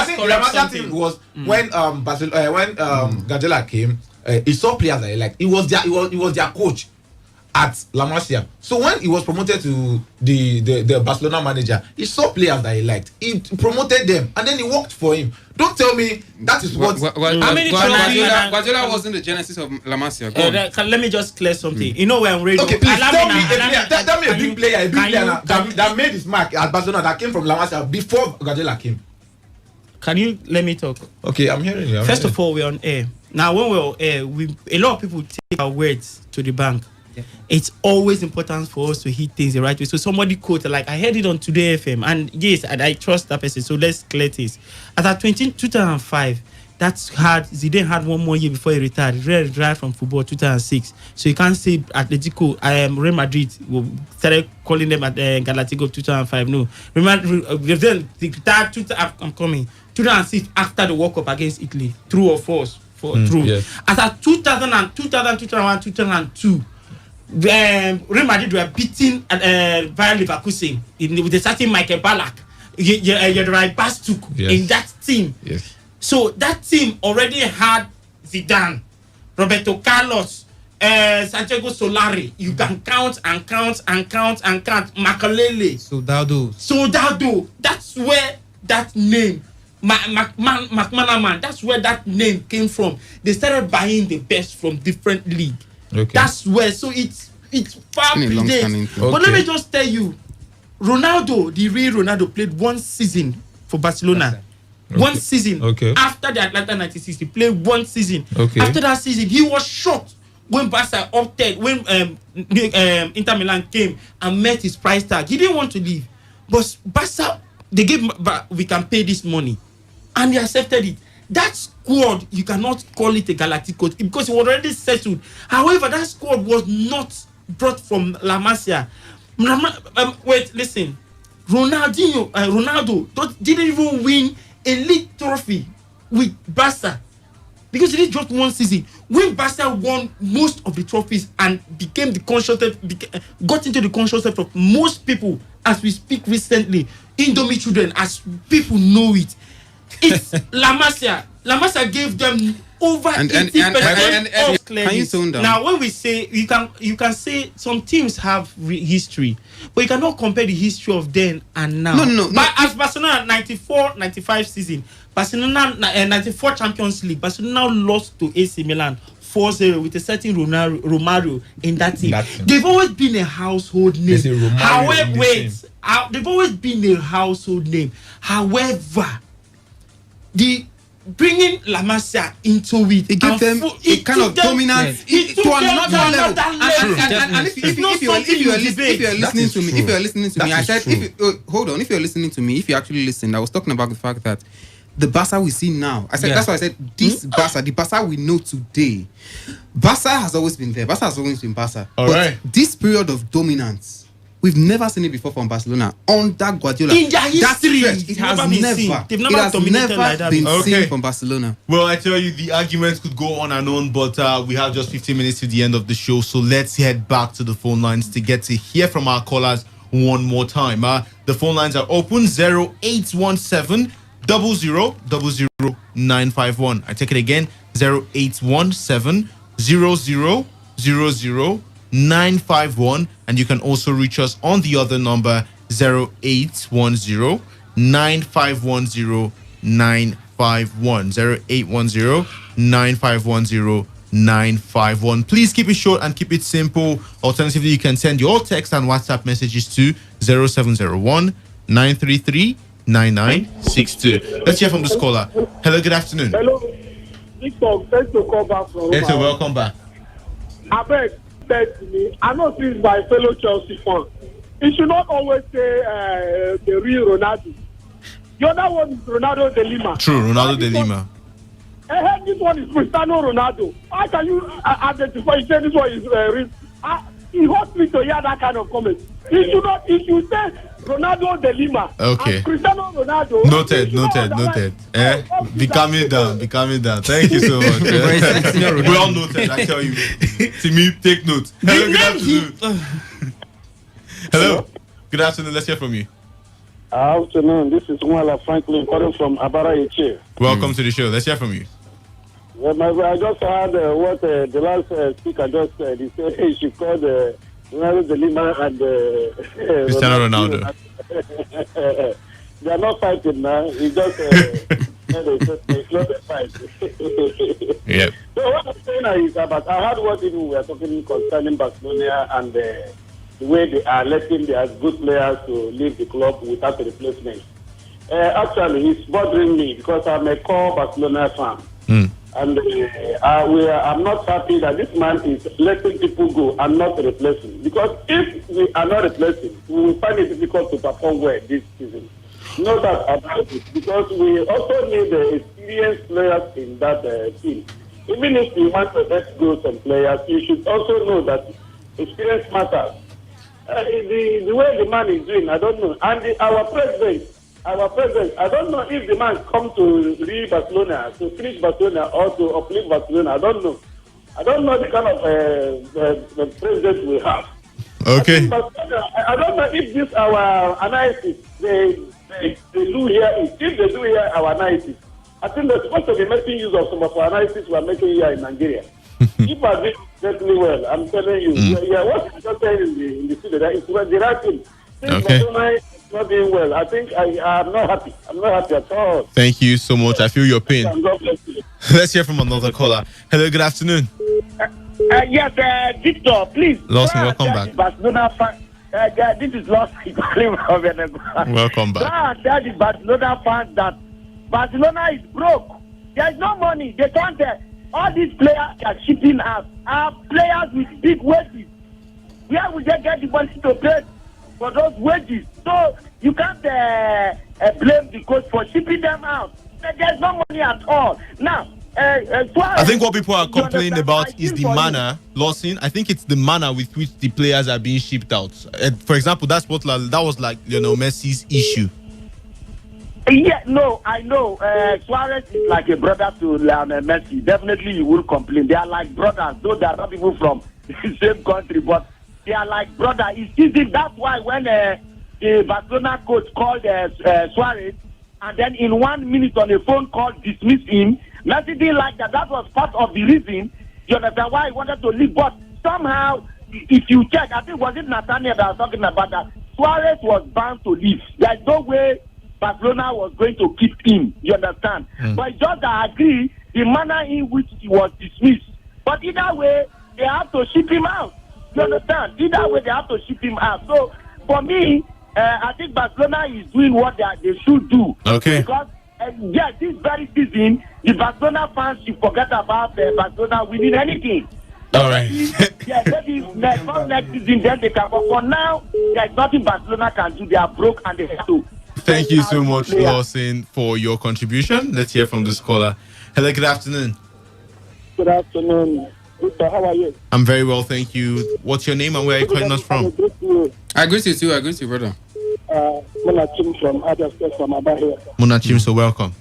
think the Masia team was when Guardiola came. He saw players that he liked. He was their coach, at La Masia. So when he was promoted to the Barcelona manager, he saw players that he liked. He promoted them, and then he worked for him. Don't tell me that is what. Guardiola wasn't the genesis of La Masia. Let me just clear something. You know when radio. Okay, please tell me a big player that made his mark at Barcelona that came from La Masia before Guardiola came. Can you let me talk? Okay, I'm hearing you. First of all, we're on air. Now, when we're on air, a lot of people take our words to the bank. Yeah. It's always important for us to hit things the right way. So somebody quoted, like I heard it on Today FM, and yes, I trust that person. So let's clear this. At 2005, Zidane had 1 more year before he retired. He retired from football 2006. So you can't say Atletico, Real Madrid started calling them at Galactico 2005. No, I'm coming. 2006 after the World Cup against Italy. True or false? True. Yes. At 2001, 2002. Real Madrid were beaten at Bayer Leverkusen with a certain Michael Ballack. You're the right Bastuk in that team. Yes. So that team already had Zidane, Roberto Carlos, Santiago Solari. You can count. Makalele. Soldado. That's where that name, McManaman, that's where that name came from. They started buying the best from different leagues. Okay. That's where. So it's far predates. But let me just tell you, Ronaldo, the real Ronaldo, played 1 season for Barcelona. Okay. 1 season. Okay. After the Atlanta 96, he played 1 season. Okay. After that season, he was shocked when Barca opted, when Inter Milan came and met his price tag. He didn't want to leave. But Barca, they gave, we can pay this money. And he accepted it. That squad, you cannot call it a Galactico because it was already settled. However, that squad was not brought from La Masia. Wait, listen. Ronaldo didn't even win a league trophy with Barca because he did just 1 season. When Barca won most of the trophies and became the got into the consciousness of most people as we speak recently, Indomie children, as people know it, it's La Masia. La Masia gave them over 80% of credit. Now, when we say you can say some teams have history, but you cannot compare the history of then and now. No. But as Barcelona 94-95 season, Barcelona 94 Champions League, Barcelona lost to AC Milan 4-0 with a certain Romario in that team. They've always been a household name. However, they've always been a household name. However, the bringing La Masia into it, it gave them a kind of dominance to another level. And if you're listening to me, I said, hold on, if you're listening to me, if you actually listened, I was talking about the fact that the Barca we see now, I said that's why I said this Barca, the Barca we know today, Barca has always been there. Barca has always been Barca. But this period of dominance, we've never seen it before from Barcelona under Guardiola. In their history, it has never been seen from Barcelona. Well, I tell you, the arguments could go on and on, but we have just 15 minutes to the end of the show, so let's head back to the phone lines to get to hear from our callers one more time. The phone lines are open 0817 00 951. I take it again 0817 00 951, and you can also reach us on the other number 0810 9510 951 0810 9510 951. Please keep it short and keep it simple. Alternatively, you can send your text and WhatsApp messages to 0701 933 9962. Let's hear from the caller. Hello, good afternoon. Hello. Thanks to call back from Eto, welcome back. I beg, to me. I know this is my fellow Chelsea fan. He should not always say the real Ronaldo. The other one is Ronaldo de Lima. True, Ronaldo de Lima. This one is Cristiano Ronaldo. How can you identify? You say this one is real. It hurts me to hear that kind of comment. He should say Ronaldo de Lima. Okay. Cristiano Ronaldo. Noted. Be calming down. Thank you so much. Well noted, I tell you. Timmy, take note. Hello, good afternoon. Hello. Good afternoon. Let's hear from you. Afternoon. This is Mwala Franklin calling from Abara Eche. Welcome to the show. Let's hear from you. Well, I just heard what the last speaker just said. He said he should call the Ronaldo de Lima and Cristiano Ronaldo. They are not fighting now. It's just it's not a fight. Yep. So what I'm saying is about I heard what even we were talking concerning Barcelona and the way they are letting their good players to leave the club without a replacement. Actually, it's bothering me because I'm a core Barcelona fan. And I'm not happy that this man is letting people go and not replacing. Because if we are not replacing, we will find it difficult to perform well this season. No doubt about it. Because we also need experienced players in that team. Even if you want to let go some players, you should also know that experience matters. The way the man is doing, I don't know. And our president, I don't know if the man come to leave Barcelona, to finish Barcelona or to uplift Barcelona. I don't know. I don't know the kind of the president we have. Okay. I don't know if this our analysis they do here. If they do here our analysis, I think they're supposed to be making use of some of our analysis we are making here in Nigeria. If I did exactly well, I'm telling you, what you just saying in the studio, that is the right thing. Okay. Not doing well. I think I'm not happy. I'm not happy at all. Thank you so much. I feel your pain. Let's hear from another caller. Hello, good afternoon. Yes, Victor, please. Lawson, welcome back. Barcelona fan. This is Lawson. Welcome back. That is Barcelona fans that Barcelona is broke. There's no money. They can't. All these players are shipping out. Are players with big wages. Where will they get the money to pay for those wages? So you can't blame the coach for shipping them out. There's no money at all. Now, I think what people are complaining about is the manner, Lawson. I think it's the manner with which the players are being shipped out. For example, that was like Lionel Messi's issue. Yeah, no, I know. Suarez is like a brother to Lionel Messi. Definitely, you will complain. They are like brothers, though they are not people from the same country, but they are like brothers. It's easy. That's why when the Barcelona coach called Suarez, and then in 1 minute on a phone call dismissed him, Messi didn't like that. That was part of the reason, you understand, why he wanted to leave. But somehow, if you check, I think was it Nathaniel that was talking about that, Suarez was bound to leave. There's no way Barcelona was going to keep him, you understand? But just I agree, the manner in which he was dismissed. But either way, they have to ship him out. You understand? Either way, they have to ship him out. So, for me, I think Barcelona is doing what they should do. Okay. Because, this very season, the Barcelona fans should forget about Barcelona winning anything. All right. Maybe next season, then they can. But for now, there's nothing Barcelona can do. They are broke and they have to. Thank you so much, Lawson, for your contribution. Let's hear from this caller. Hello, good afternoon. Good afternoon. Victor, how are you? I'm very well, thank you. What's your name and where are you calling us from? I greet you too. I greet you, brother. Munachim from Abia State from Aba here. Munachim, so welcome.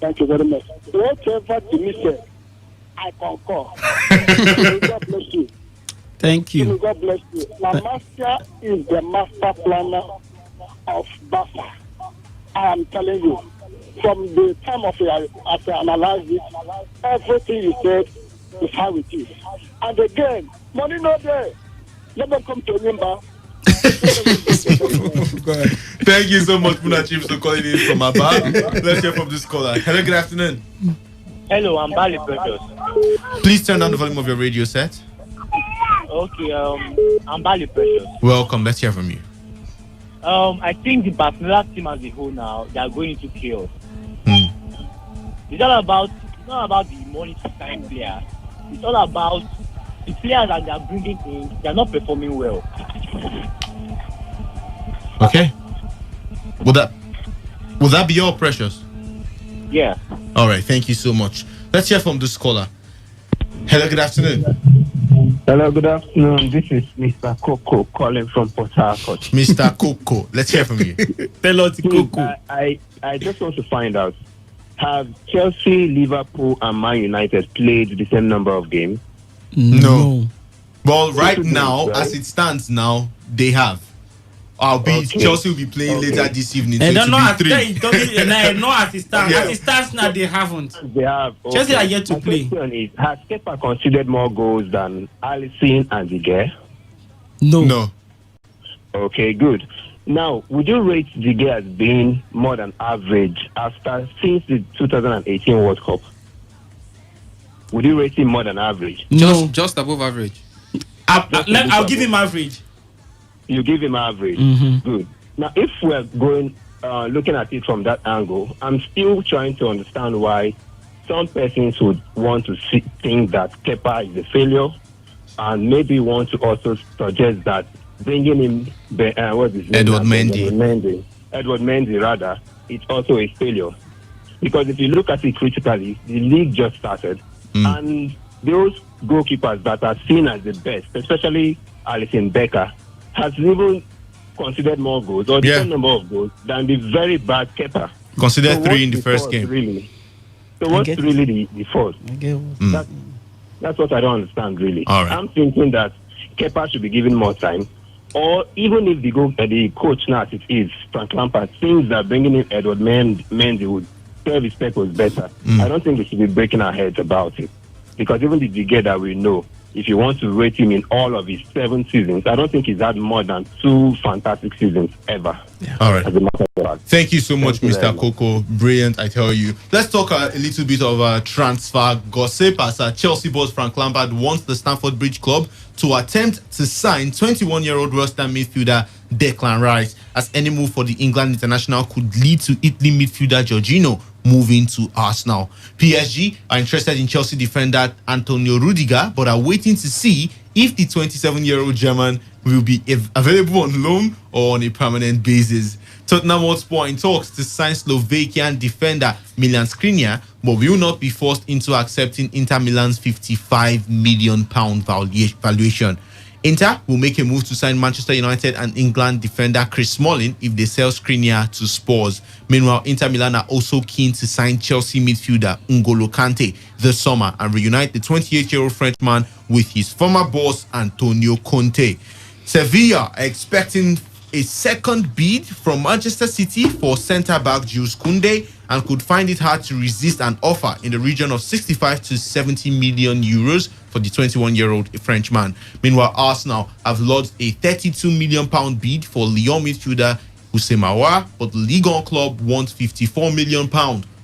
Thank you very much. Whatever Jimmy said, I concur. God bless you. Thank you. God bless you. Lamassia is the master planner of Barca. I am telling you, from the time of as I analyze it, everything you said is how it is. And again, money not there. Let them come to remember. Thank you so much, Munachim, for calling in from Aba. Let's hear from this caller. Hello, good afternoon. Hello, I'm Bali Precious. Please turn down the volume of your radio set. Okay, I'm Bali Precious. Welcome, let's hear from you. I think the Barcelona team as a whole now, they are going into chaos. It's not about the money to sign players. It's all about the players that they are bringing in, they are not performing well. Okay. Will that be all, Precious? Yeah. All right, thank you so much. Let's hear from this caller. Hello, good afternoon. Hello, good afternoon. This is Mr. Coco calling from Port Harcourt. Mr. Coco, let's hear from you. Peloti Coco. I just want to find out, have Chelsea, Liverpool, and Man United played the same number of games? No. Well, right now, as it stands now, they have. Chelsea will be playing later this evening. And so no, as it stands. Yeah. As it stands now, they haven't. They have. Okay. Chelsea are yet to play. My question is, has Kepa considered more goals than Alisson and Zige? No. Okay, good. Now, would you rate De Gea as being more than average since the 2018 World Cup? Would you rate him more than average? Just above average. I'll give him average. You give him average. Good. Now, if we're going looking at it from that angle, I'm still trying to understand why some persons would want to think that Kepa is a failure, and maybe want to also suggest that bringing him Edward Mendy rather, it's also a failure. Because if you look at it critically, the league just started, and those goalkeepers that are seen as the best, especially Alisson Becker, has even considered more goals or the same number of goals than the very bad Kepa. Considered 3 in the first game. Really? So what's really the fault? That's what I don't understand, really. All right. I'm thinking that Kepa should be given more time, or even if the coach now, as it is, Frank Lampard, thinks that bringing in Edward Mendy would serve his purpose better. I don't think we should be breaking our heads about it. Because even the De Gea that we know, if you want to rate him in all of his 7 seasons, I don't think he's had more than 2 fantastic seasons ever. All right. As a matter of fact. Thank you so much, Mr. Coco. Brilliant, I tell you. Let's talk a little bit of transfer gossip as Chelsea boss Frank Lampard wants the Stamford Bridge club to attempt to sign 21-year-old West Ham midfielder Declan Rice, as any move for the England international could lead to Italy midfielder Jorginho moving to Arsenal. PSG are interested in Chelsea defender Antonio Rudiger, but are waiting to see if the 27-year-old German will be available on loan or on a permanent basis. Tottenham Hotspur in talks to sign Slovakian defender Milan Skriniar, but will not be forced into accepting Inter Milan's £55 million valuation. Inter will make a move to sign Manchester United and England defender Chris Smalling if they sell Skriniar to Spurs. Meanwhile, Inter Milan are also keen to sign Chelsea midfielder N'Golo Kante this summer and reunite the 28-year-old Frenchman with his former boss Antonio Conte. Sevilla are expecting a second bid from Manchester City for centre-back Jules Koundé and could find it hard to resist an offer in the region of 65 to 70 million euros for the 21-year-old Frenchman. Meanwhile, Arsenal have lodged a £32 million bid for Lyon midfielder Houssem Aouar, but the Ligue 1 club wants £54 million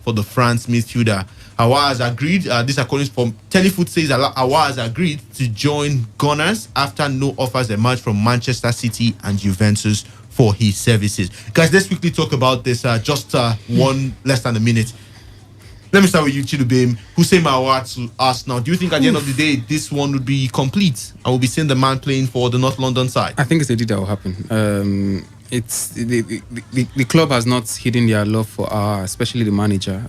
for the France midfielder. Aouar has agreed, this according from Telefoot says Aouar has agreed to join Gunners after no offers emerged from Manchester City and Juventus for his services. Guys, let's quickly talk about this, one less than a minute. Let me start with you, Chidubem. Houssem Aouar to Arsenal. Do you think at the end of the day, this one would be complete and we'll be seeing the man playing for the North London side? I think it's a deal that will happen. It's the club has not hidden their love for especially the manager,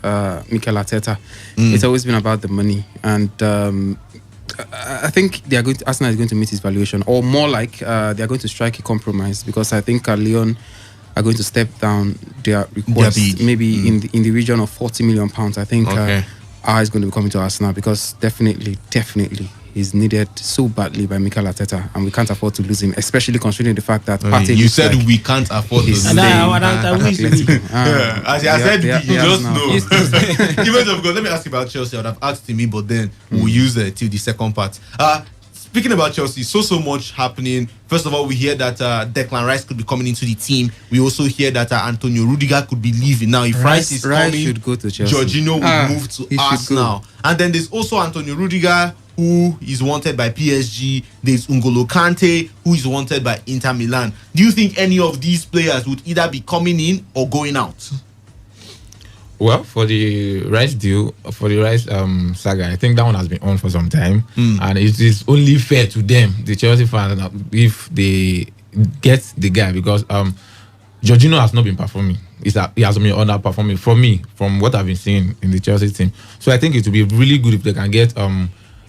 Mikel Arteta. It's always been about the money, and I think Arsenal is going to meet his valuation, or more like they are going to strike a compromise, because I think Lyon are going to step down their request, maybe in the region of £40 million. I think is going to be coming to Arsenal, because definitely is needed so badly by Mikel Arteta, and we can't afford to lose him, especially considering the fact that Partey you said we can't afford to lose him. As I said, you just know. Even of God, let me ask you about Chelsea. I would have asked him, but then we'll use it till the second part. Speaking about Chelsea, so much happening. First of all, we hear that Declan Rice could be coming into the team. We also hear that Antonio Rudiger could be leaving. Now, if Rice is coming, should go to Chelsea. Jorginho will move to Arsenal. And then there's also Antonio Rudiger, who is wanted by PSG. There's N'Golo Kante, who is wanted by Inter Milan. Do you think any of these players would either be coming in or going out? Well, for the Rice deal, for the Rice saga, I think that one has been on for some time, and it is only fair to them, the Chelsea fans, if they get the guy, because Jorginho has not been performing. He has been underperforming for me, from what I've been seeing in the Chelsea team. So I think it would be really good if they can get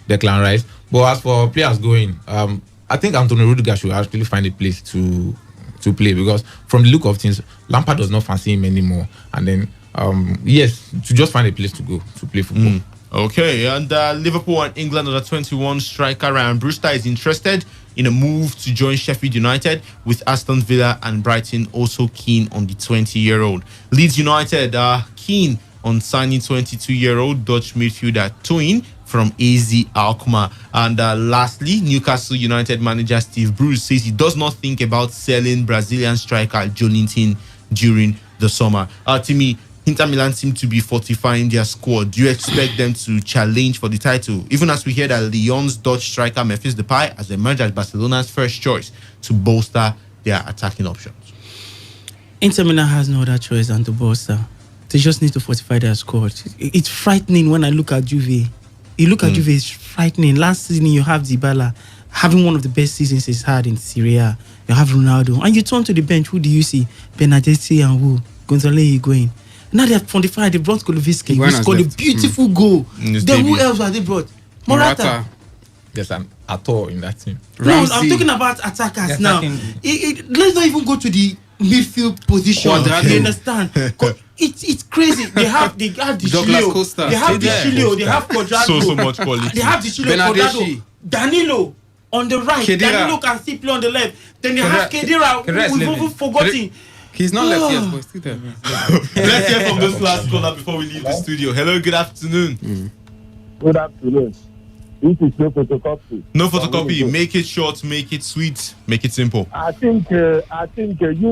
Declan Rice. But as for players going, I think Antonio Rudiger should actually find a place to play, because from the look of things, Lampard does not fancy him anymore. And then, to just find a place to go to play football. Okay, and Liverpool and England under 21 striker Ryan Brewster is interested in a move to join Sheffield United, with Aston Villa and Brighton also keen on the 20-year-old. Leeds United are keen on signing 22-year-old Dutch midfielder Toyin from AZ Alkmaar. And lastly, Newcastle United manager Steve Bruce says he does not think about selling Brazilian striker Jolinton during the summer. Timmy, Inter Milan seem to be fortifying their squad. Do you expect them to challenge for the title? Even as we hear that Lyon's Dutch striker Memphis Depay has emerged as Barcelona's first choice to bolster their attacking options. Inter Milan has no other choice than to bolster. They just need to fortify their squad. It's frightening when I look at Juve. You look at Juve, it's frightening. Last season, you have Dybala having one of the best seasons he's had in Serie A. You have Ronaldo. And you turn to the bench, who do you see? Benadetti and who? Gonzalo Higuain. Now they have fortified. They brought Golovitsky. He scored a beautiful goal. Then who else have they brought? Morata. There's an Ator in that team. No, I'm talking about attackers now. Let's not even go to the midfield position. You understand? It's crazy. They have the Chilio. They have the Chilio. They have Cuadrado. So much quality. They have the Chilio. Cuadrado. Danilo on the right. Khedira. Danilo can still play on the left. Then they have Khedira. We've even forgotten. He's not left yet, but still there. Let's hear from this last caller before we leave the studio. Hello, good afternoon. Good afternoon. This is no photocopy. No photocopy. Make it short, make it sweet, make it simple. I think you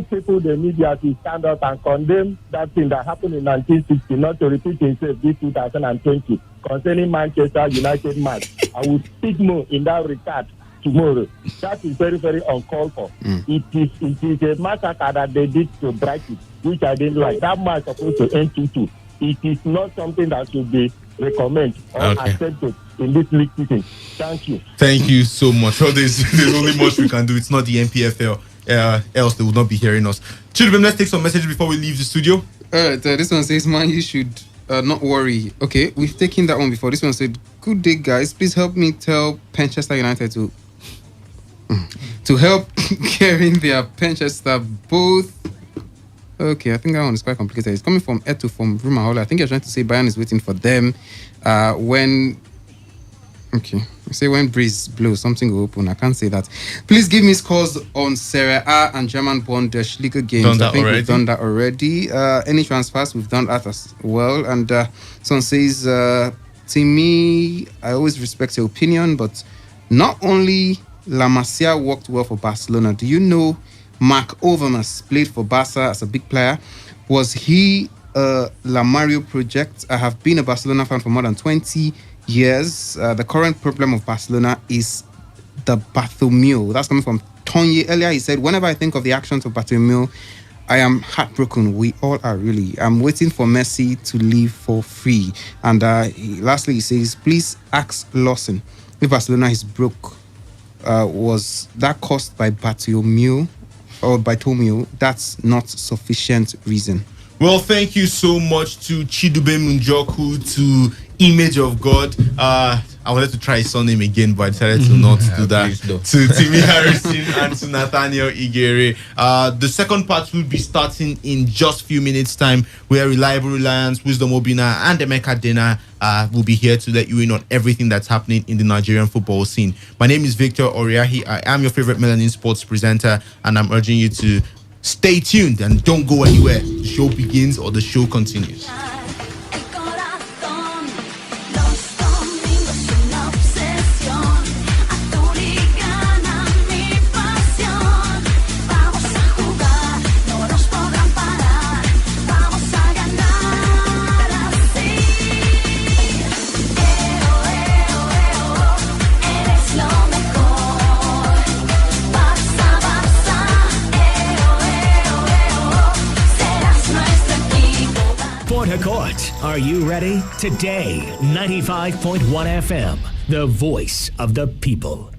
people, the media, to stand up and condemn that thing that happened in 1960, not to repeat itself this 2020 concerning Manchester United match. I will speak more in that regard tomorrow. That is very, very uncalled for. It is a massacre that they did to Brighton, which I didn't like. That match is supposed to end 2-2. It is not something that should be recommended or accepted in this league season. Thank you. Thank you so much. Well, there's only much we can do. It's not the NPFL. Else they would not be hearing us. Children, let's take some messages before we leave the studio. Alright, this one says, man, you should not worry. Okay, we've taken that one before. This one said, good day, guys. Please help me tell Manchester United to help carrying their Manchester both. Okay, I think that one is quite complicated. It's coming from Etu from Rumahola. I think you're trying to say Bayern is waiting for them when breeze blows, something will open. I can't say that. Please give me scores on Serie A and German Bundesliga games. I think we've done that already. Any transfers, we've done that as well. And someone says, to me, I always respect your opinion, but not only La Masia worked well for Barcelona. Do you know Mark Overmars played for Barca as a big player? Was he a La Mario project? I have been a Barcelona fan for more than 20 years. The current problem of Barcelona is the Bartomeu. That's coming from Tonye. Earlier he said, whenever I think of the actions of Bartomeu, I am heartbroken. We all are really. I'm waiting for Messi to leave for free. And lastly he says, please ask Lawson if Barcelona is broke. Was that caused by Bartomeu or by Tomeu? That's not sufficient reason. Well, thank you so much to Chidube Munjoku, to Image of God. I wanted to try his surname again, but I decided to not do that. To Timmy Harrison and to Nathaniel Igere. The second part will be starting in just a few minutes' time, where Reliable Reliance, Wisdom Obina, and Emeka Dena will be here to let you in on everything that's happening in the Nigerian football scene. My name is Victor Oriahi. I am your favorite Melanin Sports presenter, and I'm urging you to stay tuned and don't go anywhere. The show begins or the show continues. Are you ready? Today, 95.1 FM, the voice of the people.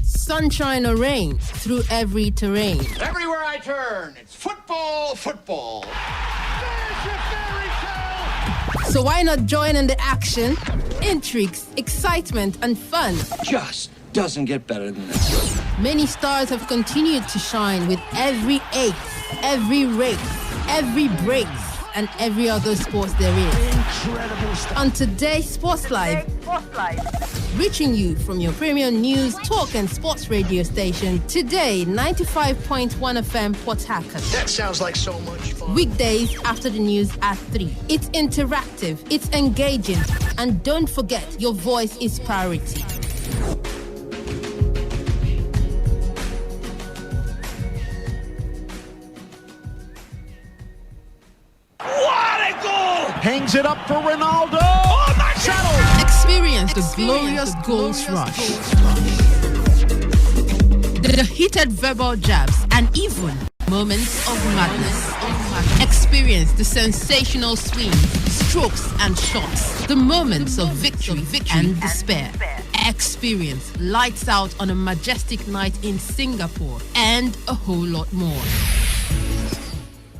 Sunshine or rain, through every terrain. Everywhere I turn, it's football, football. There's your fairy tale. So why not join in the action, intrigues, excitement, and fun? Just doesn't get better than this. Many stars have continued to shine with every ace, every race, every break, and every other sports there is. Incredible stuff. On Today's Sports Live, reaching you from your premium news, talk and sports radio station, Today 95.1 FM Port Harcourt. That sounds like so much fun. Weekdays after the news at 3. It's interactive, it's engaging, and don't forget, your voice is priority. What a goal! Hangs it up for Ronaldo. Oh my God! Experience the glorious goals rush. The heated verbal jabs and even moments of madness. Experience the sensational swings, strokes and shots. The moments of victory and despair. Experience lights out on a majestic night in Singapore and a whole lot more.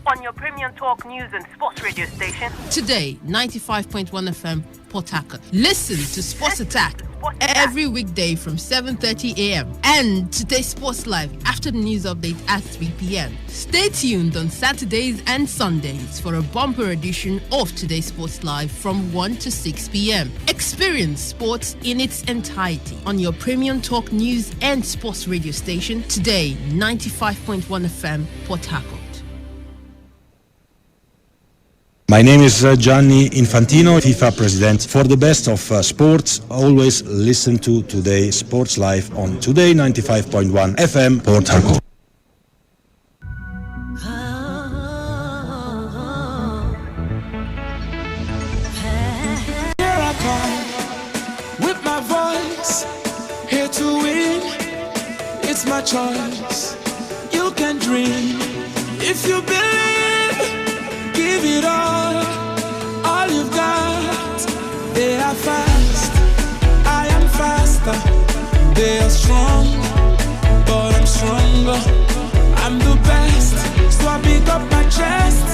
On your premium talk news and sports radio station. Today, 95.1 FM, Port Harcourt. Listen to Sports Attack every weekday from 7:30 a.m. and Today Sports Live after the news update at 3 p.m. Stay tuned on Saturdays and Sundays for a bumper edition of Today Sports Live from 1 to 6 p.m. Experience sports in its entirety on your premium talk news and sports radio station. Today, 95.1 FM, Port Harcourt. My name is Gianni Infantino, FIFA president. For the best of sports, always listen to Today Sports Live on Today 95.1 FM, Port Harcourt. Here I come with my voice, here to win. It's my choice. You can dream if you believe. Give it all you've got. They are fast, I am faster. They are strong, but I'm stronger. I'm the best, so I pick up my chest.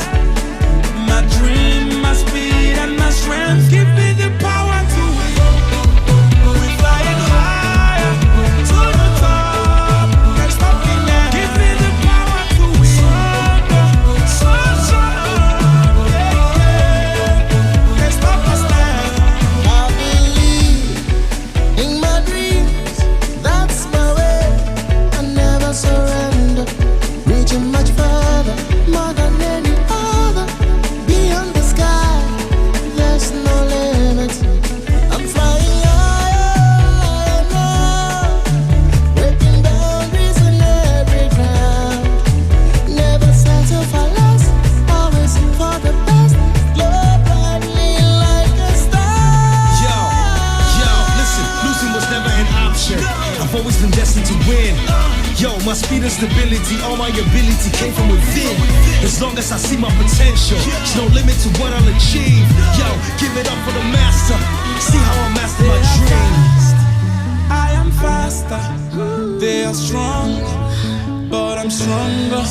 My dream, my speed, and my strength. Give me the power to win. We're flying higher to the top. Can't stop me now. Give me the power to win. Stronger, surrender, reaching much further, more than any other. Beyond the sky, there's no limit. I'm flying higher now, breaking boundaries in every ground. Never settle for less, always for the best. Glow brightly like a star. Yo, listen, losing was never an option. I've always been destined to win. Yo, my speed and stability, all my ability came from within. As long as I see my potential, there's no limit to what I'll achieve. Yo, give it up for the master. See how I master my dreams. I am faster, they are strong, but I'm stronger.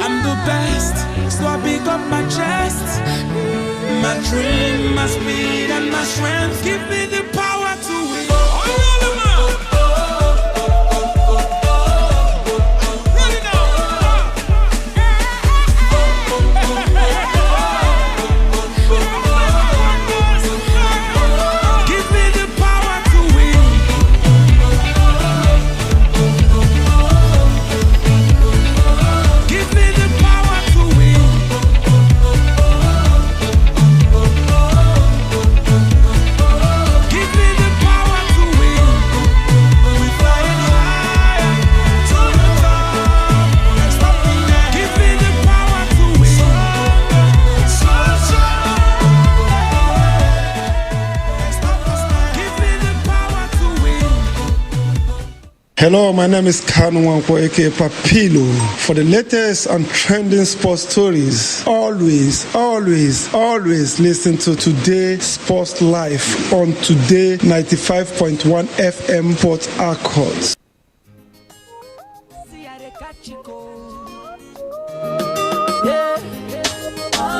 I'm the best, so I pick up my chest. My dream, my speed, and my strength. Give me the power to win. Hello, my name is Kanu Wanko, aka Papilo. For the latest and trending sports stories, always listen to Today Sports Live on Today 95.1 FM Port Harcourt.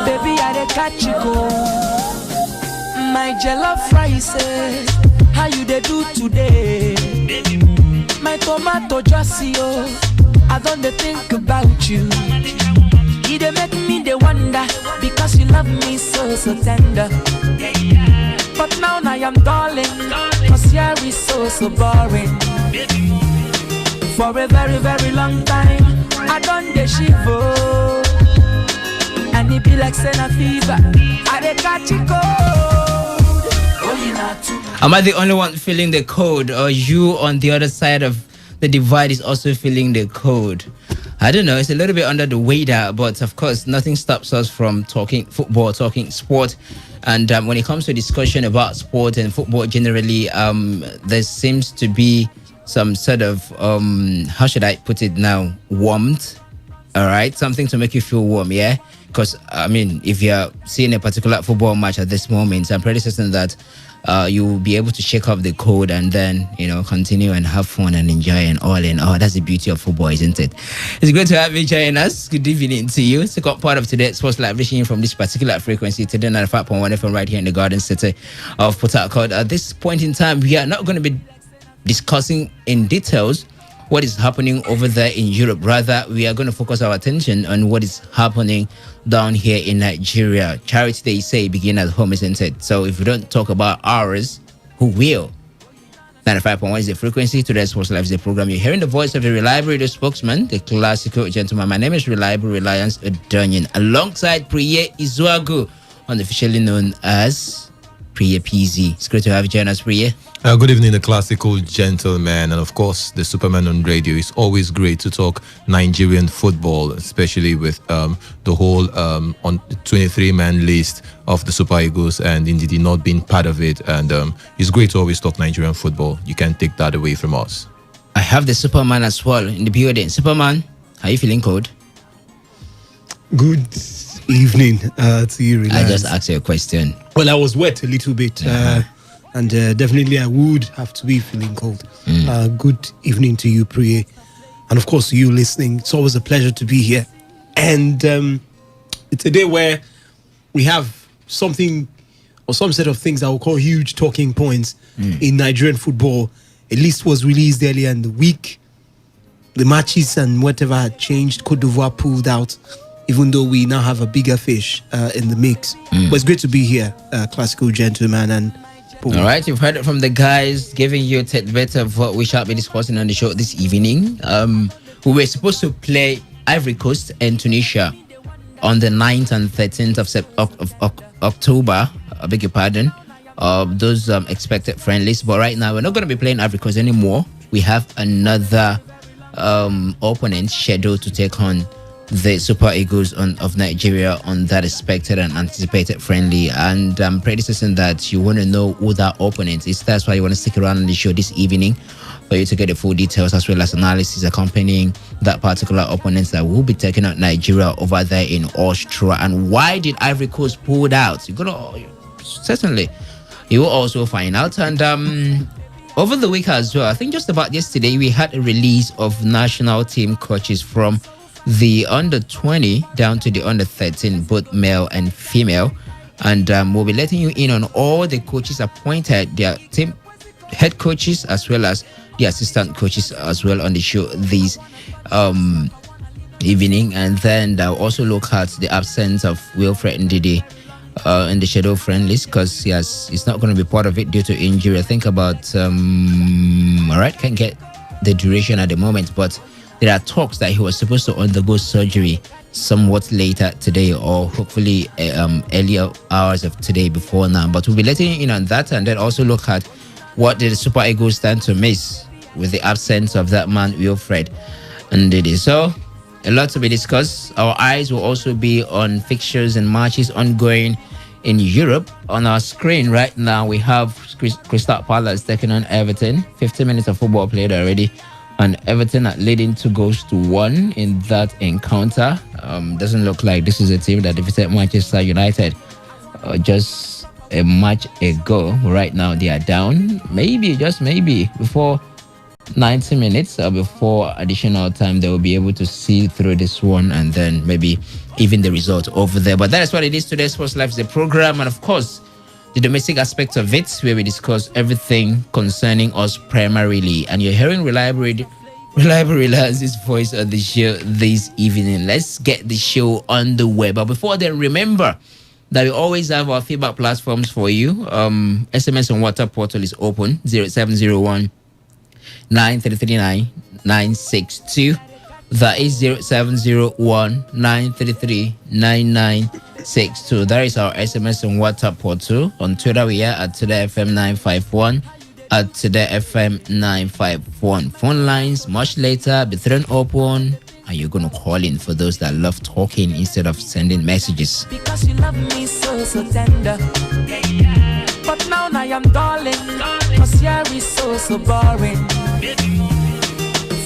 Baby, I dey catch you go. My jollof rice, how you dey do today? My tomato just see, I don't think about you. they make me they wonder because you love me so tender. But now I am darling, cause here is so boring. For a very long time, I done the shiver. And it be like Senna fever, I dey catch it cold. Oh, you not too. Am I the only one feeling the cold, or you on the other side of the divide is also feeling the cold? I don't know, it's a little bit under the weather, but of course nothing stops us from talking football, talking sport. And when it comes to discussion about sport and football generally, there seems to be some sort of how should I put it now, warmth. All right, something to make you feel warm. Yeah, because I mean, if you're seeing a particular football match at this moment, I'm pretty certain that you will be able to shake off the cold and then, you know, continue and have fun and enjoy and all in all. That's the beauty of football, isn't it? It's great to have you join us. Good evening to you. Second part of today's Sports Live, reaching from this particular frequency, Today95.1 FM, right here in the Garden City of Port Harcourt. At this point in time, we are not going to be discussing in details what is happening over there in Europe. Rather, we are going to focus our attention on what is happening down here in Nigeria. Charity, they say, begin at home, isn't it? So if we don't talk about ours, who will? 95.1 is the frequency. Today's Sports Live is the program. You're hearing the voice of the reliable radio spokesman, the classical gentleman. My name is Reliable Reliance Odonyin, alongside Priye Izuagu, unofficially known as Priye PZ. It's great to have you join us, Priye. Good evening, the classical gentleman, and of course the Superman on radio. It's always great to talk Nigerian football, especially with the whole on 23-man list of the Super Eagles, and indeed not being part of it. And it's great to always talk Nigerian football. You can't take that away from us. I have the Superman as well in the building. Superman, how are you feeling, cold? Good evening to you, Reliance. I just asked you a question. Well, I was wet a little bit. And definitely I would have to be feeling cold. Good evening to you, Priye. And of course, you listening. It's always a pleasure to be here. And it's a day where we have something or some set of things that we'll call huge talking points in Nigerian football. A list was released earlier in the week. The matches and whatever had changed. Côte d'Ivoire pulled out, even though we now have a bigger fish in the mix. But it's great to be here, classical gentleman. And all right, you've heard it from the guys, giving you a tidbit of what we shall be discussing on the show this evening. We were supposed to play Ivory Coast and Tunisia on the 9th and 13th of October. I beg your pardon. Those expected friendlies. But right now, we're not going to be playing Ivory Coast anymore. We have another opponent scheduled to take on the Super Eagles of Nigeria on that expected and anticipated friendly. And I'm pretty certain that you want to know who that opponent is. That's why you want to stick around on the show this evening for you to get the full details as well as analysis accompanying that particular opponent that will be taking out Nigeria over there in Austria. And why did Ivory Coast pull out? You're gonna certainly, you will also find out. And over the week as well, I think just about yesterday, we had a release of national team coaches from the under 20 down to the under 13, both male and female. And we'll be letting you in on all the coaches appointed, their team head coaches as well as the assistant coaches as well on the show this evening. And then they'll also look at the absence of Wilfred Ndidi in the schedule friendlies, because yes, he's not going to be part of it due to injury. I think about all right, can't get the duration at the moment, but there are talks that he was supposed to undergo surgery somewhat later today, or hopefully earlier hours of today before now. But we'll be letting you in on that, and then also look at what did the Super Eagles stand to miss with the absence of that man Wilfred Ndidi. So a lot to be discussed. Our eyes will also be on fixtures and matches ongoing in Europe. On our screen right now, we have Crystal Palace taking on Everton. 15 minutes of football played already, and Everton are leading 2-1 in that encounter. Doesn't look like this is a team that defeated Manchester United just a match ago. Right now they are down. Maybe, just maybe, before 90 minutes or before additional time, they will be able to see through this one and then maybe even the result over there. But that is what it is today. Sports Live is the program, and of course the domestic aspect of it, where we discuss everything concerning us primarily. And you're hearing reliable Reliable Relance's voice on the show this evening. Let's get the show on the way. But before then, remember that we always have our feedback platforms for you. SMS and WhatsApp portal is open 0701 933 962. That is 0701 933 9962. That is our SMS and WhatsApp portal. On Twitter, we are at Today FM 951. At Today FM 951. Phone lines much later be thrown open, and you're gonna call in for those that love talking instead of sending messages. Because you love me so tender. But now I am darling. Cause here is so boring.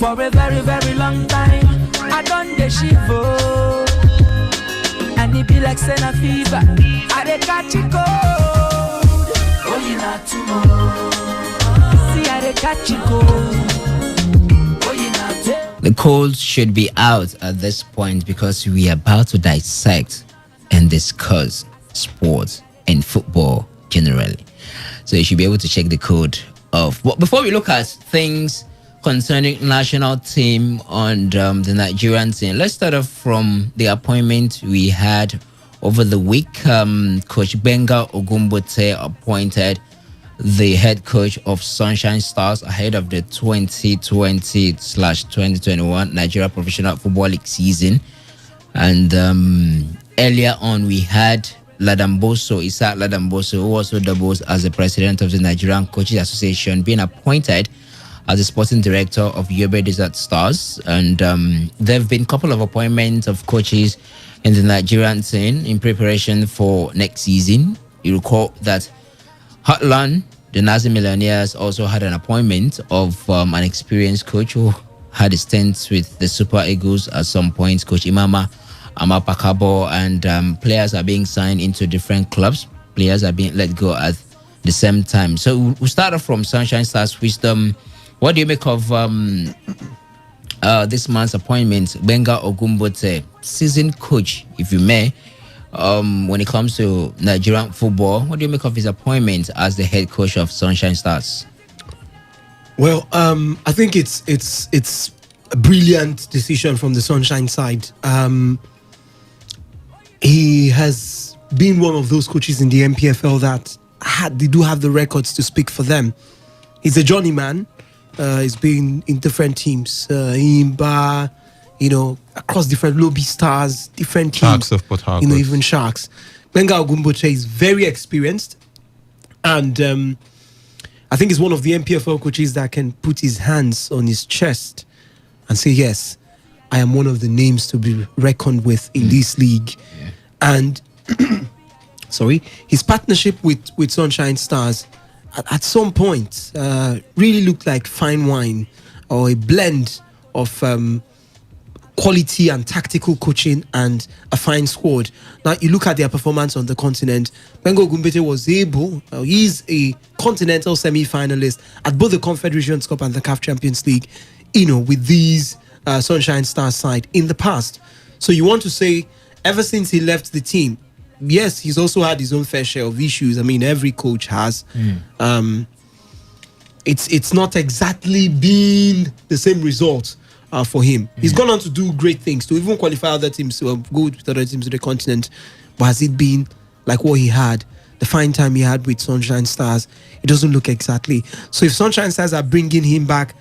For a very long time, I done the shiver. And it be like Senna fever. I dey catch it cold. Oh, you not tomorrow. See, I dey catch it cold. Oh, you not. The cold should be out at this point because we are about to dissect and discuss sports and football generally. So you should be able to check the code of. But before we look at things concerning national team and the Nigerian team, let's start off from the appointment we had over the week. Coach Benga Ogumbote appointed the head coach of Sunshine Stars ahead of the 2020/2021 Nigeria Professional Football League season. And earlier on, we had Isaac Ladamboso, who also doubles as the president of the Nigerian Coaches Association, being appointed as the sporting director of Yobe Desert Stars. And there have been a couple of appointments of coaches in the Nigerian team in preparation for next season. You recall that Heartland, the Nazi Millionaires, also had an appointment of an experienced coach who had a stint with the Super Eagles at some point, Coach Imama Amapakabo, and players are being signed into different clubs. Players are being let go at the same time. So we'll start off from Sunshine Stars Wisdom. What do you make of this month's appointment, Benga Ogumbote, seasoned coach, if you may, when it comes to Nigerian football? What do you make of his appointment as the head coach of Sunshine Stars? Well, I think it's a brilliant decision from the Sunshine side. He has been one of those coaches in the MPFL that they do have the records to speak for them. He's a journeyman. He's been in different teams, Imba, across different Lobby Stars, different teams. Sharks of Port Harcourt. Even Sharks. Benga Ogumboche is very experienced, and I think he's one of the MPFL coaches that can put his hands on his chest and say, yes, I am one of the names to be reckoned with in this league. Yeah. And his partnership with Sunshine Stars at some point really looked like fine wine, or a blend of quality and tactical coaching and a fine squad. Now you look at their performance on the continent. Benga Ogumbote was able, he's a continental semi-finalist at both the Confederations Cup and the CAF Champions League, with these Sunshine Stars side in the past. So you want to say, ever since he left the team, yes, he's also had his own fair share of issues. I mean, every coach has. It's not exactly been the same result for him. He's gone on to do great things, to even qualify other teams, to go with other teams to the continent. But has it been like what he had, the fine time he had with Sunshine Stars? It doesn't look exactly. So if Sunshine Stars are bringing him back,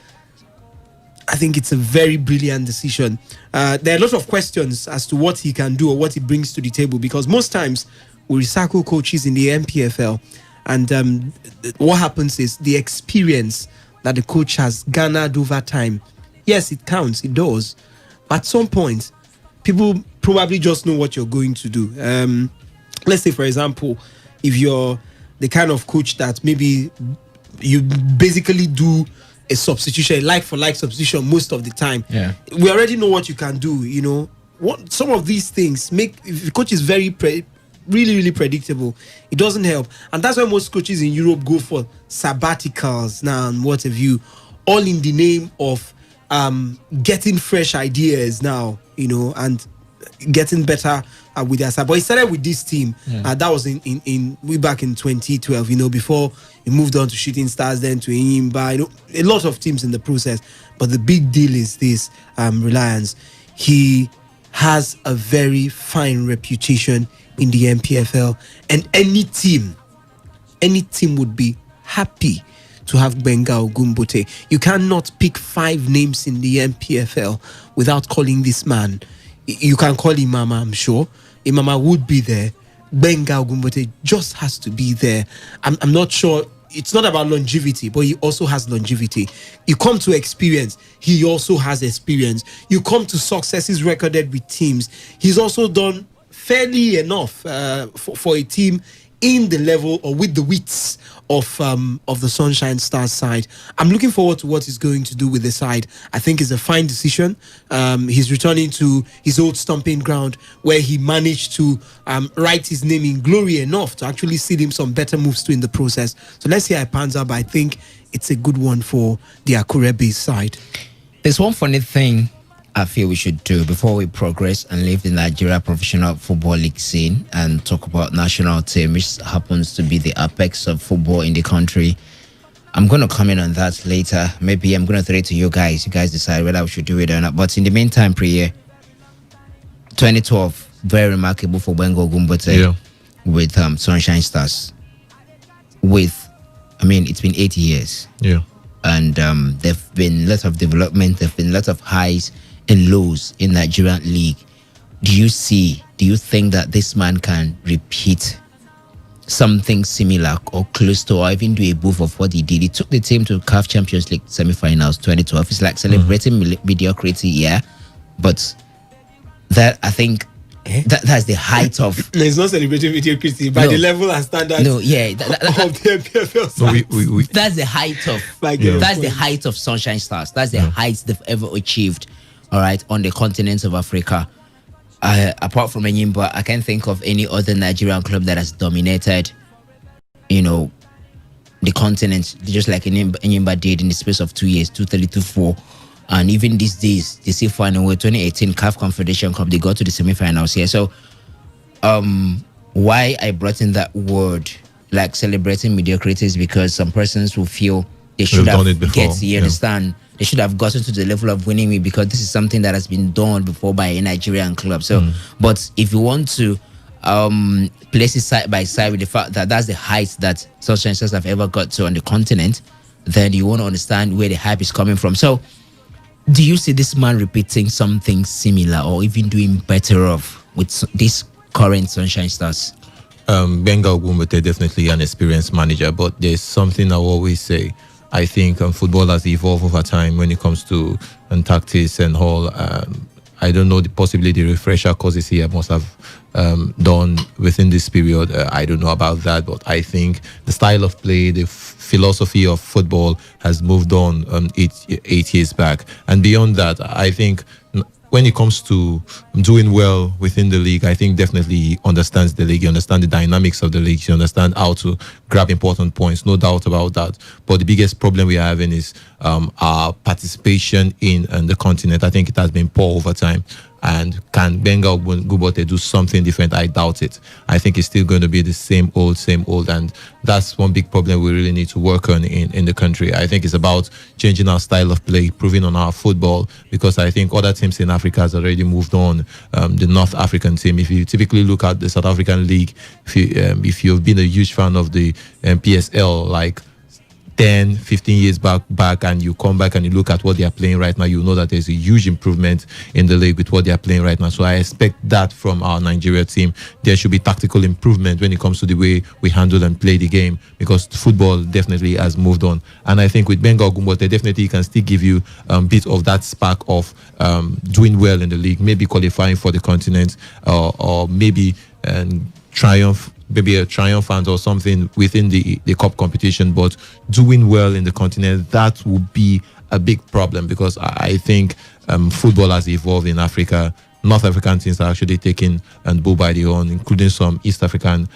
I think it's a very brilliant decision. There are a lot of questions as to what he can do or what he brings to the table, because most times we recycle coaches in the MPFL, and what happens is the experience that the coach has garnered over time. Yes, it counts, it does. But at some point, people probably just know what you're going to do. Let's say, for example, if you're the kind of coach that maybe you basically do a substitution, like for like substitution most of the time. Yeah. We already know what you can do, What some of these things if the coach is very really predictable, it doesn't help. And that's why most coaches in Europe go for sabbaticals now and what have you, all in the name of getting fresh ideas now, and getting better with their side. But he started with this team. That was in way back in 2012. Before he moved on to Shooting Stars, then to Enyimba. A lot of teams in the process. But the big deal is this: Reliance. He has a very fine reputation in the MPFL, and any team would be happy to have Benga Ogumbote. You cannot pick 5 names in the MPFL without calling this man. You can call Imama, I'm sure. Imama would be there. Benga Ogumbote just has to be there. I'm not sure. It's not about longevity, but he also has longevity. You come to experience, he also has experience. You come to successes recorded with teams, he's also done fairly enough for a team in the level or with the wits of the Sunshine Stars side. I'm looking forward to what he's going to do with the side. I think it's a fine decision. He's returning to his old stomping ground where he managed to write his name in glory enough to actually see him some better moves too in the process. So let's see how it pans out, but I think it's a good one for the Akure-based side. There's one funny thing I feel we should do before we progress and leave the Nigeria Professional Football League scene and talk about national team, which happens to be the apex of football in the country. I'm going to comment on that later. Maybe I'm going to throw it to you guys. You guys decide whether we should do it or not. But in the meantime, Priye, 2012, very remarkable for Benga Ogumbote with Sunshine Stars. It's been 80 years. Yeah. And there've been lots of development. There've been lots of highs and lows in Nigerian league. Do you think that this man can repeat something similar or close to, or even do a booth of what he did? He took the team to CAF Champions League semi-finals 2012. It's like celebrating mediocrity, but that, I think, that's the height of. No, it's not celebrating mediocrity by the level and standards. No, yeah, of the MPFL. That's the height of. That's the height of Sunshine Stars. That's the height they've ever achieved. All right, on the continent of Africa. Apart from Enyimba, I can't think of any other Nigerian club that has dominated, the continent, just like Enyimba did in the space of 2 years, 2-3-2-4. And even these days, they see final with 2018 CAF Confederation Cup, they got to the semi-finals here. So, why I brought in that word, like celebrating mediocrity, is because some persons will feel they should have understand. They should have gotten to the level of winning me, because this is something that has been done before by a Nigerian club. So, but if you want to place it side by side with the fact that that's the height that Sunshine Stars have ever got to on the continent, then you want to understand where the hype is coming from. So, do you see this man repeating something similar or even doing better off with this current Sunshine Stars? Benga Ogumbote, definitely an experienced manager, but there's something I always say. I think football has evolved over time when it comes to tactics and all. I don't know, possibly the refresher courses he must have done within this period. I don't know about that, but I think the style of play, the philosophy of football has moved on 8 years back. And beyond that, I think when it comes to doing well within the league, I think definitely he understands the league, he understands the dynamics of the league, he understands how to grab important points, no doubt about that. But the biggest problem we are having is our participation in the continent. I think it has been poor over time. And can Benga Ogumbote do something different? I doubt it. I think it's still going to be the same old. And that's one big problem we really need to work on in the country. I think it's about changing our style of play, improving on our football, because I think other teams in Africa has already moved on. The North African team, if you typically look at the South African league, if you've been a huge fan of the PSL, like 10, 15 years back, and you come back and you look at what they are playing right now, you know that there's a huge improvement in the league with what they are playing right now. So I expect that from our Nigeria team. There should be tactical improvement when it comes to the way we handle and play the game, because football definitely has moved on. And I think with Benga Ogumbote, definitely he can still give you a bit of that spark of doing well in the league, maybe qualifying for the continent, or maybe maybe a triumphant or something within the cup competition, but doing well in the continent, that would be a big problem, because I think football has evolved in Africa. North African teams are actually taking and bull by the horn, including some East African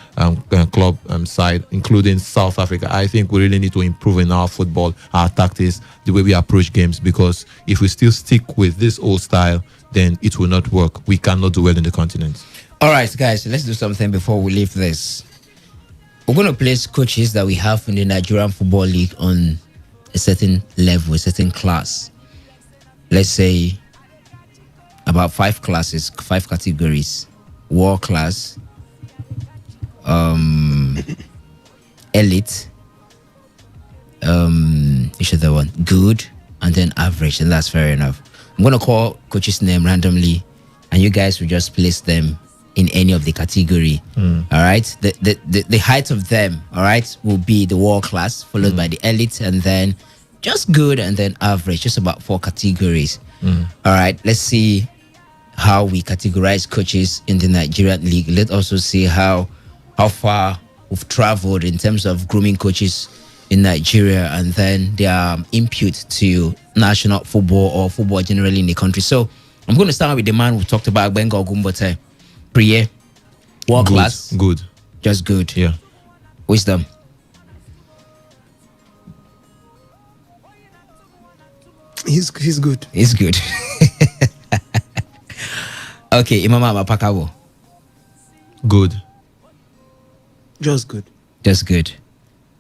club side, including South Africa. I think we really need to improve in our football, our tactics, the way we approach games, because if we still stick with this old style, then it will not work. We cannot do well in the continent. All right, guys, let's do something before we leave this. We're going to place coaches that we have in the Nigerian Football League on a certain level, a certain class. Let's say about 5 classes, 5 categories. World class, elite, which is the one? Good, and then average, and that's fair enough. I'm going to call coaches' name randomly, and you guys will just place them in any of the category. All right, the height of them, all right, will be the world class, followed by the elite, and then just good, and then average. Just about 4 categories. All right, let's see how we categorize coaches in the Nigerian league. Let's also see how far we've traveled in terms of grooming coaches in Nigeria, and then their input to national football or football generally in the country. So I'm going to start with the man we talked about, Benga Ogumbote. Priye, world class. Good. Just good. Yeah. Wisdom. He's good. He's good. Okay, Imama Mapakawo. Good. Just good. Just good.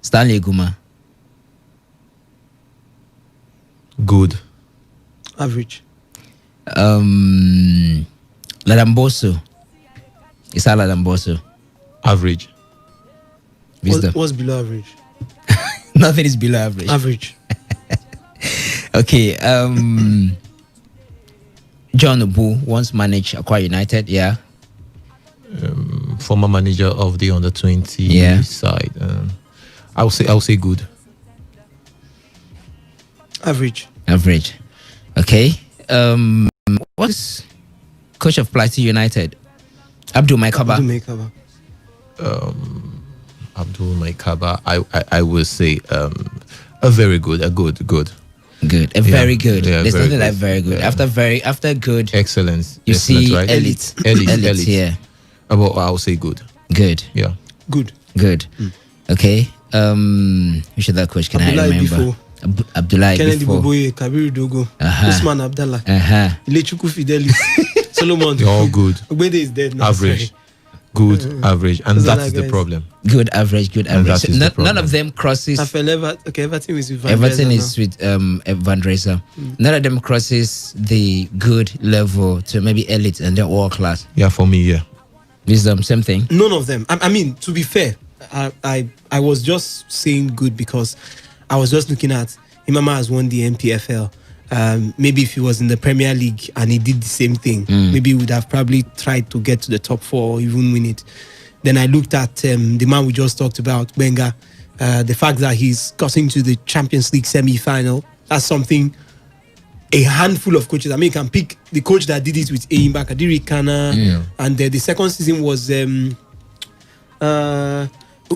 Stanley Guma. Good. Average. Ladamboso. Isa Ladamboso. Average. Wisdom. What's below average? Nothing is below average. Average. Okay. John Obu once managed Aqua United. Yeah. Former manager of the under-20 side. I'll say good. Average. Average. Okay. What's coach of Plateau United? Abdul Maikaba. Abdul Maikaba. I will say a very good, a good. Good. A very good. Yeah, There's very nothing good. like very good. Yeah. After good. Excellence. You Excellence, see right? elite. Yeah. I'll say good. Good. Yeah. Good. Okay. Who should that coach? Can Abdullahi I remember? Bifo. Abdullahi Kennedy Bifo. Boboye, Kabiru Dogo, Usman Abdallah, Ilechuku Fidelis, Solomon. They're all good. Ogbede is dead now. Average. Good, average. And Those are that's the the guys. problem. Good average. And that So is the none problem. of them crosses. Everton is with Van Everton Dresser is with Van Dresser. None of them crosses the good level to maybe elite and then world class. Yeah, for me, yeah. Wisdom, same thing. None of them. I mean, to be fair, I was just saying good because I was just looking at Imama has won the NPFL. Maybe if he was in the Premier League and he did the same thing, maybe he would have probably tried to get to the top 4 or even win it. Then I looked at the man we just talked about, Benga, the fact that he's gotten to the Champions League semi-final. That's something a handful of coaches. I mean, you can pick the coach that did it with Eyimba Kadiri Kana, and the second season was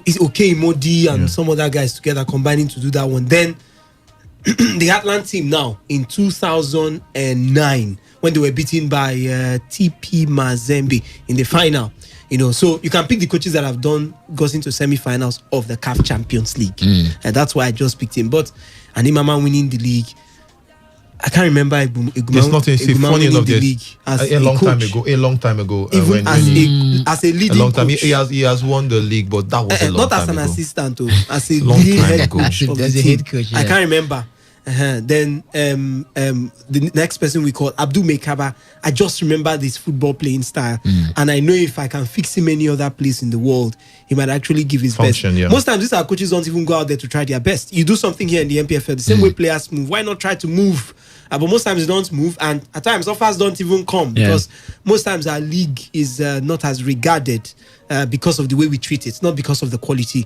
it's okay Modi and some other guys together combining to do that one. Then the Atlant team now in 2009 when they were beaten by TP Mazembe in the final. So you can pick the coaches that have gotten to semi-finals of the CAF Champions League, and that's why I just picked him. But Imama winning the league, I can't remember. There's nothing. See, funny enough, a long time ago. Even as a leading a long time. coach. He has won the league, but that was a long not time as an ago. assistant, as a Long leading time head ago. coach of the As a team. head coach, I yeah. can't remember. Then the next person we called Abdul Maikaba. I just remember this football playing style, and I know if I can fix him any other place in the world, he might actually give his Function, best. yeah. Most times, these are coaches don't even go out there to try their best. You do something here in the MPFL, the same way players move. Why not try to move? But most times they don't move, and at times offers don't even come because most times our league is not as regarded because of the way we treat it, not because of the quality.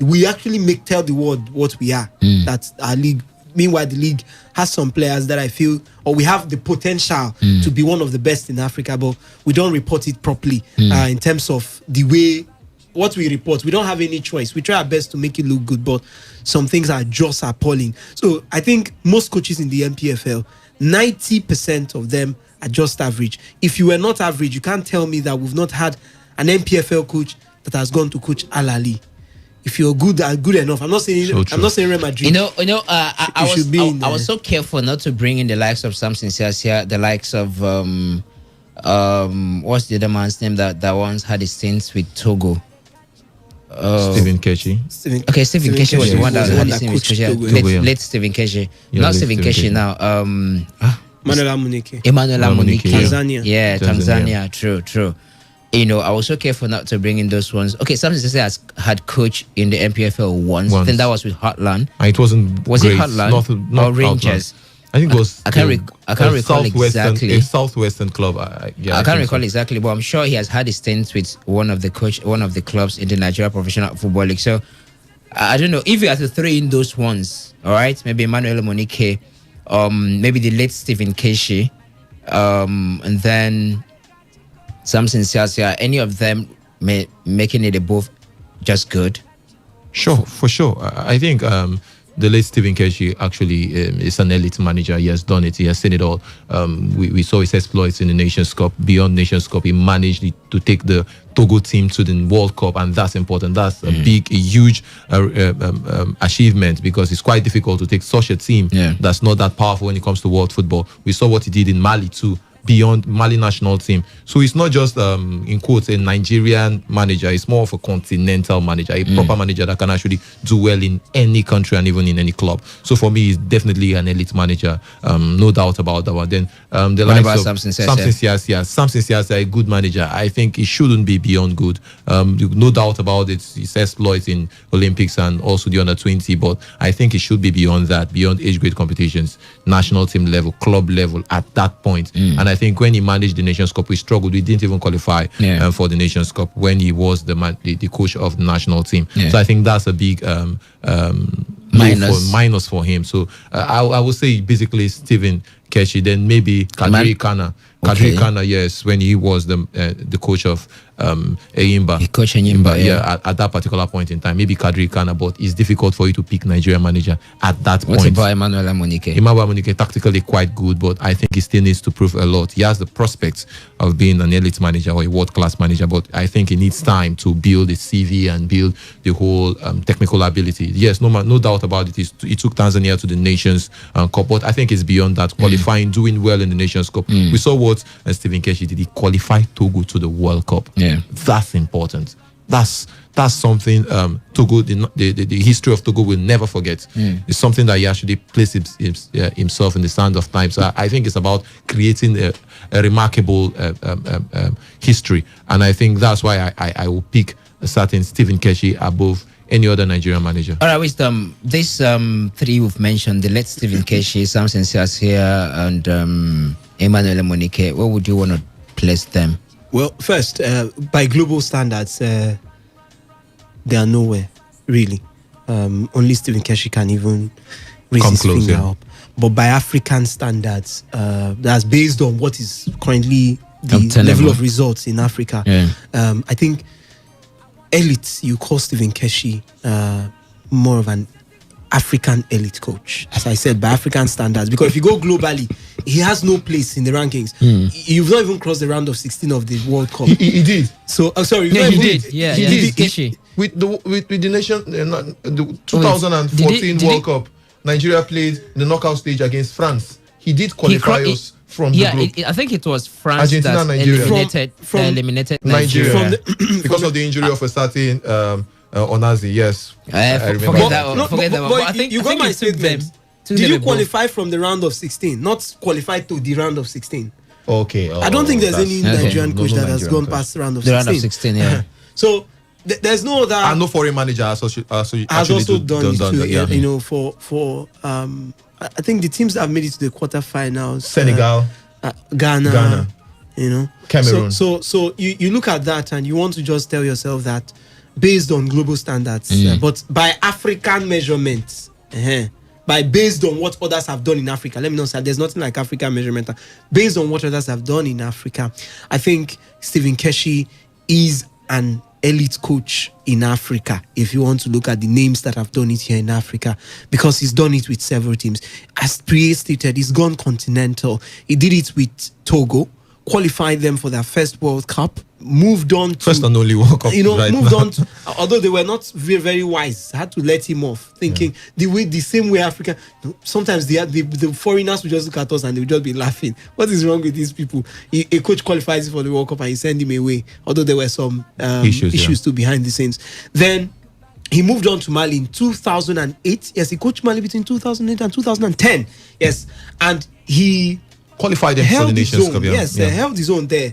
We actually tell the world what we are. That's our league. Meanwhile, the league has some players that I feel, or we have the potential to be one of the best in Africa, but we don't report it properly in terms of the way what we report. We don't have any choice. We try our best to make it look good, but some things are just appalling. So I think most coaches in the MPFL, 90% of them are just average. If you were not average, you can't tell me that we've not had an MPFL coach that has gone to coach Al Ali. if you're good enough, I'm not saying Real Madrid. I was so careful not to bring in the likes of Samson Siasia, the likes of what's the other man's name that once had his stints with Togo. Stephen Keshi. Stephen Keshi was the one that had his stint with Togo. Late Stephen Keshi. Not Stephen Keshi now. Emmanuel Amunike. Tanzania. Yeah, Tanzania. True. I was so careful not to bring in those ones. Okay, Samson Siasia had coached in the MPFL once. I think that was with Heartland. It wasn't. Was it Heartland not or Rangers? Heartland. I think it was. I can't recall exactly. A southwestern club. I can't recall exactly, but I'm sure he has had his stints with one of the clubs in the Nigeria Professional Football League. So I don't know if you have to throw in those ones. All right, maybe Emmanuel Monike, maybe the late Stephen Keshi, and then Samson Siasia. Any of them making it above just good. Sure, for sure. I think. The late Stephen Keshi actually is an elite manager. He has done it. He has seen it all. We saw his exploits in the Nations Cup. Beyond Nations Cup, he managed to take the Togo team to the World Cup, and that's important. That's a huge achievement, because it's quite difficult to take such a team that's not that powerful when it comes to world football. We saw what he did in Mali too. Beyond Mali national team. So it's not just in quotes a Nigerian manager, it's more of a continental manager, a proper manager that can actually do well in any country and even in any club. So for me, he's definitely an elite manager, no doubt about that one. Then the likes of Samson Siasia, a good manager. I think he shouldn't be beyond good. No doubt about it, his exploits in Olympics and also the under-20, but I think he should be beyond that, beyond age grade competitions, national team level, club level at that point. And I think when he managed the Nations Cup, we struggled. We didn't even qualify for the Nations Cup when he was the coach of the national team. So I think that's a big minus for him. So I would say basically Stephen Keshi, then maybe Kadri Kana. Kadri Kana, yes, when he was the coach of Enyimba. Coach Enyimba, at that particular point in time. Maybe Kadri Kana, but it's difficult for you to pick Nigerian manager at that point. What about Emmanuel Amunike? Emmanuel Amunike, tactically quite good, but I think he still needs to prove a lot. He has the prospects of being an elite manager or a world-class manager, but I think he needs time to build his CV and build the whole technical ability. Yes, no doubt about it. He took Tanzania to the Nations Cup, but I think it's beyond that. Qualifying, doing well in the Nations Cup. We saw what Stephen Keshi did. He qualified Togo to the World Cup. That's important. That's something Togo, the history of Togo will never forget. It's something that he actually placed himself in the sand of time. So I think it's about creating a remarkable history, and I think that's why I will pick a certain Stephen Keshi above any other Nigerian manager. All right, Wisdom. These three we've mentioned, the late Stephen Keshi, Samson Siasia, and Emmanuel Monike, where would you want to place them? Well, first, by global standards, they are nowhere, really. Only Stephen Keshi can even raise his finger up. But by African standards, that's based on what is currently the level of results in Africa. I think elite, you call Stephen Keshi more of an African elite coach, as I said, by African standards, because if you go globally, he has no place in the rankings. You've not even crossed the round of 16 of the World Cup. He did. So sorry, he did. He did. With the nation, the 2014 World Cup, Nigeria played the knockout stage against France. He did qualify us from the group. I think it was France Argentina, that Nigeria. eliminated Nigeria because of the injury of a certain Onazi. Yes, I remember. Forget that one. But I think you got my statement. Did you qualify from the round of 16, not qualify to the round of 16? Okay. I don't think there's any Nigerian coach that has gone past the round of 16. The round of 16, yeah. So there's no other. And no foreign manager has also done that. You know, for I think the teams that have made it to the quarterfinals, Senegal, Ghana, you know, Cameroon. So you look at that and you want to just tell yourself that based on global standards, but by African measurements, based on what others have done in Africa. Let me not say there's nothing like African measurement. Based on what others have done in Africa, I think Stephen Keshi is an elite coach in Africa, if you want to look at the names that have done it here in Africa, because he's done it with several teams. As Priye stated, he's gone continental. He did it with Togo, qualified them for their first World Cup, moved on to first and only World Cup. Right moved now. on to, although they were not very, very wise, had to let him off, thinking the same way Africa. Sometimes the foreigners will just look at us and they will just be laughing. What is wrong with these people? A coach qualifies for the World Cup and you send him away, although there were some issues too behind the scenes. Then he moved on to Mali in 2008. Yes, he coached Mali between 2008 and 2010. Yes, and he qualified him for the Nations Cup. Yes, held his own there.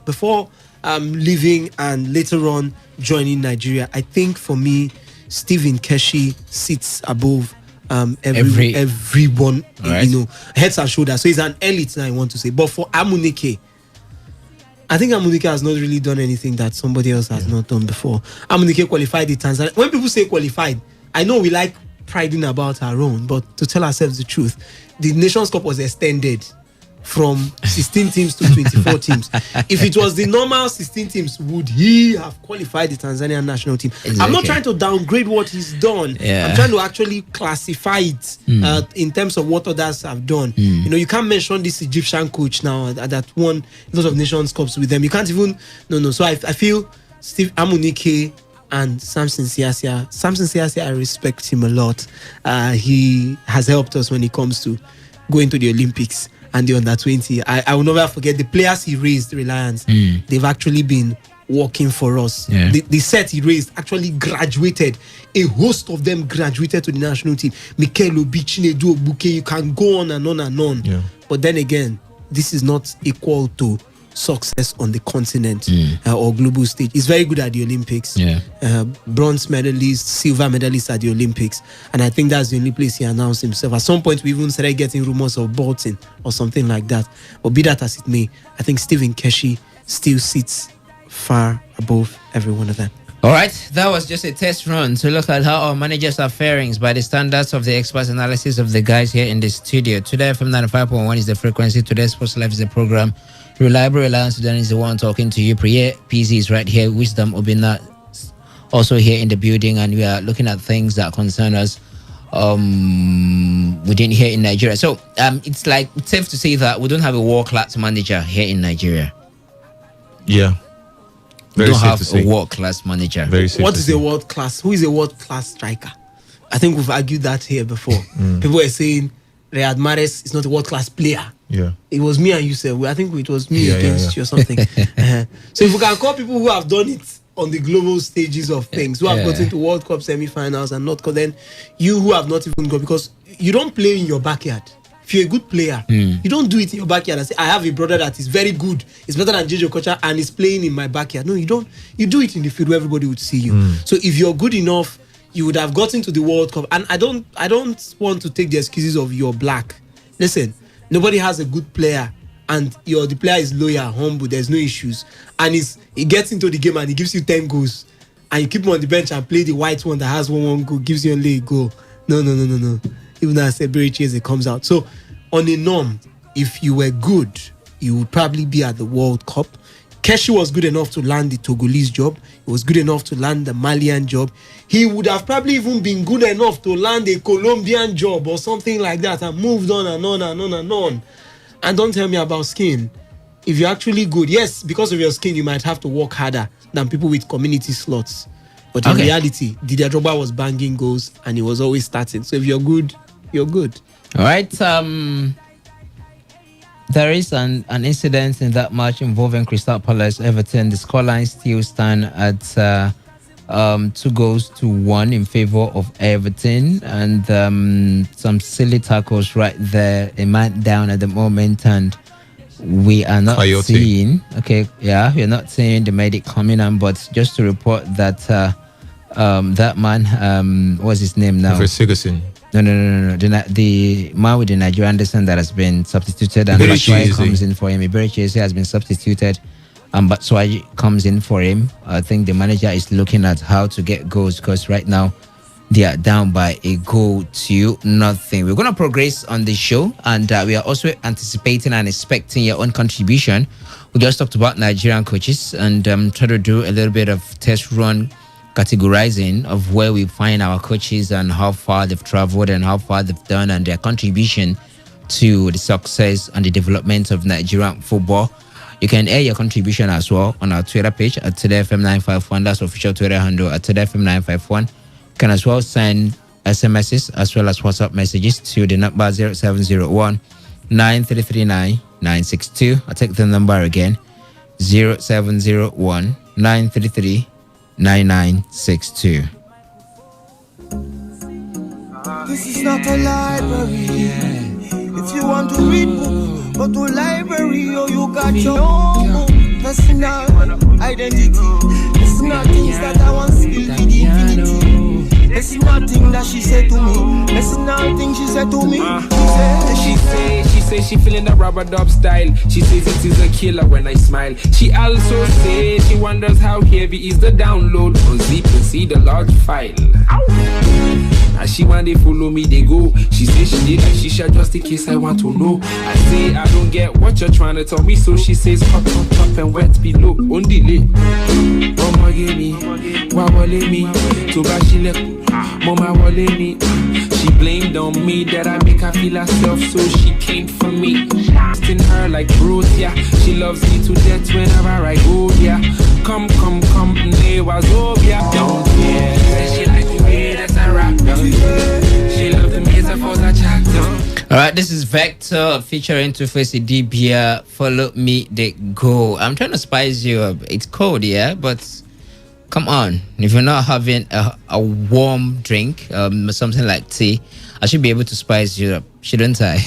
Before leaving and later on joining Nigeria. I think for me, Stephen Keshi sits above everyone. Right. Heads and shoulders. So he's an elite now, I want to say. But for Amunike, I think Amunike has not really done anything that somebody else has not done before. Amunike qualified the Tanzania. When people say qualified, I know we like priding about our own, but to tell ourselves the truth, the Nations Cup was extended from 16 teams to 24 teams. If it was the normal 16 teams, would he have qualified the Tanzanian national team? Exactly. I'm not trying to downgrade what he's done. Yeah. I'm trying to actually classify it in terms of what others have done. You can't mention this Egyptian coach now that won a lot of Nations Cups with them. You can't even... No. So I feel Steve Amunike and Samson Siasia, I respect him a lot. He has helped us when it comes to going to the Olympics and the under-20. I will never forget the players he raised, Reliance. They've actually been working for us. Yeah. The set he raised actually graduated. A host of them graduated to the national team. Mikel Obi, Chinedu Obuke, you can go on and on and on. Yeah. But then again, this is not equal to success on the continent or global stage. He's very good at the Olympics. Bronze medalist, silver medalist at the Olympics. And I think that's the only place he announced himself. At some point, we even started getting rumors of Bolton or something like that. But be that as it may, I think Stephen Keshi still sits far above every one of them. All right, that was just a test run to look at how our managers are faring by the standards of the experts analysis of the guys here in the studio. Today FM 95.1 is the frequency. Today Sports Life is the program. Reliable Reliance Sudan is the one talking to you. Priye PZ is right here. Wisdom Obina also here in the building, and we are looking at things that concern us within here in Nigeria. So it's safe to say that we don't have a world-class manager here in Nigeria. Yeah. We don't have a world-class manager. Very safe. What is a world-class? Who is a world-class striker? I think we've argued that here before. People were saying Riyad Mahrez is not a world-class player. Yeah. It was me and you said, I think it was me against you or something. So if we can call people who have done it on the global stages of things, who have gotten to World Cup semi-finals and not, then you who have not even gone, because you don't play in your backyard. If you're a good player, you don't do it in your backyard and say, I have a brother that is very good. He's better than JJ Okocha and he's playing in my backyard. No, you don't. You do it in the field where everybody would see you. So if you're good enough, you would have gotten to the World Cup. And I don't want to take the excuses of you're black. Listen, nobody has a good player and the player is loyal, humble, there's no issues. And he gets into the game and he gives you 10 goals. And you keep him on the bench and play the white one that has one goal, gives you only a goal. No. Even though I said Barry Chase, it comes out. So on a norm, if you were good, you would probably be at the World Cup. Keshi was good enough to land the Togolese job. He was good enough to land the Malian job. He would have probably even been good enough to land a Colombian job or something like that and moved on and on and on and on. And don't tell me about skin. If you're actually good, yes, because of your skin, you might have to work harder than people with community slots. But in reality, Didier Drogba was banging goals and he was always starting. So if you're good, you're good. All right. There is an incident in that match involving Crystal Palace Everton. The scoreline still stand at 2-1 in favor of Everton, and some silly tackles right there. A man down at the moment, and we are not seeing. We're not seeing the medic coming on, but just to report that that man, what's his name now? Ferguson. No. The man with the Nigerian descent that has been substituted, and Batshuayi comes in for him. Iberi Chese has been substituted, and Batshuayi comes in for him. I think the manager is looking at how to get goals, because right now they are down by 1-0. We're going to progress on the show, and we are also anticipating and expecting your own contribution. We just talked about Nigerian coaches and try to do a little bit of test run categorizing of where we find our coaches and how far they've traveled and how far they've done and their contribution to the success and the development of Nigerian football. You can air your contribution as well on our Twitter page at Today FM 951. That's official Twitter handle at Today FM 951. You can as well send SMSs as well as WhatsApp messages to the number 0701 9339 962. I'll take the number again, 0701 933 9962. This is not a library. If you want to read book, go to library or you got your own book. Personal identity. It's not things that I want to spill with infinity. It's nothing that she said to me. It's nothing she said to me. She say she feeling the rubber dub style. She says it is a killer when I smile. She also says she wonders how heavy is the download. Unzip and see the large file. Now she want they follow me, they go. She say she did like she shall just in case I want to know. I say I don't get what you're trying to tell me, so she says hot on top and wet below. On delay. Mama give me, wawale me, to bashile. Mama wale me. She blamed on me that I make her feel herself, so she came for me. In her like Bruce, yeah. She loves me to death whenever I go, yeah. Come, ne was over, yeah. Don't care. She like the way that I rap. She loves the music for the chat. Alright, this is Vector featuring Two-Face Idibia. Follow me, they go. I'm trying to spice you up. It's cold, yeah, but come on. If you're not having a warm drink, something like tea, I should be able to spice you up, shouldn't I?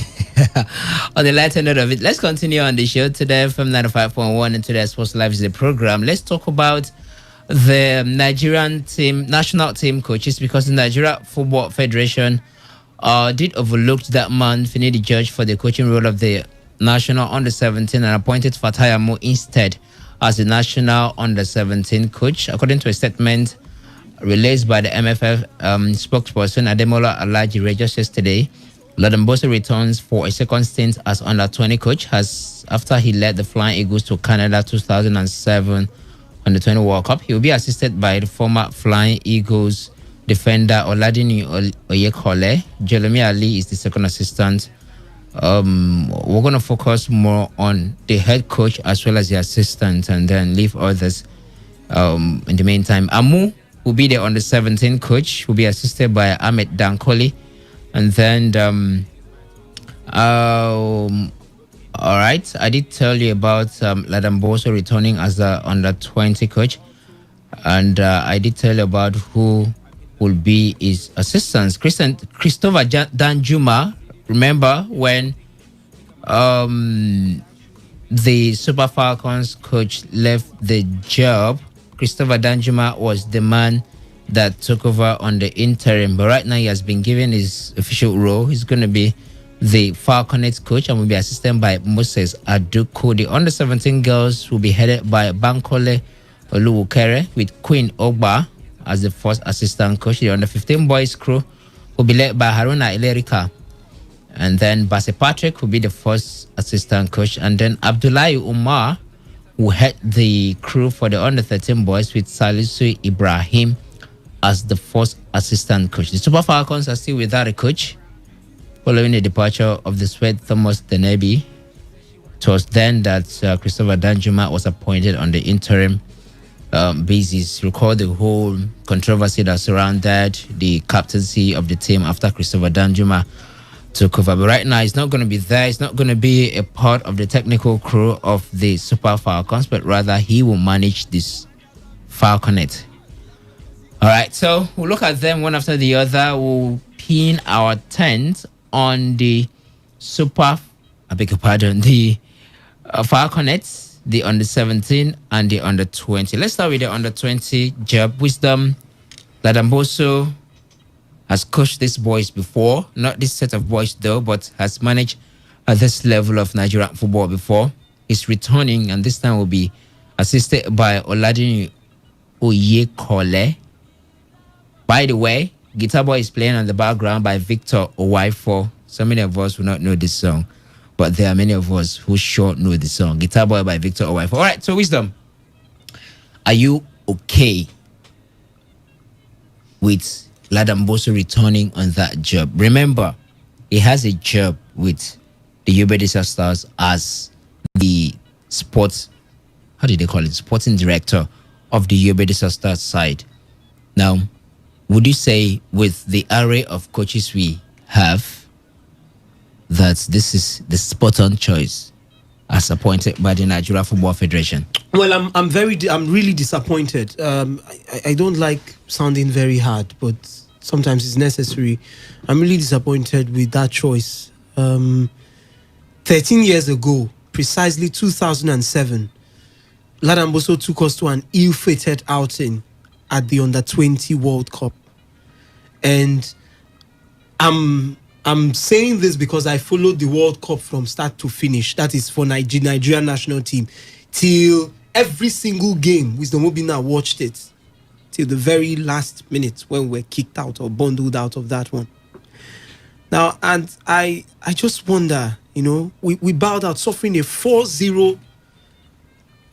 On the lighter note of it, let's continue on the show today from 95.1 and Today Sports Live is the program. Let's talk about the Nigerian team, national team coaches, because the Nigeria Football Federation did overlook that man, Finidi George, for the coaching role of the national under-17 and appointed Fatai Amo instead as the national under-17 coach. According to a statement released by the MFF spokesperson Ademola Alajire just yesterday, Ladamboso returns for a second stint as under-20 coach after he led the Flying Eagles to Canada 2007 under-20 World Cup. He will be assisted by the former Flying Eagles defender Oladini Oyekole. Jeremy Ali is the second assistant. We're going to focus more on the head coach as well as the assistant and then leave others in the meantime. Amu will be the under-17 coach, will be assisted by Ahmed Dankoli. And then, all right, I did tell you about Ladamboso returning as the under-20 coach. And I did tell you about who will be his assistants. Christopher Danjuma. Remember when the Super Falcons coach left the job, Christopher Danjuma was the man that took over on the interim. But right now he has been given his official role. He's going to be the Falconets coach and will be assisted by Moses Aduko. The under-17 girls will be headed by Bankole Oluwukere with Queen Ogba as the first assistant coach. The under-15 boys crew will be led by Haruna Ilerika. And then Basse Patrick will be the first assistant coach. And then Abdullahi Umar will head the crew for the under-13 boys with Salisu Ibrahim as the first assistant coach. The Super Falcons are still without a coach following the departure of the Swede Thomas Denebi. It was then that Christopher Danjuma was appointed on the interim basis. Recall the whole controversy that surrounded the captaincy of the team after Christopher Danjuma took over. But right now, he's not going to be there. He's not going to be a part of the technical crew of the Super Falcons, but rather he will manage this Falconet. All right, so we'll look at them one after the other. We'll pin our tent on the the Falconets, the under-17 and the under-20. Let's start with the under-20 job. Wisdom Ladamboso has coached these boys before, not this set of boys though, but has managed at this level of Nigerian football before. He's returning, and this time will be assisted by Oladini Oyekole. By the way, Guitar Boy is playing on the background by Victor Owaifo. So many of us will not know this song, but there are many of us who sure know the song. Guitar Boy by Victor Owaifo. All right, so Wisdom, are you okay with Ladamboso returning on that job? Remember, he has a job with the Ubedisa Stars as the sports, how did they call it? Sporting director of the Yobe Disaster side. Now, would you say with the array of coaches we have that this is the spot-on choice as appointed by the Nigeria Football Federation? Well, I'm really disappointed. I don't like sounding very hard, but sometimes it's necessary. I'm really disappointed with that choice. 13 years ago, precisely 2007, Ladamboso took us to an ill-fated outing at the Under-20 World Cup. And I'm saying this because I followed the World Cup from start to finish. That is for Nigerian national team. Till every single game, Wisdom Obina watched it. Till the very last minute when we're kicked out or bundled out of that one. Now, and I just wonder, we bowed out, suffering a 4-0,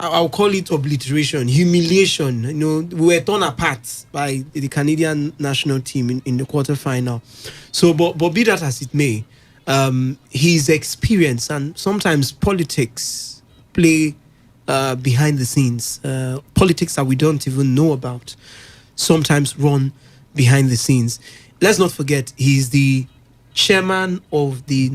I'll call it obliteration, humiliation. We were torn apart by the Canadian national team in the quarterfinal. So, but be that as it may, his experience and sometimes politics play behind the scenes. Politics that we don't even know about sometimes run behind the scenes. Let's not forget, he's the chairman of the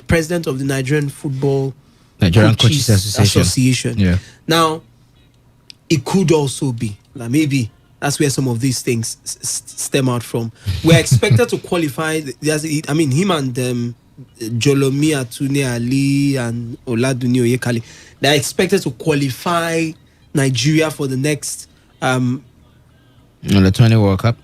president of the Nigerian Football Coaches Association. Yeah. Now, it could also be that maybe that's where some of these things stem out from. We're expected to qualify. Him and Jolomi Atune Ali and Oladuni Oyekali, they're expected to qualify Nigeria for the next the 20 World Cup.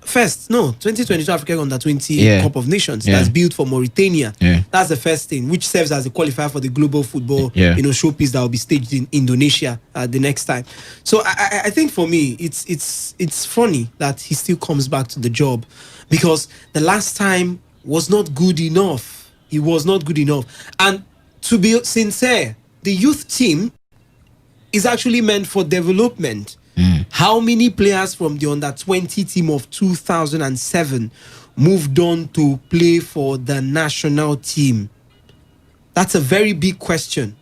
2022 African Under-20 Cup of Nations. That's built for Mauritania. That's the first thing, which serves as a qualifier for the global football showpiece that will be staged in Indonesia the next time. So I think for me, it's funny that he still comes back to the job, because the last time was not good enough. He was not good enough. And to be sincere, the youth team is actually meant for development. How many players from the Under-20 team of 2007 moved on to play for the national team? That's a very big question.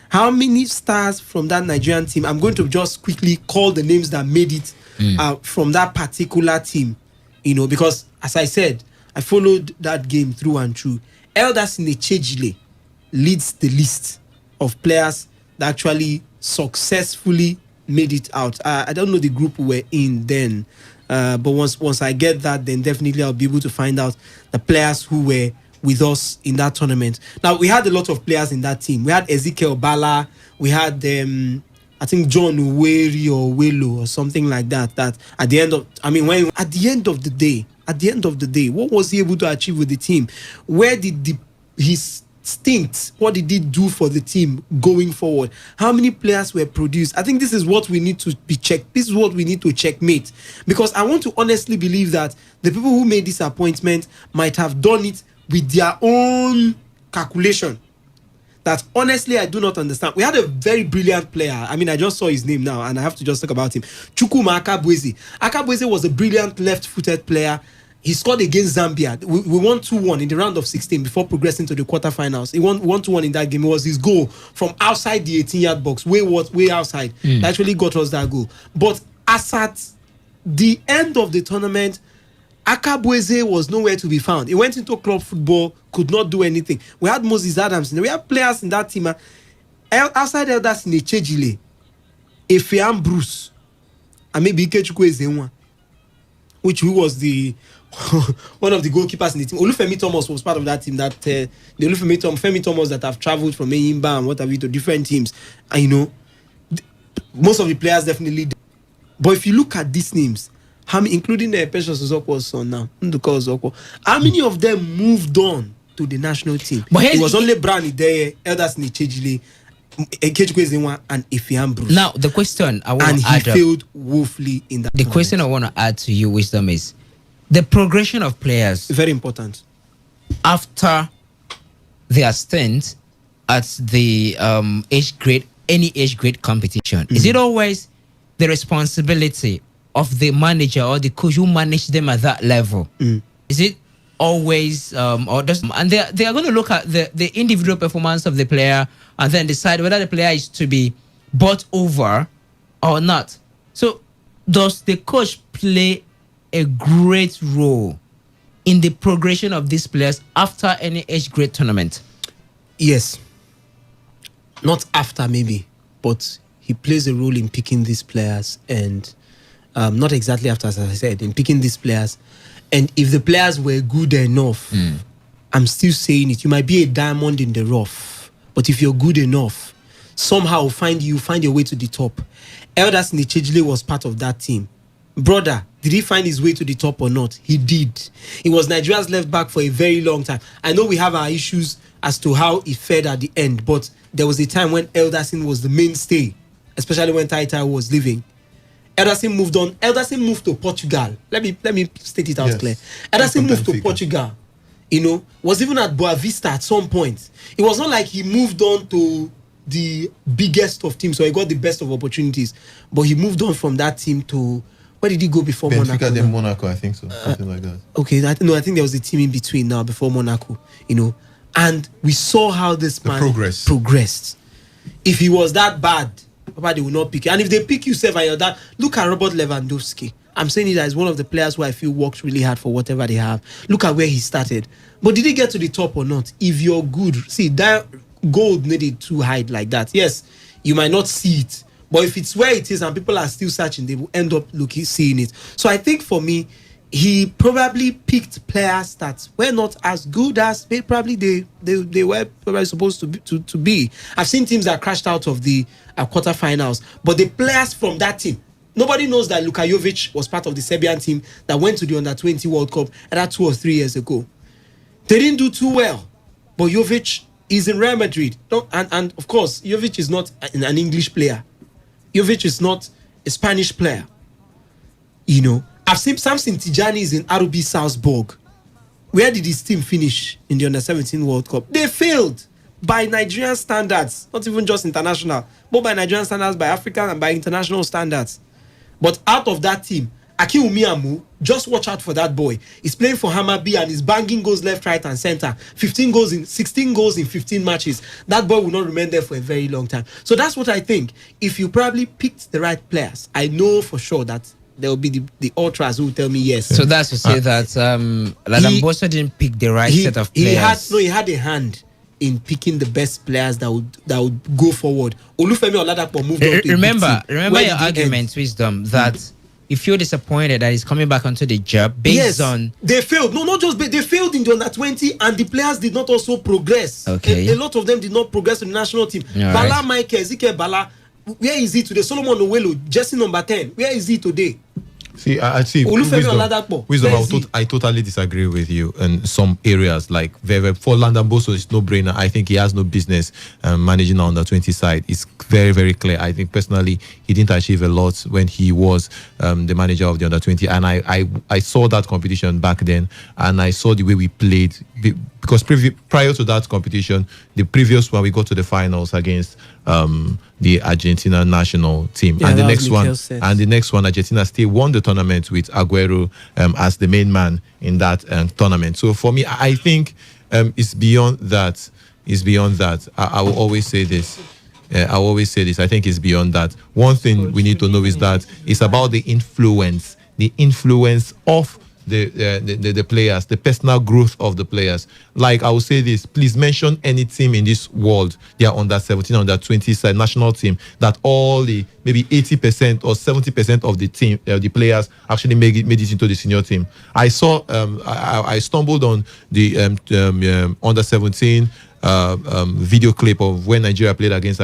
How many stars from that Nigerian team? I'm going to just quickly call the names that made it from that particular team, because as I said, I followed that game through and through. Elders Nechejile leads the list of players that actually successfully made it out. I don't know the group we were in then, but once I get that, then definitely I'll be able to find out the players who were with us in that tournament. Now, we had a lot of players in that team. We had Ezekiel Bala, we had I think John Uweri or Welo or something like that. That at the end of the day, what was he able to achieve with the team? Where did his stint, what did he do for the team going forward? How many players were produced? I think this is what we need to be checked. This is what we need to checkmate, because I want to honestly believe that the people who made this appointment might have done it with their own calculation that honestly I do not understand. We had a very brilliant player. I just saw his name now and I have to just talk about him. Chukwuma Akabweze. Akabweze was a brilliant left-footed player. He scored against Zambia. We won 2-1 in the round of 16 before progressing to the quarterfinals. He won 2-1 in that game. It was his goal from outside the 18-yard box, way outside. That actually got us that goal. But as at the end of the tournament, Akabweze was nowhere to be found. He went into club football, could not do anything. We had Moses Adams. We had players in that team. Outside Elders Nechejile, Efeam Bruce, and maybe Ikechukwu Ezenwa, who was the one of the goalkeepers in the team. Olufemi Thomas was part of that team. That the Femi Thomas that have traveled from Eyimba and what have you to different teams. And most of the players definitely did. But if you look at these names, including Precious Ozoko's son now, Nduka Ozoko, how many of them moved on to the national team? But it was only Brani there, Elders Nechejile, Ekechukwu Ezenwa, and Efeam Bruce. Now, the question I want to add, and he failed woefully in that. The question I want to add to you, Wisdom, is the progression of players. Very important. After their stint at the any age grade competition, is it always the responsibility of the manager or the coach who managed them at that level? Is it always and they are going to look at the individual performance of the player and then decide whether the player is to be bought over or not. So, does the coach play a great role in the progression of these players after any age grade tournament? Yes. Not after, maybe, but he plays a role in picking these players, and not exactly after, as I said, in picking these players. And if the players were good enough, I'm still saying it, you might be a diamond in the rough, but if you're good enough, somehow find your way to the top. Elders Nichejile was part of that team. Brother, did he find his way to the top or not? He did. He was Nigeria's left back for a very long time. I know we have our issues as to how he fared at the end, but there was a time when Elderson was the mainstay, especially when Tai was leaving. Elderson moved on. Elderson moved to Portugal. Let me state it out clear. Elderson moved to Portugal. Was even at Boa Vista at some point. It was not like he moved on to the biggest of teams, so he got the best of opportunities. But he moved on from that team to, where did he go before Benfica, Monaco? then Monaco, I think so. Something like that. Okay, I think there was a team in between now before Monaco, and we saw how this man progressed. If he was that bad, Papa, they will not pick you. And if they pick you, and you're that, look at Robert Lewandowski. I'm saying it as one of the players who I feel worked really hard for whatever they have. Look at where he started. But did he get to the top or not? If you're good, see, that gold made it too high like that. Yes, you might not see it, but if it's where it is and people are still searching, they will end up seeing it. So I think for me, he probably picked players that were not as good as they were probably supposed to be. I've seen teams that crashed out of the quarterfinals, but the players from that team, nobody knows that Luka Jovic was part of the Serbian team that went to the Under-20 World Cup that 2 or 3 years ago. They didn't do too well, but Jovic is in Real Madrid. And of course, Jovic is not an English player. Jovic is not a Spanish player. I've seen Samson Tijani is in RB Salzburg. Where did his team finish in the Under-17 World Cup? They failed by Nigerian standards, not even just international, but by Nigerian standards, by African and by international standards. But out of that team, Aki Umiamu, just watch out for that boy. He's playing for Hammarby and he's banging goals left, right, and center. 16 goals in 15 matches. That boy will not remain there for a very long time. So that's what I think. If you probably picked the right players, I know for sure that there will be the ultras who will tell me yes. So that's to say that Ladamboso didn't pick the right set of players. He had a hand in picking the best players that would go forward. Olufemi Oladapo moved on to remember your argument, Wisdom, that if you're disappointed that he's coming back onto the job based on... They failed. No, not just... They failed in the Under-20 and the players did not also progress. Okay. A lot of them did not progress to the national team. All Bala right. Michael, Ezekiel Bala, where is he today? Solomon Owelo, Jesse number 10, where is he today? See, I see. Olufemi Oladapo. Wisdom, I totally disagree with you in some areas. Like for Ladamboso, it's no brainer. I think he has no business managing on the 20 side. It's very, very clear. I think personally, he didn't achieve a lot when he was the manager of the under 20. And I saw that competition back then, and I saw the way we played. Because prior to that competition, the previous one, we got to the finals against the Argentina national team, and the next one, Argentina still won the tournament with Aguero as the main man in that tournament. So for me, I think it's beyond that. It's beyond that. I will always say this. I think it's beyond that. One thing we need to know is that it's about the influence of the players, the personal growth of the players. Like I will say this, please mention any team in this world, they are under 17, under 20 side national team, that all the maybe 80% or 70% of the team, the players actually made it into the senior team. I saw, I stumbled on the under 17 video clip of when Nigeria played against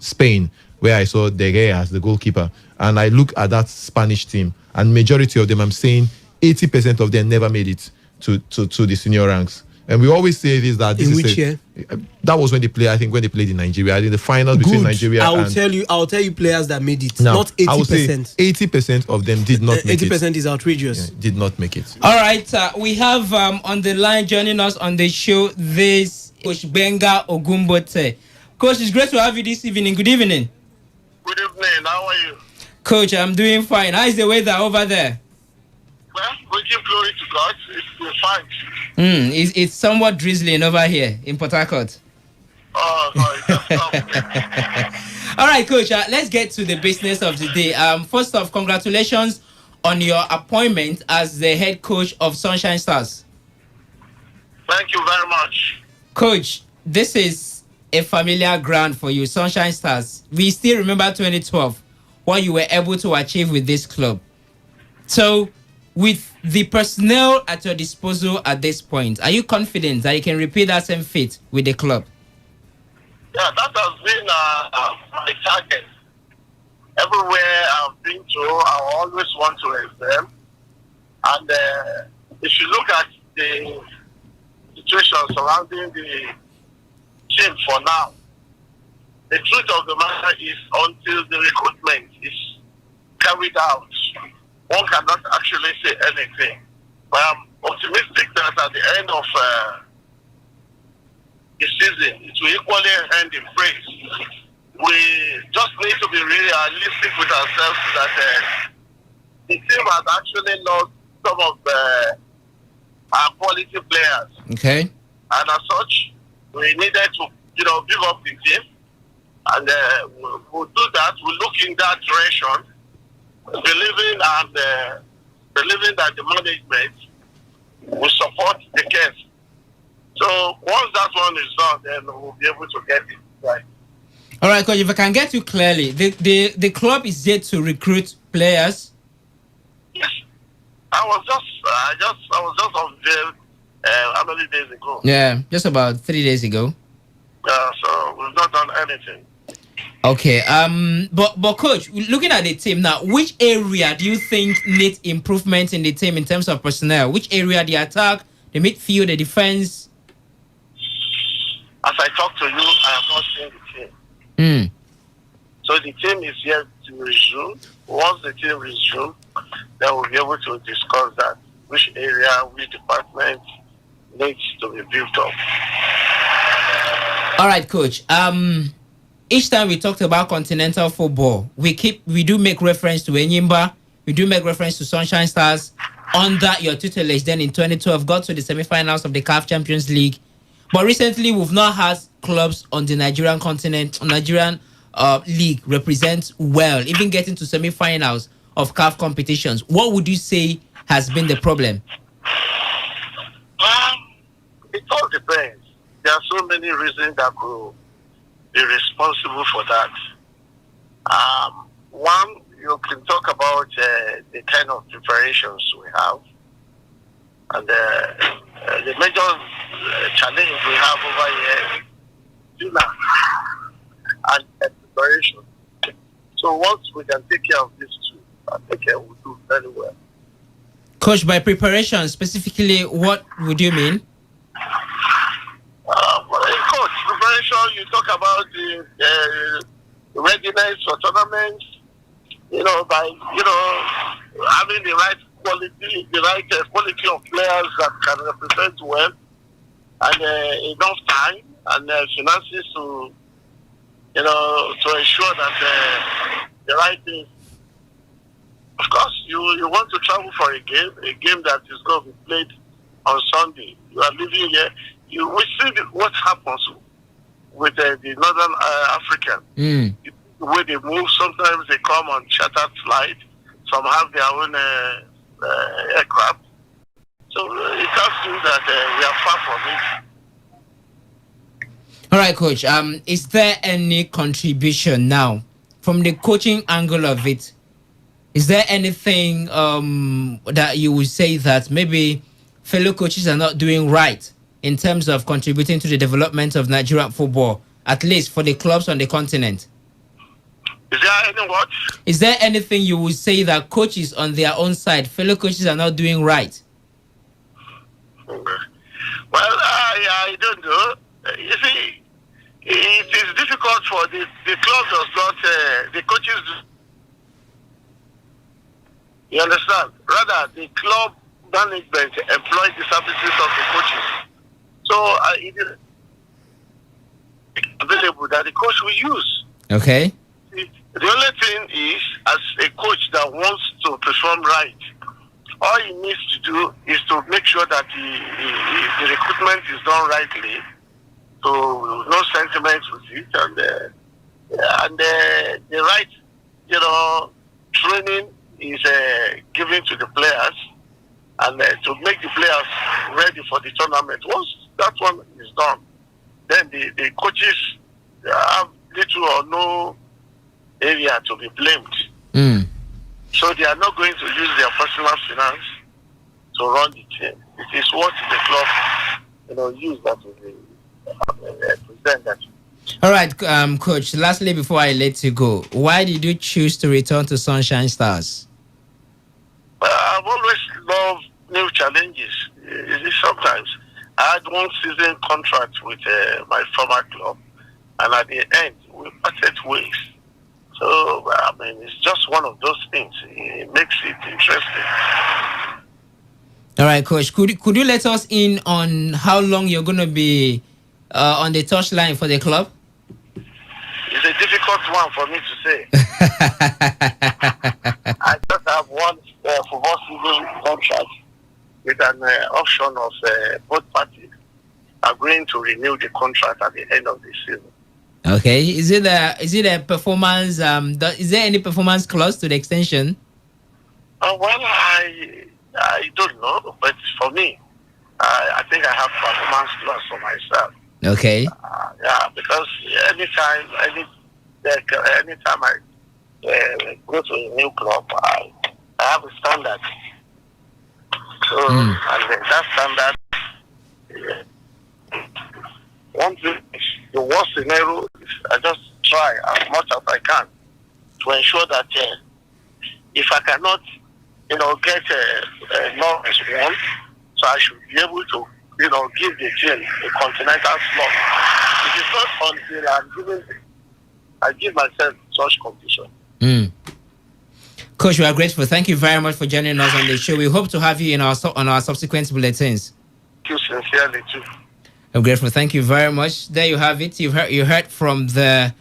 Spain, where I saw De Gea as the goalkeeper, and I look at that Spanish team, and majority of them, I'm saying 80% of them never made it to the senior ranks. And we always say this, that this in is which year? That was when they played. I think when they played in Nigeria, I think the finals between Nigeria. I'll tell you players that made it. Now, Not 80%. I would say 80% of them did not make it. 80% is outrageous. Yeah, did not make it. All right, we have on the line joining us on the show this Coach Benga Ogumbote. Coach, it's great to have you this evening. Good evening. Good evening. How are you? Coach, I'm doing fine. How is the weather over there? Well, we give glory to God. It's fine. It's somewhat drizzling over here in Port Harcourt. Oh, no, All right, Coach. Let's get to the business of the day. First off, congratulations on your appointment as the head coach of Sunshine Stars. Thank you very much. Coach, this is a familiar ground for you, Sunshine Stars. We still remember 2012, what you were able to achieve with this club. So, with the personnel at your disposal at this point, are you confident that you can repeat that same feat with the club? Yeah, that has been my target. Everywhere I've been to, I always want to excel. And if you look at the situation surrounding the team for now, the truth of the matter is until the recruitment is carried out, one cannot actually say anything. But I'm optimistic that at the end of the season, it will equally end in praise. We just need to be really realistic with ourselves that the team has actually lost some of our quality players. Okay. And as such, we needed to, build up the team. And we'll do that. We'll look in that direction, believing that the management will support the case. So once that one is done, then we'll be able to get it right. All right, Coach, if I can get you clearly, the club is yet to recruit players. Yes. I was just unveiled how many days ago? Yeah, just about 3 days ago. Yeah, so we've not done anything. Okay. But Coach, looking at the team now, which area do you think needs improvement in the team in terms of personnel? Which area, the attack, the midfield, the defense? As I talk to you, I have not seen the team. So the team is yet to resume. Once the team resumes, then we'll be able to discuss that. Which area, which department needs to be built up. All right, Coach. Each time we talked about continental football, we do make reference to Enyimba, we do make reference to Sunshine Stars under your tutelage. Then in 2012, got to the semi-finals of the CAF Champions League. But recently, we've not had clubs on the Nigerian continent, Nigerian league represent well, even getting to semi-finals of CAF competitions. What would you say has been the problem? It all depends. There are so many reasons that could be responsible for that. One, you can talk about the kind of preparations we have. And the major challenge we have over here is and preparation. So once we can take care of these two, I think we'll do very well. Coach, by preparation, specifically, what would you mean? Coach, preparation, you talk about the readiness for tournaments, by, having the right quality, quality of players that can represent well, and enough time and finances to ensure that the right thing. Of course, you want to travel for a game that is going to be played on Sunday. You are living here. We see what happens with the Northern African. The way they move, sometimes they come on chartered flight. Some have their own aircraft. So it tells you that we are far from it. All right, Coach. Is there any contribution now from the coaching angle of it? Is there anything that you would say that maybe fellow coaches are not doing right in terms of contributing to the development of Nigerian football, at least for the clubs on the continent? Is there any what? Is there anything you would say that coaches on their own side, fellow coaches are not doing right? Okay. Well, I don't know. You see, it is difficult for the club does not, the coaches do. You understand? Rather, the club management employs the services of the coaches. So it is available that the coach will use. Okay. The only thing is, as a coach that wants to perform right, all he needs to do is to make sure that the recruitment is done rightly, to no sentiments with it, and the right, training is given to the players, and to make the players ready for the tournament. Once that one is done, then the coaches have little or no area to be blamed. So they are not going to use their personal finance to run the team. It is what the club, use that to present that. All right, Coach. Lastly, before I let you go, why did you choose to return to Sunshine Stars? I've always loved new challenges. Sometimes I had one season contract with my former club, and at the end we parted ways. So it's just one of those things. It makes it interesting. All right, Coach. Could you let us in on how long you're going to be on the touchline for the club? It's a difficult one for me to say. I just have one football season contract with an option of both parties agreeing to renew the contract at the end of the season. Okay. Is it a performance? Is there any performance clause to the extension? Well, I don't know, but for me, I think I have performance clause for myself. Okay. Because anytime I go to a new club, I have a standard. So, and that standard, the worst scenario is I just try as much as I can to ensure that if I cannot, get knowledge one, so I should be able to, give the team a continental slot. It is not until I give myself such condition. Coach, we are grateful. Thank you very much for joining us on the show. We hope to have you on our subsequent bulletins. Thank you sincerely too. I'm grateful. Thank you very much. There you have it. You heard from the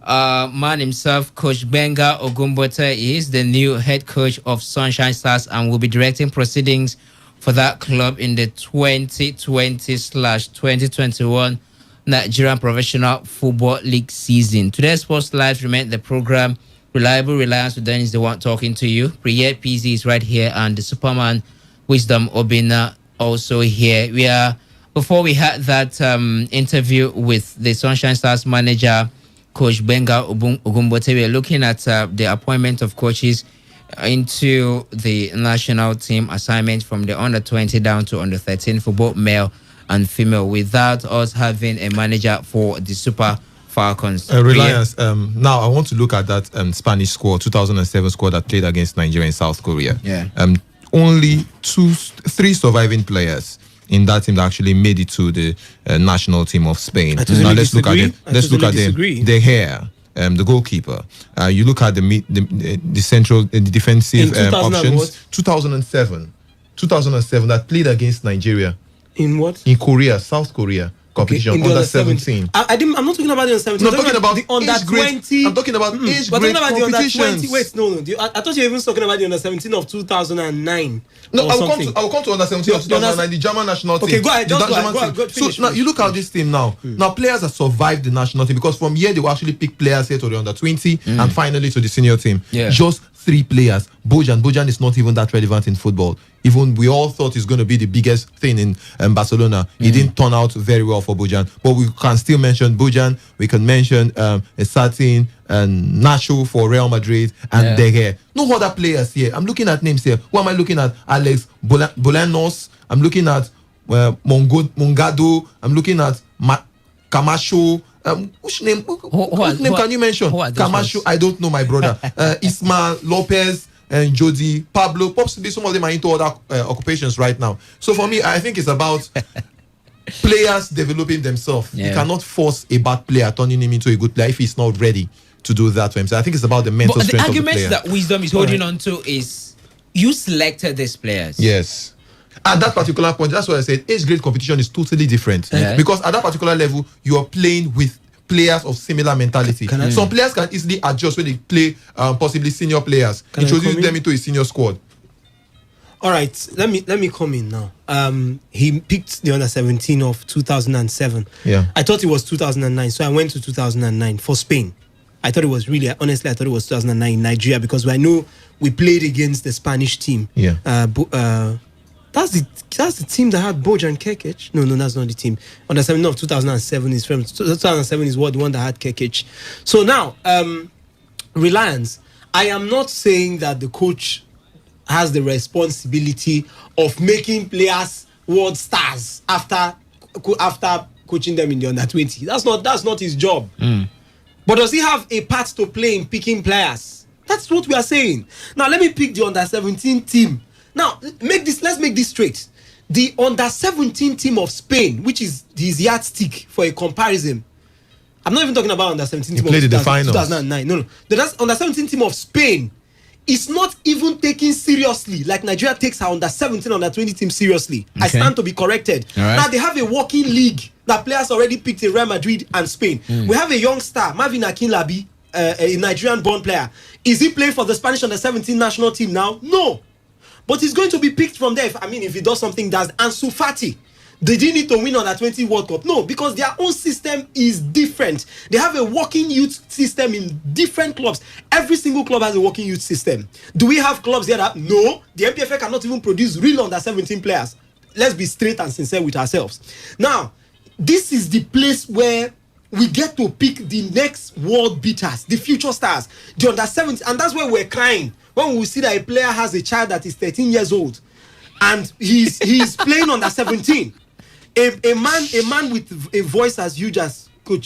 man himself, Coach Benga Ogumbote. He is the new head coach of Sunshine Stars and will be directing proceedings for that club in the 2020/2021 Nigerian Professional Football League season. Today's Sports Live remains the program. Reliable Reliance with Dennis, the one talking to you. Priya PZ is right here, and the Superman Wisdom Obina also here. Before we had that interview with the Sunshine Stars manager, Coach Benga Ogumbote, we are looking at the appointment of coaches into the national team assignment from the under-20 down to under-13 for both male and female, without us having a manager for the Super Falcons. Reliance. Now I want to look at that Spanish squad, 2007 squad that played against Nigeria and South Korea. Yeah. Only 3 surviving players in that team that actually made it to the national team of Spain. Now let's look at them. The hair. The goalkeeper. You look at the central, the defensive options. 2007 that played against Nigeria. In what? In Korea, South Korea competition, under 17. I'm not talking about the under 17. No, I'm talking about the under 20. I'm talking about age grade competitions. Wait, no. I thought you were even talking about the under 17 of 2009. No, I will come to under 17 of 2009, the German national team. Okay, go ahead. So now you look at this team now. Now players have survived the national team because from here they will actually pick players here to the under 20 and finally to the senior team. Yeah. Just 3 players. Bojan is not even that relevant in football. Even we all thought it's going to be the biggest thing in Barcelona. It didn't turn out very well for Bojan, but we can still mention Bojan. We can mention a certain Nacho for Real Madrid and De Gea. No other players here. I'm looking at names here. Who am I looking at? Alex Bolanos. I'm looking at Mongado. I'm looking at Camacho. Which name can you mention? Camacho, I don't know, my brother. Ismael Lopez and Jody Pablo. Possibly some of them are into other occupations right now. So for me, I think it's about players developing themselves. You cannot force a bad player turning him into a good player if he's not ready to do that for himself. I think it's about the mental strength of the player. The argument that Wisdom is holding on to is you selected these players. Yes. At that particular point, that's why I said age grade competition is totally different. Because at that particular level, you are playing with players of similar mentality. Some players can easily adjust when they play possibly senior players. Introduce them into a senior squad. All right, let me come in now. He picked the under 17 of 2007. Yeah. I thought it was 2009, so I went to 2009 for Spain. I thought it was honestly, I thought it was 2009 in Nigeria because I know we played against the Spanish team. Yeah. That's the team that had Bojan Kekic. No, that's not the team. Under 17 of 2007 is from 2007 is the one that had Kekic. So now, Reliance. I am not saying that the coach has the responsibility of making players world stars after coaching them in the under 20. That's not his job. But does he have a part to play in picking players? That's what we are saying. Now let me pick the under 17 team. Now let's make this straight. The under 17 team of Spain, which is his yardstick for a comparison. I'm not even talking about under 17 team of 2009. No. The under 17 team of Spain is not even taken seriously like Nigeria takes our under 17, under 20 team seriously. Okay. I stand to be corrected. Right. Now they have a working league that players already picked in Real Madrid and Spain. We have a young star, Marvin Akinlabi, a Nigerian-born player. Is he playing for the Spanish under 17 national team now? No. But he's going to be picked from there. If he does something that's Ansu Fati. Did he need to win on a 20 World Cup? No, because their own system is different. They have a working youth system in different clubs. Every single club has a working youth system. Do we have clubs here that? No. The MPFA cannot even produce real under 17 players. Let's be straight and sincere with ourselves. Now, this is the place where we get to pick the next world beaters, the future stars, the under 17. And that's why we're crying when we see that a player has a child that is 13 years old and he's playing under 17. A man with a voice as huge as Coach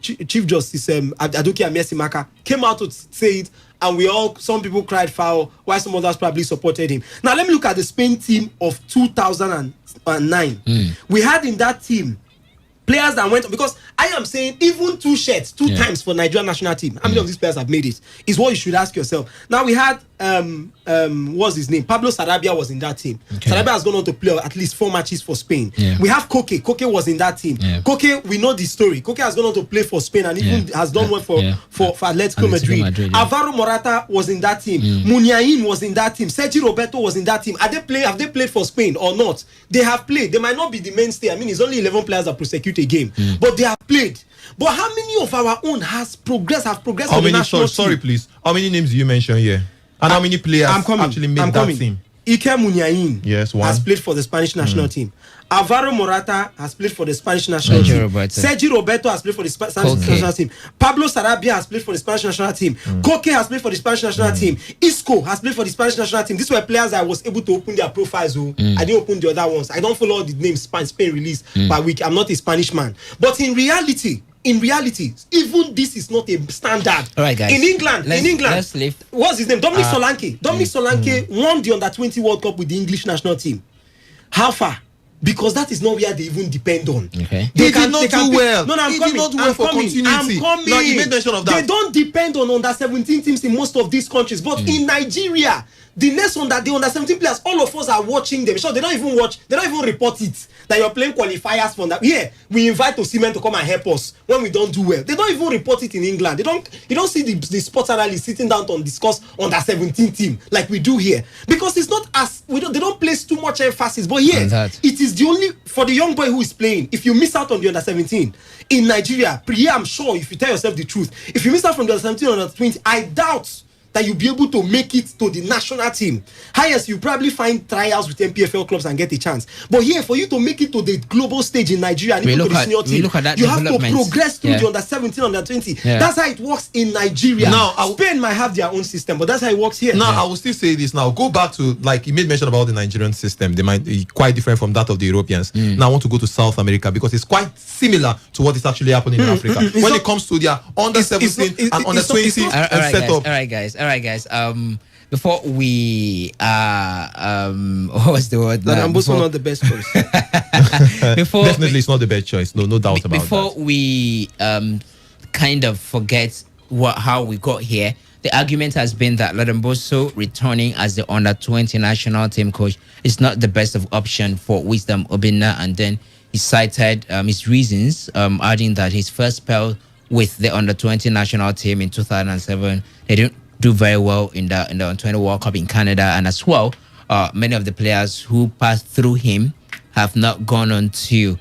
Chief Justice Adoke Amiesimaka came out to say it, and some people cried foul, while some others probably supported him. Now let me look at the Spain team of 2009. We had in that team players that went, because I am saying even two times for Nigerian national team. How many of these players have made it? Is what you should ask yourself. Now we had what's his name? Pablo Sarabia was in that team. Okay. Sarabia has gone on to play at least 4 matches for Spain. Yeah. We have Koke. Koke was in that team. Yeah. Koke, we know the story. Koke has gone on to play for Spain and even has done well for Atletico Madrid. Alvaro Morata was in that team. Muniain was in that team. Sergio Roberto was in that team. Have they played for Spain or not? They have played. They might not be the mainstay. It's only 11 players that prosecute a game, but they have played. But how many of our own have progressed how many, national sorry please, how many names do you mention here? And how many players actually made that team? Ike Muniain has played for the Spanish national team. Alvaro Morata has played for the Spanish national team. Sergio Roberto has played for the Spanish national team. Pablo Sarabia has played for the Spanish national team. Koke has played for the Spanish national team. Isco has played for the Spanish national team. These were players I was able to open their profiles. I didn't open the other ones. I don't follow all the names Spain released by week. I'm not a Spanish man. But in reality, even this is not a standard. All right, guys. In England, what's his name? Dominic Solanke. Dominic Solanke won the under 20 World Cup with the English national team. How far? Because that is not where they even depend on. Okay. They did not do well. No, I'm coming. Not do well for continuity. I'm coming. Now, you made mention of that. They don't depend on under 17 teams in most of these countries. But in Nigeria, the next one that the under 17 players, all of us are watching them. Sure, they don't even watch. They don't even report it that you're playing qualifiers for that. Yeah, we invite Osimhen to come and help us when we don't do well. They don't even report it in England. You don't see the sports analysts sitting down to discuss under 17 team like we do here, because it's not as they don't place too much emphasis. But here, it is the only for the young boy who is playing. If you miss out on the under 17 in Nigeria, I'm sure if you tell yourself the truth, if you miss out from the under 17 or under 20, I doubt that you'll be able to make it to the national team. Highest, you probably find trials with MPFL clubs and get a chance. But here, for you to make it to the global stage in Nigeria and even to the senior team, you have to progress through the under 17, under 20. That's how it works in Nigeria. Now, Spain might have their own system, but that's how it works here. Now, I will still say this now. Go back to, like, you made mention about the Nigerian system. They might be quite different from that of the Europeans. Now, I want to go to South America because it's quite similar to what is actually happening in Africa. When it comes to their under 17 and under 20 setup. All right, guys. Before we what was the word? I'm also not the best choice. Definitely, it's not the best choice. No doubt about that. Before we kind of forget how we got here, the argument has been that Ladamboso returning as the under 20 national team coach is not the best of option for Wisdom Obinna, and then he cited his reasons, adding that his first spell with the under 20 national team in 2007, they didn't do very well in the 20 World Cup in Canada, and as well many of the players who passed through him have not gone on to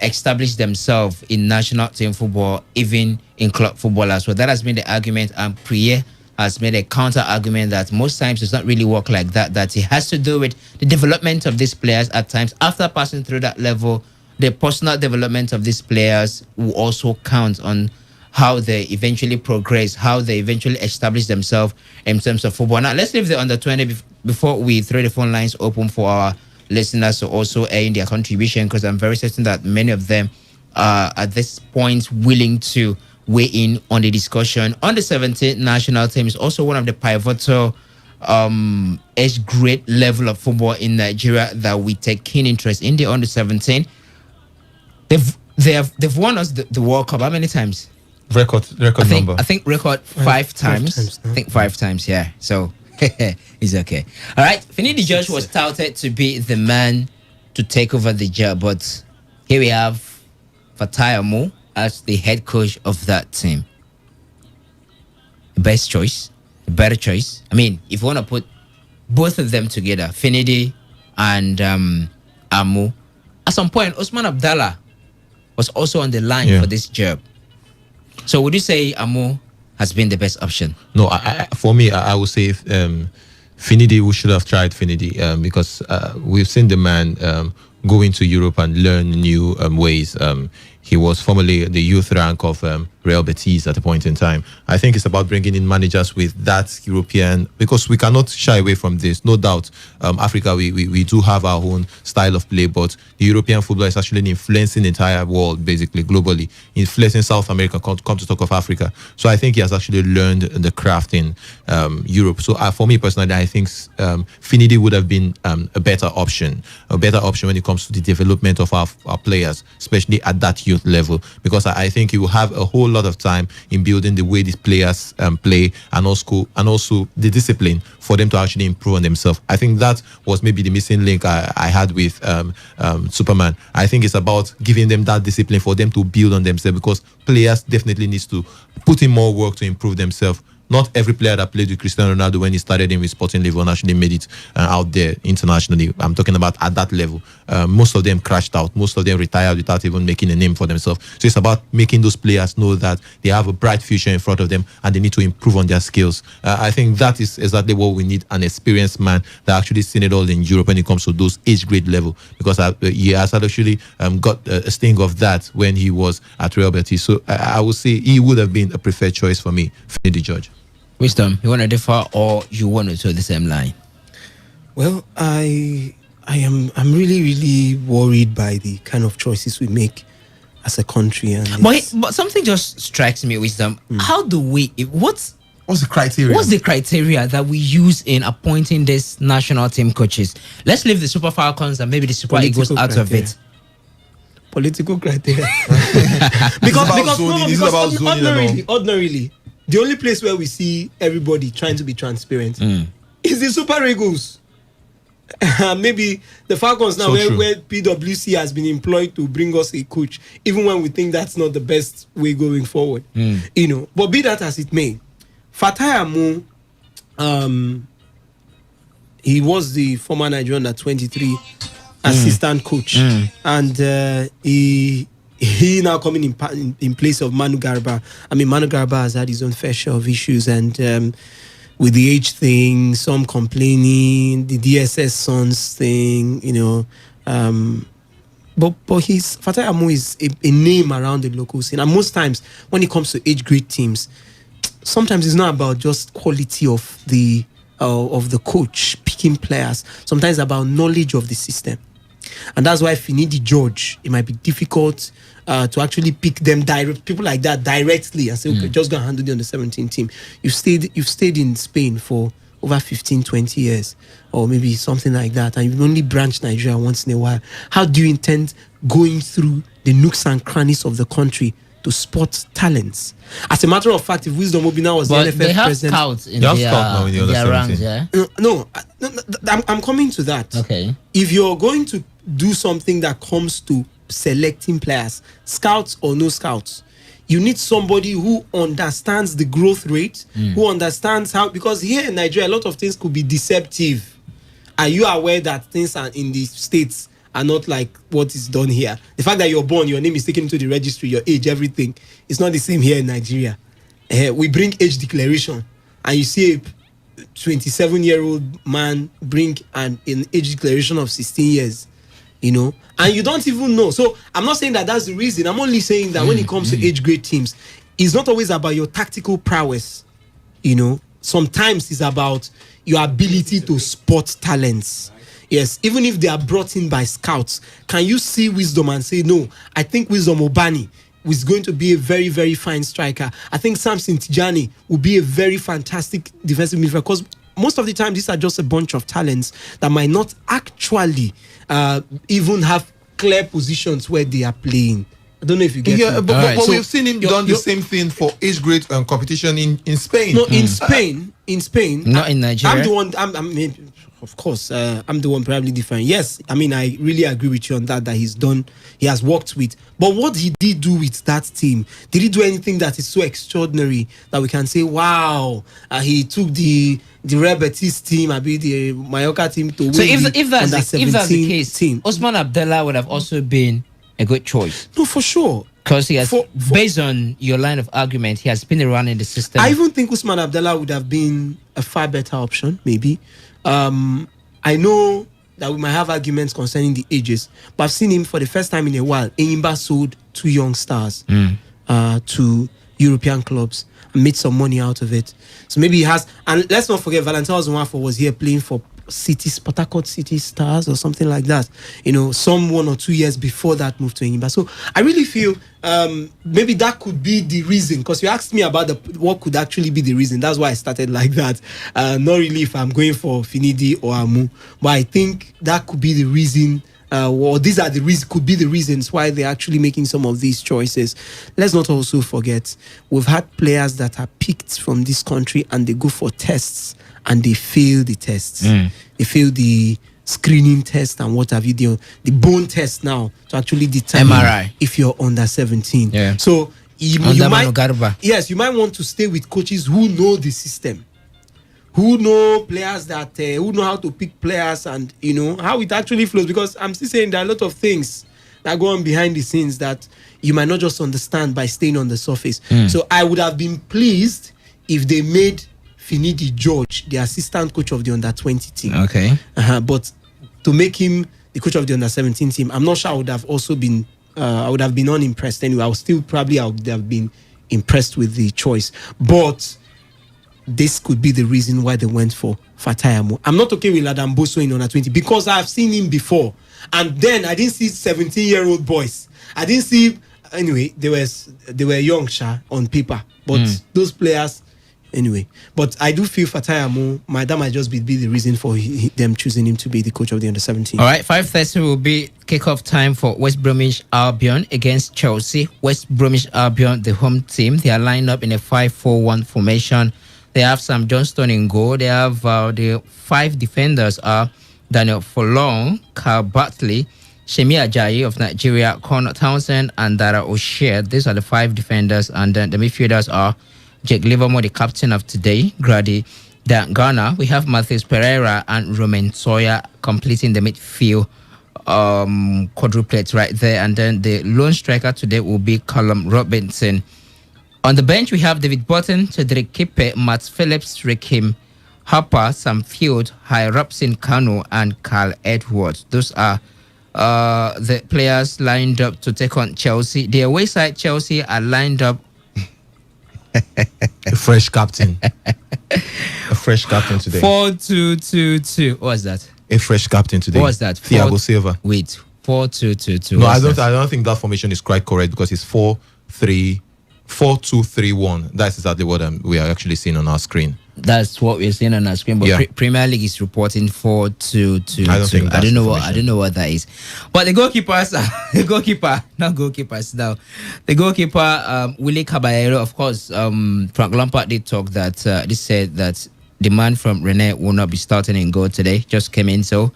establish themselves in national team football, even in club football as well. That has been the argument, and Priye has made a counter argument that most times it's not really work like that, that it has to do with the development of these players at times. After passing through that level, the personal development of these players will also count on how they eventually progress, how they eventually establish themselves in terms of football. Now, let's leave the under 20 before we throw the phone lines open for our listeners to also air in their contribution, because I'm very certain that many of them are at this point willing to weigh in on the discussion. On the 17th national team is also one of the pivotal age grade level of football in Nigeria that we take keen interest in. The under 17, they've won us the World Cup how many times? Record number. I think record five times. I think 5 times, yeah. So it's okay. All right. Finidi George was touted to be the man to take over the job, but here we have Fatai Amu as the head coach of that team. Best choice, better choice. I mean, if you want to put both of them together, Finidi and Amu, at some point, Usman Abdallah was also on the line for this job. So would you say Amu has been the best option? No, for me, I would say Finidi, we should have tried Finidi because we've seen the man go into Europe and learn new ways. He was formerly the youth rank of Real Betis at a point in time. I think it's about bringing in managers with that European, because we cannot shy away from this. No doubt, Africa, we do have our own style of play, but the European football is actually influencing the entire world, basically, globally, influencing South America, come to talk of Africa. So I think he has actually learned the craft in Europe. So for me personally, I think Finidi would have been a better option when it comes to the development of our players, especially at that youth level, because I think you will have a whole lot of time in building the way these players play, and also the discipline for them to actually improve on themselves. I think that was maybe the missing link I had with Superman. I think it's about giving them that discipline for them to build on themselves, because players definitely needs to put in more work to improve themselves. Not every player that played with Cristiano Ronaldo when he started in with Sporting Lisbon actually made it out there internationally. I'm talking about at that level. Most of them crashed out. Most of them retired without even making a name for themselves. So it's about making those players know that they have a bright future in front of them and they need to improve on their skills. I think that is exactly what we need, an experienced man that actually seen it all in Europe when it comes to those age grade level, because he has actually got a sting of that when he was at Real Betis. So I would say he would have been a preferred choice for me, Finidi George. Wisdom, you want to differ or you want to toe the same line? Well, I'm really, really worried by the kind of choices we make as a country. And but something just strikes me, Wisdom. How do we? What's the criteria? What's the criteria that we use in appointing these national team coaches? Let's leave the Super Falcons and maybe the Super Eagles out of it. Political criteria. because ordinarily, the only place where we see everybody trying to be transparent is the Super Eagles. Maybe the Falcons now, where PwC has been employed to bring us a coach, even when we think that's not the best way going forward. You know, but be that as it may, Fatai Amu, he was the former Nigerian under-23 assistant coach, and he now coming in place of Manu Garba. I mean, Manu Garba has had his own fair share of issues, and with the age thing, some complaining, the DSS Sons thing, you know. But Fatai Amu is a name around the local scene, and most times when it comes to age grade teams, sometimes it's not about just quality of the coach picking players. Sometimes it's about knowledge of the system. And that's why Finidi George, it might be difficult to actually pick them people like that directly and say, okay, just go and handle the under 17 team. You've stayed in Spain for over 15, 20 years, or maybe something like that, and you've only branched Nigeria once in a while. How do you intend going through the nooks and crannies of the country to spot talents? As a matter of fact, if Wisdom Obina was the NFF they have president, scouts in their ranks, yeah? No, I'm coming to that. Okay. If you're going to do something that comes to selecting players, scouts or no scouts, you need somebody who understands the growth rate, who understands how, because here in Nigeria, a lot of things could be deceptive. Are you aware that things are in the States are not like what is done here? The fact that you're born, your name is taken into the registry, your age, everything, it's not the same here in Nigeria. We bring age declaration, and you see a 27-year-old man bring an age declaration of 16 years, and you don't even know. So I'm not saying that that's the reason. I'm only saying that when it comes to age grade teams, it's not always about your tactical prowess. Sometimes it's about your ability to spot talents. Yes, even if they are brought in by scouts, can you see Wisdom and say, no, I think Wisdom Obani is going to be a very, very fine striker. I think Samson Tijani will be a very fantastic defensive midfielder, because most of the time these are just a bunch of talents that might not actually even have clear positions where they are playing. I don't know if you get Yeah, me. but So we've seen him done the same thing for age grade competition in Spain. No, in Spain, not in Nigeria. I'm the one. Of course, I'm the one probably different. Yes, I mean, I really agree with you on that he has worked with. But what he did do with that team, did he do anything that is so extraordinary that we can say, wow, he took the Real Betis team, the Mallorca team to win if that's the case, team. Osman Abdallah would have also been a good choice. No, for sure. Because he has, based on your line of argument, he has been around in the system. I even think Usman Abdallah would have been a far better option, maybe. I know that we might have arguments concerning the ages, but I've seen him for the first time in a while. Enyimba sold 2 young stars to European clubs and made some money out of it. So maybe he has, and let's not forget, Valentin Ozuwafo was here playing for Port Harcourt City Stars or something like that. Some 1 or 2 years before that move to Enyimba. So I really feel maybe that could be the reason, because you asked me about what could actually be the reason. That's why I started like that. Not really if I'm going for Finidi or Amu, but I think that could be the reason. Or these are could be the reasons why they're actually making some of these choices. Let's not also forget, we've had players that are picked from this country and they go for tests and they fail the tests. They fail the screening test and what have you, the bone test now to actually determine MRI if you're under 17. Yeah. So you might want to stay with coaches who know the system, who know players who know how to pick players and how it actually flows. Because I'm still saying there are a lot of things that go on behind the scenes that you might not just understand by staying on the surface. So I would have been pleased if they made Finidi George the assistant coach of the under-20 team. Okay. But to make him the coach of the under-17 team, I'm not sure I would have also been I would have been unimpressed anyway. I would have been impressed with the choice. But this could be the reason why they went for Fatai Amu. I'm not okay with Adam Boso in under-20 because I've seen him before. And then I didn't see 17-year-old boys. I didn't see, anyway, they were young, on paper. But those players, anyway. But I do feel Fatai Amu, that might just be the reason for them choosing him to be the coach of the under-17. All right, 5:30 will be kickoff time for West Bromwich Albion against Chelsea. West Bromwich Albion, the home team, they are lined up in a 5-4-1 formation. They have Sam Johnston in goal. They have the 5 defenders are Daniel Folong, Carl Bartley, Shemi Ajayi of Nigeria, Connor Townsend, and Dara O'Shea. These are the 5 defenders. And then the midfielders are Jake Livermore, the captain of today, Grady Ghana. We have Matheus Pereira and Romain Sawyer completing the midfield quadruplet right there. And then the lone striker today will be Callum Robinson. On the bench, we have David Burton, Cedric Kipe, Matt Phillips, Rakim Harper, Sam Field, Hai Robson Kanu, and Carl Edwards. Those are the players lined up to take on Chelsea. The away side, Chelsea, are lined up. A fresh captain. A fresh captain today. 4-2-2-2. What was that? A fresh captain today. What was that? Thiago Silva. Wait, 4-2-2-2. No, I don't think that formation is quite correct because it's 4-2-3-1. That's exactly what we are actually seeing on our screen. That's what we're seeing on our screen. But Premier League is reporting 4-2-2-2. I don't know what that is. But the goalkeepers, the goalkeeper, Willie Caballero, of course. Frank Lampard did talk that they said that the man from Rennes will not be starting in goal today. Just came in, so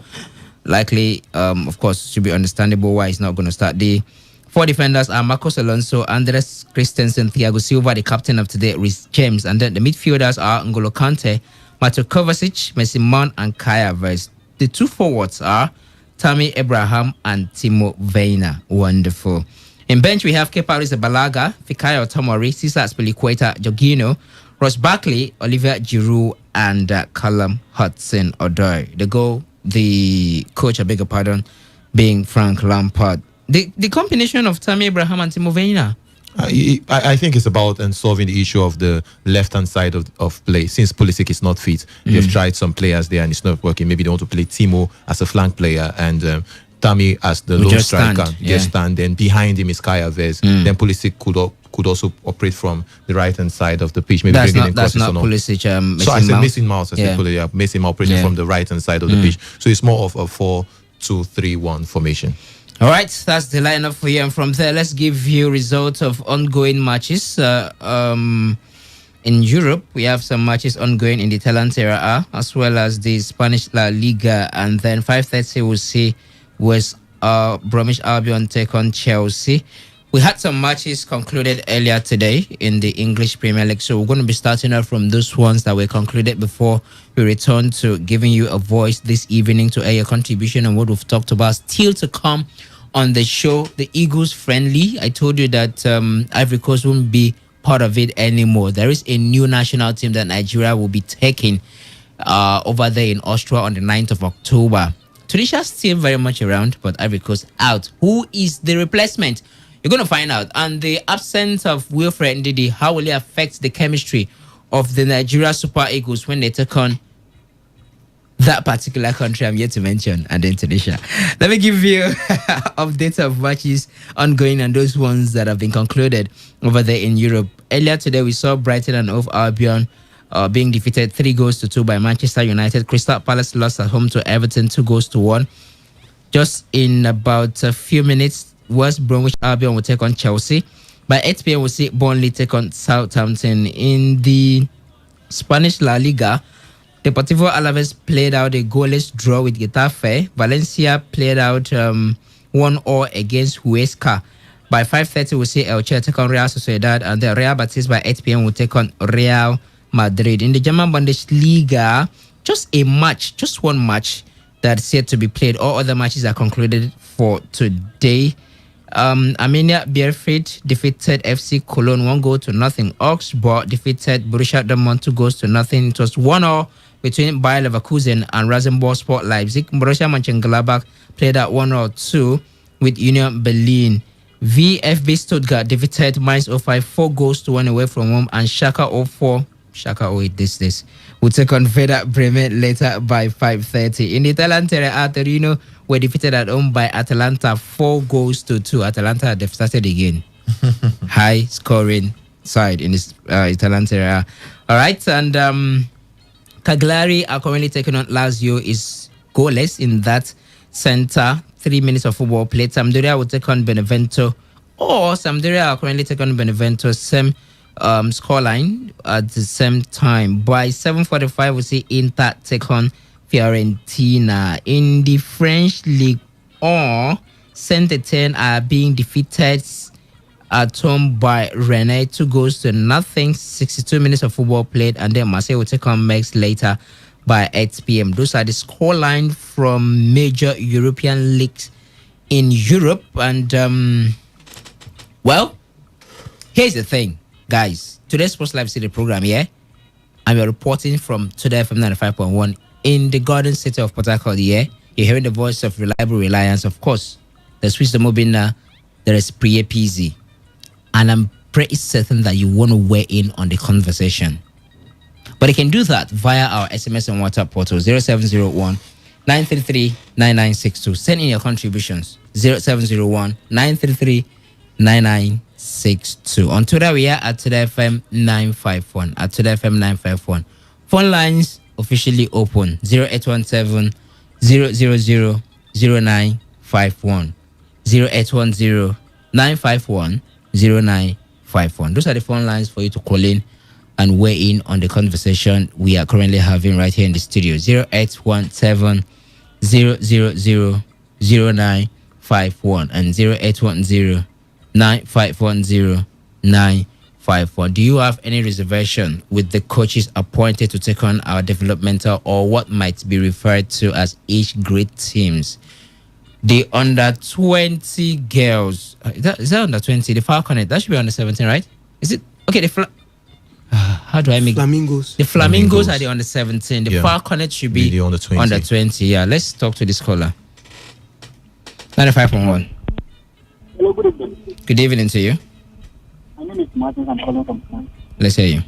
likely, of course, should be understandable why he's not going to start. The 4 defenders are Marcos Alonso, Andres Christensen, Thiago Silva, the captain of today, Reece James. And then the midfielders are N'Golo Kante, Mato Kovacic, Messi Mount, and Kaya Havertz. The two forwards are Tammy Abraham and Timo Werner. Wonderful. In bench, we have Kepa Arrizabalaga, Fikayo Tomori, Cesar Azpilicueta, Jorginho, Ross Barkley, Olivier Giroud, and Callum Hudson-Odoi. The coach, I beg your pardon, being Frank Lampard. The combination of Tammy Abraham and Timo Werner. I think it's about solving the issue of the left-hand side of play. Since Pulisic is not fit, they've tried some players there and it's not working. Maybe they want to play Timo as a flank player and Tammy as the lone striker. Just stand. Then behind him is Kai Havertz. Then Pulisic could also operate from the right-hand side of the pitch. Maybe that's bringing not, in that's not Pulisic. So I said Mason Mount. Mason Mount operating from the right-hand side of the pitch. So it's more of a 4-2-3-1 formation. All right, that's the lineup for you. And from there, let's give you results of ongoing matches. In Europe, we have some matches ongoing in the Italian Serie A, as well as the Spanish La Liga. And then 5:30, we'll see West Bromwich Albion take on Chelsea. We had some matches concluded earlier today in the English Premier League, so we're going to be starting off from those ones that were concluded before we return to giving you a voice this evening to air your contribution on what we've talked about. Still to come on the show, the Eagles friendly. I told you that Ivory Coast won't be part of it anymore. There is a new national team that Nigeria will be taking over there in Austria on the 9th of October. Tunisia still very much around, but Ivory Coast out. Who is the replacement? You're going to find out. And the absence of Wilfred Ndidi, how will it affect the chemistry of the Nigeria Super Eagles when they take on that particular country I'm yet to mention, and then Tunisia? Let me give you updates of matches ongoing and those ones that have been concluded over there in Europe. Earlier today, we saw Brighton and Hove Albion being defeated 3-2 by Manchester United. Crystal Palace lost at home to Everton 2-1. Just in about a few minutes, West Bromwich Albion will take on Chelsea. By 8 p.m., we'll see Burnley take on Southampton. In the Spanish La Liga, Deportivo Alaves played out a goalless draw with Getafe. Valencia played out 1-1 against Huesca. By 5:30, we'll see Elche take on Real Sociedad, and then Real Betis by 8 p.m. will take on Real Madrid. In the German Bundesliga, just one match that's yet to be played. All other matches are concluded for today. Arminia Bielefeld defeated FC Cologne 1-0. Augsburg defeated Borussia Dortmund 2-0. It was 1-0 between Bayer Leverkusen and Rasenballsport Leipzig. Borussia Mönchengladbach played at 1-2 with Union Berlin. VfB Stuttgart defeated Mainz 05 4-1 away from home, and Schalke 04. This will take on Werder Bremen later by 5:30. In the Italian Serie A, Torino were defeated at home by Atalanta 4-2. Atalanta, they've started again. High scoring side in this Italian Serie A. All right, and Cagliari are currently taking on Lazio, is goalless in that center. 3 minutes of football played. Sampdoria will take on Benevento, or Sampdoria are currently taking on Benevento. Same scoreline at the same time. By 7:45, we see Inter take on Fiorentina. In the French League 1, Saint-Etienne are being defeated at home by Rennes 2-0. 62 minutes of football played, and then Marseille will take on Metz later by 8 p.m. Those are the scoreline from major European leagues in Europe. And well, here's the thing, guys. Today's Sports Live City program, yeah? I'm reporting from Today FM 95.1 in the Garden City of Port Harcourt, yeah? You're hearing the voice of reliable reliance. Of course, there's Swiss Mobina, there is Priye PZ. And I'm pretty certain that you want to weigh in on the conversation. But you can do that via our SMS and WhatsApp portal 0701 933 9962. Send in your contributions 0701 933 9962. On Twitter, we are at Today FM 951. At Today FM 951. Phone lines officially open 0817 000 0951. 0810 951 0951. Those are the phone lines for you to call in and weigh in on the conversation we are currently having right here in the studio. 0817 000 0951 and 0810 951 0951. 0951. Do you have any reservation with the coaches appointed to take on our developmental or what might be referred to as age grade teams? The under 20 girls. Is that under 20? The Falconet, that should be under 17, right? Is it? Okay, how do I make Flamingos? The Flamingos are the under 17. The Falconet should be the under 20. Under 20, yeah. Let's talk to this caller. 95.1. Hello, good evening. Good evening to you. My name is Martin. I'm calling from France. Let's hear you.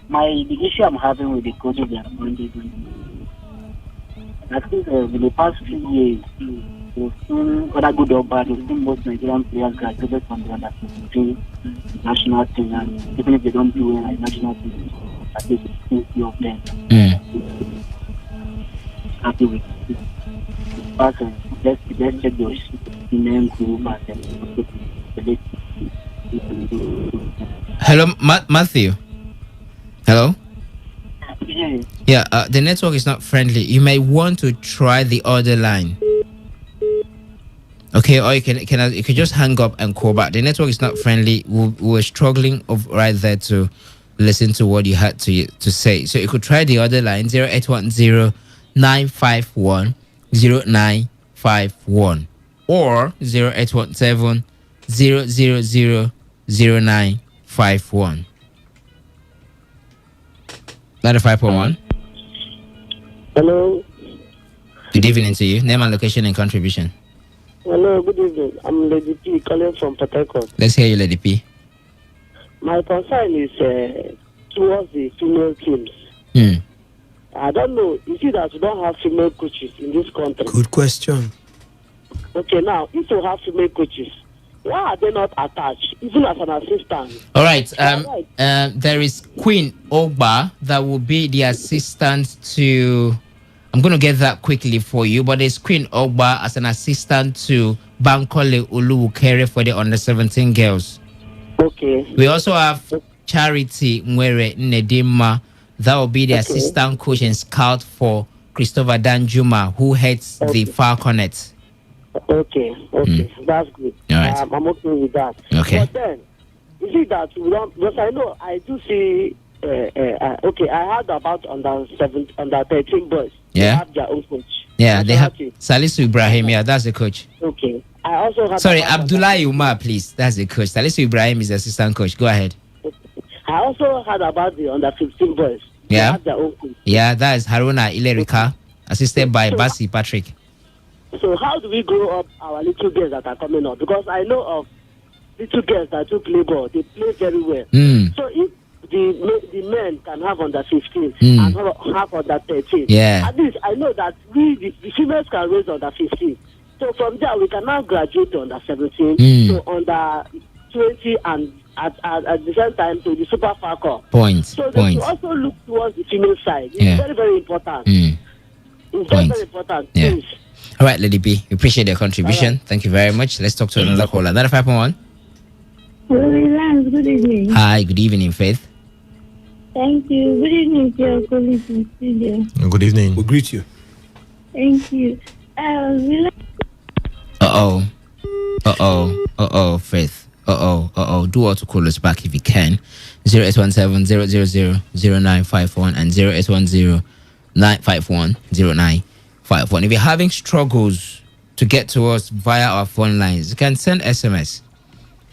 The issue I'm having with the coaches they are appointed, I think in the past few years, we've seen, whether good or bad, we've seen most Nigerian players graduated from the under 17 national team, and even if they don't do well in national team, at least 50 of them happy with it. But let's check those name group and Hello, Matthew. Hello. Yes. Yeah, the network is not friendly. You may want to try the other line. Okay, or you can just hang up and call back. The network is not friendly. We're struggling right there to listen to what you had to say. So you could try the other line 0810 951 0951 or 0817 000 0951. 95.1. Hello. Good evening to you. Name and location and contribution. Hello, good evening. I'm Lady P calling from Port Harcourt. Let's hear you, Lady P. My concern is towards the female teams. I don't know. You see that we don't have female coaches in this country. Good question. Okay, now, if you have female coaches, why are they not attached, even as an assistant? All right. There is Queen Ogba that will be the assistant to. I'm going to get that quickly for you, but there's Queen Ogba as an assistant to Bankole Uluwukere for the under 17 girls. Okay. We also have Charity Mwere Nedima. That will be the assistant coach and scout for Christopher Danjuma, who heads the Falconet. Okay, that's good. All right. I'm okay with that. Okay. But then, you see that we don't, because I know I do see. Okay, I heard about under 13 boys. Yeah. They have their own coach. Yeah, they have Salisu Ibrahim. Yeah, that's the coach. Okay. I also have. Sorry, Abdullah Umar, please. That's the coach. Salisu Ibrahim is the assistant coach. Go ahead. I also heard about the under 15 boys. They Yeah. have their own coach. Yeah, that is Haruna Ilerika, assisted by Basi Patrick. So how do we grow up our little girls that are coming up? Because I know of little girls that do play ball. They play very well. So if the men can have under 15 and have under 13, Yeah. at least I know that the females can raise under 15. So from there we can now graduate to under 17, to under 20, and at the same time to the Super Falcon. So they should also look towards the female side. It's very, very important. It's very, very important. Yeah. Please. All right, Lady B, we appreciate your contribution. Thank you very much. Let's talk to another caller. 95.1. Good evening. Hi, good evening, Faith. Thank you. Good evening to your colleagues in the studio. Good evening. We'll greet you. Thank you. Faith. Do also call us back if you can. 0817 000 0951 and 0810 951 0951. If you're having struggles to get to us via our phone lines, you can send SMS.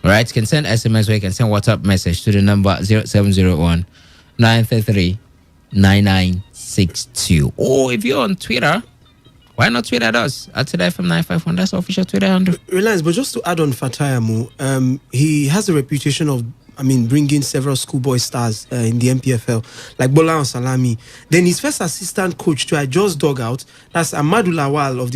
All right, you can send SMS or you can send WhatsApp message to the number 0701 933 9962. Or if you're on Twitter, why not tweet at us at Today FM 951? That's our official Twitter handle. Reliance, but just to add on Fatayamu, he has a reputation of, bringing several schoolboy stars in the MPFL, like Bola and Salami. Then his first assistant coach to I just dug out, that's Amadou Lawal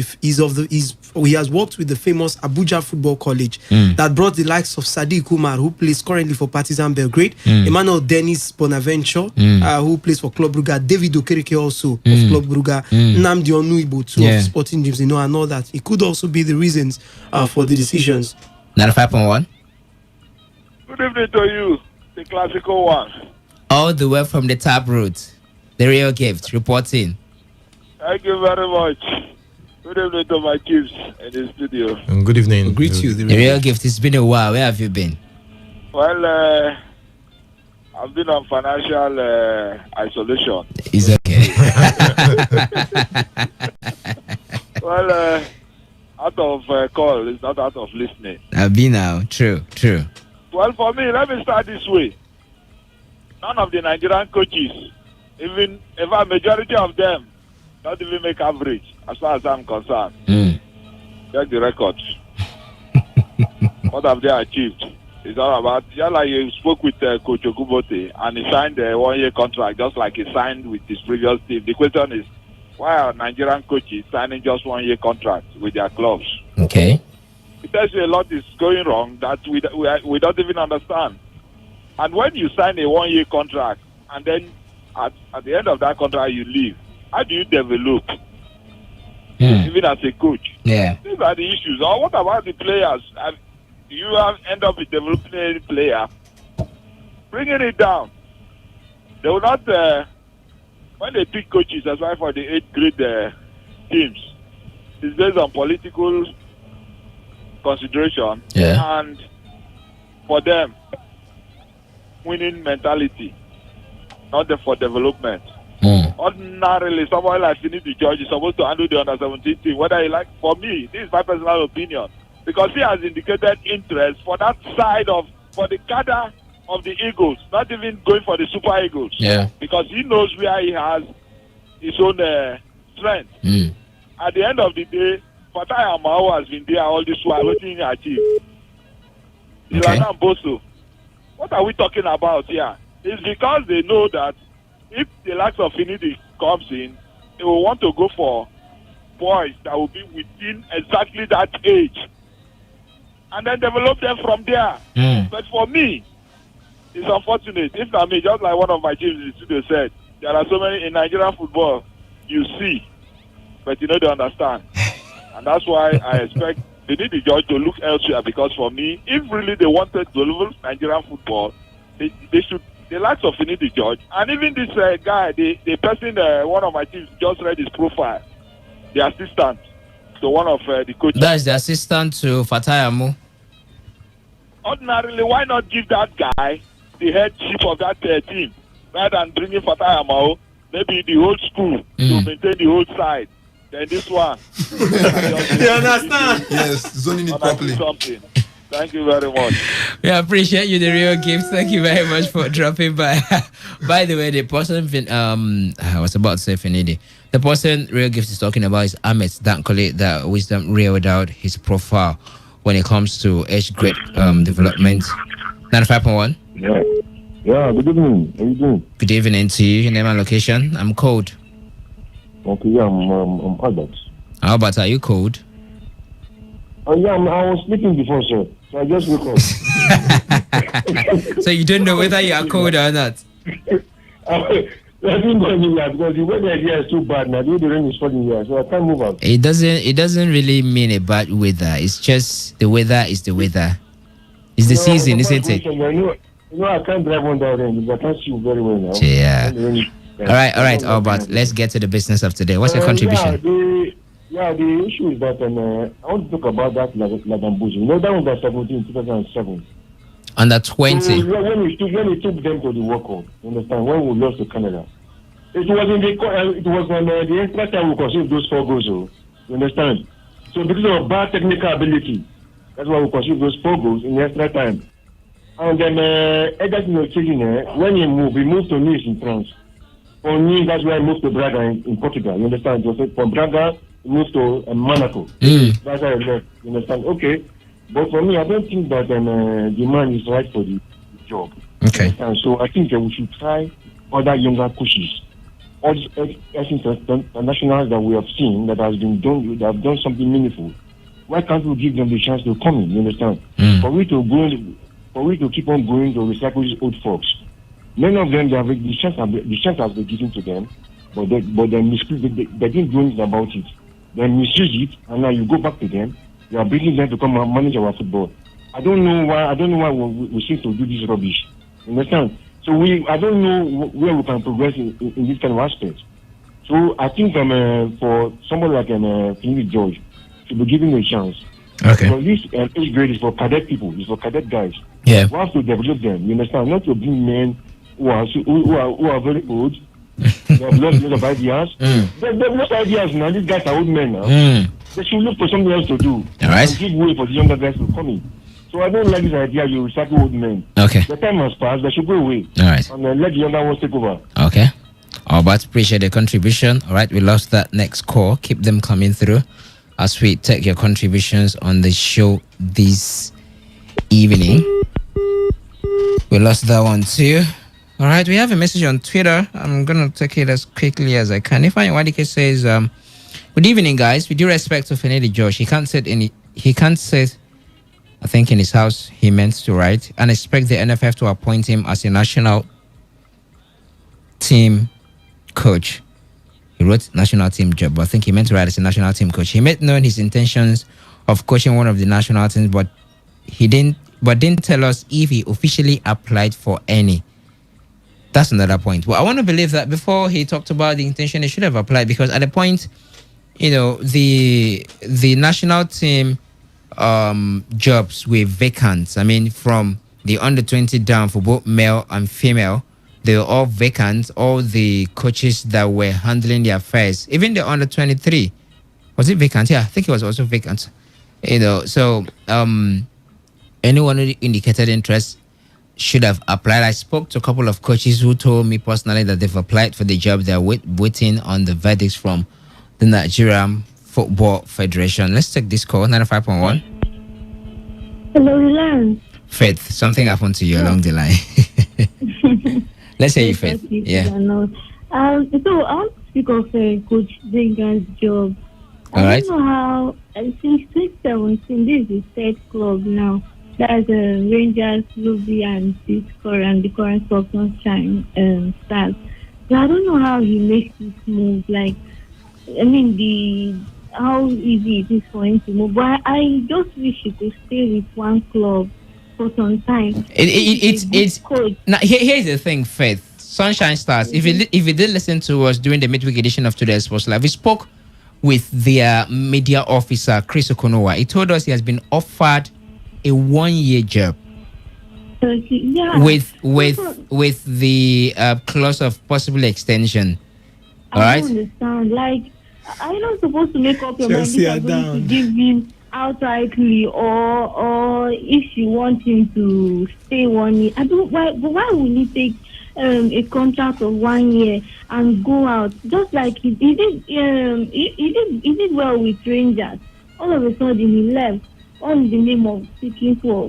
he has worked with the famous Abuja Football College that brought the likes of Sadiq Umar, who plays currently for Partizan Belgrade, Emmanuel Dennis Bonaventure, who plays for Club Brugge, David Okereke also of Club Brugge, Nnamdi Onuibo too of Sporting Dreams, and all that. It could also be the reasons for the decisions. 95.1. Good evening to you, the classical one. All the way from the tap route, the real gift, reporting. Thank you very much. Good evening to my chiefs in the studio. And good evening. Greet you. The real gift. It's been a while. Where have you been? Well, I've been on financial isolation. It's okay. Well, out of call, it's not out of listening. I've been now. True. Well, for me, let me start this way. None of the Nigerian coaches, even if a majority of them, not even make average, as far as I'm concerned. Check the records. What have they achieved? It's all about, just like you spoke with Coach Okubote, and he signed a 1-year contract, just like he signed with his previous team. The question is, why are Nigerian coaches signing just 1-year contracts with their clubs? Okay. It tells you a lot is going wrong that we don't even understand. And when you sign a 1-year contract, and then at the end of that contract you leave, how do you develop? Even as a coach? Yeah. These are the issues. Or what about the players? You end up with developing a player, bringing it down. They will not, when they pick coaches, that's why for the 8th grade teams, it's based on political consideration and for them, winning mentality, not for development. Ordinarily, someone like Finidi George is supposed to handle the under-17 team. Whether he like, for me, this is my personal opinion, because he has indicated interest for that side for the cadre of the Eagles, not even going for the Super Eagles. Yeah. Because he knows where he has his own strength. At the end of the day, Fatai Amao has been there all this while, waiting to achieve. Ilana Mboso, what are we talking about here? It's because they know that if the likes of Finidi comes in, they will want to go for boys that will be within exactly that age and then develop them from there. But for me, it's unfortunate. If not me, just like one of my teams in the studio said, there are so many in Nigerian football you see, but you know they understand. And that's why I expect they need the judge to look elsewhere, because for me, if really they wanted to develop Nigerian football, they should, the likes of Finidi George, and even this guy, the person, one of my teams just read his profile, the assistant to one of the coaches. That's the assistant to Fatai Amu. Ordinarily, why not give that guy the headship of that team rather than bringing Fatai Amu, maybe the whole school to maintain the whole side? Then this one. You understand? Yes, zoning it properly. Something. Thank you very much. We appreciate you, the real gift. Thank you very much for dropping by. By the way, the person I was about to say Finidi. The person real gift is talking about is Ahmed Dankole, that Wisdom reeled out his profile when it comes to age grade development. 95.1. Yeah, good evening. How you doing? Good evening to you. Your name and location. I'm Code. Okay, yeah, I'm Albert. How about, are you Code? Oh, yeah, I was sleeping before, sir. So I just woke up. So you don't know whether you are Code or not? I didn't go anywhere because the weather here is too bad now. The rain is falling here, so I can't move out. It doesn't really mean a bad weather. It's just the weather is the weather. It's the season, isn't it? I can't drive on that rain because I can't see you very well now. Yeah. All right, Albert. Let's get to the business of today. What's your contribution? The issue is that I want to talk about that Lagambuzi. You know, that was 2007. Under 20. So, when we took them to the World Cup, you understand, when we lost to Canada, it was on the extra time we conceded those 4 goals. You understand? So because of bad technical ability, that's why we conceded those 4 goals in the extra time. And then when he moved to Nice in France. For me, that's why I moved to Braga in Portugal. You understand? From Braga, he moved to Monaco. That's why I left. You understand? Okay. But for me, I don't think that the man is right for the job. Okay. And so I think that we should try other younger coaches. All these internationals that we have seen that have done something meaningful. Why can't we give them the chance to come in? You understand? For we to keep on going to recycle these old folks. Many of them, the chance has been given to them, but they didn't do anything about it. They misuse it, and now you go back to them. You are bringing them to come and manage our football. I don't know why we seem to do this rubbish. You understand? So I don't know where we can progress in this kind of aspect. So I think for somebody like Finidi George, to be given a chance. Okay. Because this age grade is for cadet people. It's for cadet guys. Yeah. We have to develop them. You understand? Not to bring men who are very old. They have lost a lot of ideas. They've lost ideas now. These guys are old men now. They should look for something else to do. All right. And give way for the younger guys to come in. So I don't like this idea you recycle old men. Okay. The time has passed. They should go away. All right. And let the younger ones take over. Okay. But appreciate the contribution. All right, we lost that next call. Keep them coming through as we take your contributions on the show this evening. We lost that one too. All right, we have a message on Twitter. I'm gonna take it as quickly as I can. If Wadike says, "Good evening, guys. With due respect to Finidi George, he can't sit. I think in his house he meant to write and expect the NFF to appoint him as a national team coach." He wrote national team job, but I think he meant to write as a national team coach. He made known his intentions of coaching one of the national teams, but didn't tell us if he officially applied for any. That's another point. Well, I want to believe that before he talked about the intention, he should have applied, because at the point, the national team jobs were vacant. I mean, from the under 20 down for both male and female, they were all vacant. All the coaches that were handling the affairs, even the under 23, was it vacant? Yeah, I think it was also vacant. So anyone who indicated interest should have applied. I spoke to a couple of coaches who told me personally that they've applied for the job. They're waiting on the verdicts from the Nigerian Football Federation. Let's take this call, 95.1. Hello, Lance. Faith, something happened to you along the line. Let's say you, Faith. Yeah. So I want to speak of Coach Zenga's job. I don't know how, since 2017, this is the third club now. That's Rangers, Ruby, and the current Sunshine Stars. So I don't know how he makes this move. Like, I mean, how easy it is for him to move. But I just wish he could stay with one club for some time. It's now, here's the thing, Faith. Sunshine Stars. If you did listen to us during the midweek edition of Today's Sports Live, we spoke with their media officer, Chris Okonowa. He told us he has been offered a 1-year job with the clause of possible extension. All right. I don't understand. Like, are you not supposed to make up your mind if you're going to give him outrightly, or if you want him to stay 1 year? Why would he take a contract of 1 year and go out? Just like he did well with Rangers. All of a sudden he left on the name of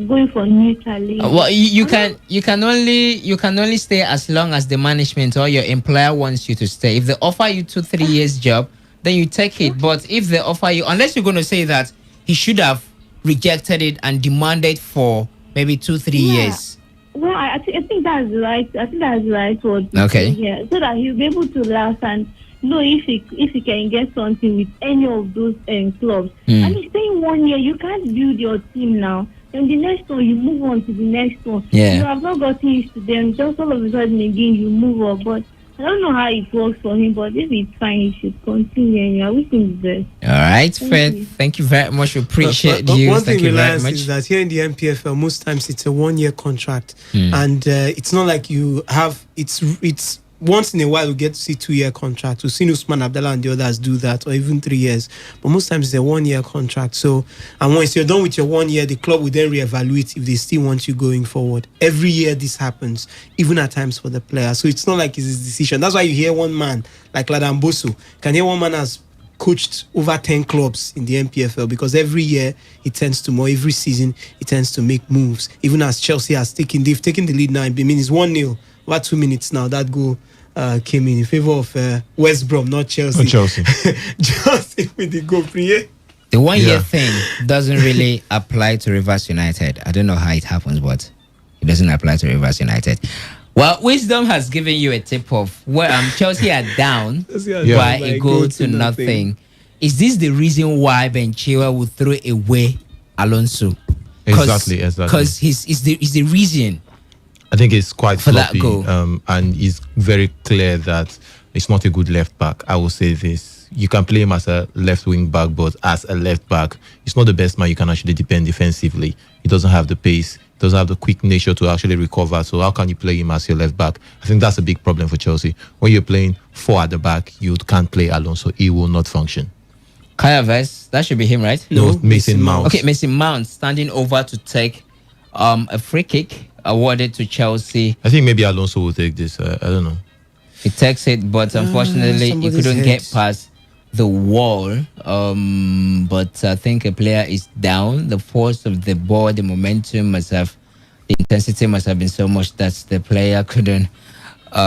going for new challenge. Well, you can only stay as long as the management or your employer wants you to stay. If they offer you 2-3 years job, then you take it. But if they offer you, unless you're going to say that he should have rejected it and demanded for maybe 2-3 years. Well, I think that's right. I think that's the right word. Okay. Yeah, so that he'll be able to last and know if he can get something with any of those clubs. And he's staying 1 year. You can't build your team now. Then the next one, you move on to the next one. Yeah. You have not gotten used to them. Just all of a sudden again, you move on. But I don't know how it works for him. But if it's fine, he should continue. I wish him the best. All right, Faith. Thank you very much. We appreciate you. One thing Thank you we very learned much. is that here in the MPFL, most times it's a 1-year contract, and it's not like you have. It's once in a while we get to see 2-year contracts. We've seen Usman Abdallah and the others do that, or even 3 years. But most times it's a 1-year contract. So, and once you're done with your 1 year, the club will then reevaluate if they still want you going forward. Every year this happens, even at times for the player. So it's not like it's his decision. That's why you hear one man like Ladan Bosu. Can hear one man has coached over 10 clubs in the MPFL, because every year he tends to more, every season he tends to make moves. Even as Chelsea they've taken the lead now. I mean, it's 1-0. About 2 minutes now. That goal came in favor of West Brom, not Chelsea. Just with the goal. The 1 year thing doesn't really apply to Rivers United. I don't know how it happens, but it doesn't apply to Rivers United. Well, Wisdom has given you a tip of where Chelsea are down by a goal to nothing. Is this the reason why Ben Chilwell would throw away Alonso? Exactly. Because he's the reason. I think it's quite for floppy, that goal. and it's very clear that It's not a good left back. I will say this. You can play him as a left wing back, but as a left back, it's not the best man you can actually depend defensively. He doesn't have the pace, doesn't have the quick nature to actually recover. So how can you play him as your left back? I think that's a big problem for Chelsea. When you're playing 4 at the back, you can't play Alonso. He will not function. Kaya Vest, that should be him, right? No, Mason Mount. Okay, Mason Mount standing over to take a free kick awarded to Chelsea. I think maybe Alonso will take this. I don't know. He takes it, but unfortunately, he couldn't get past the wall. But I think a player is down. The force of the ball, the momentum the intensity must have been so much that the player couldn't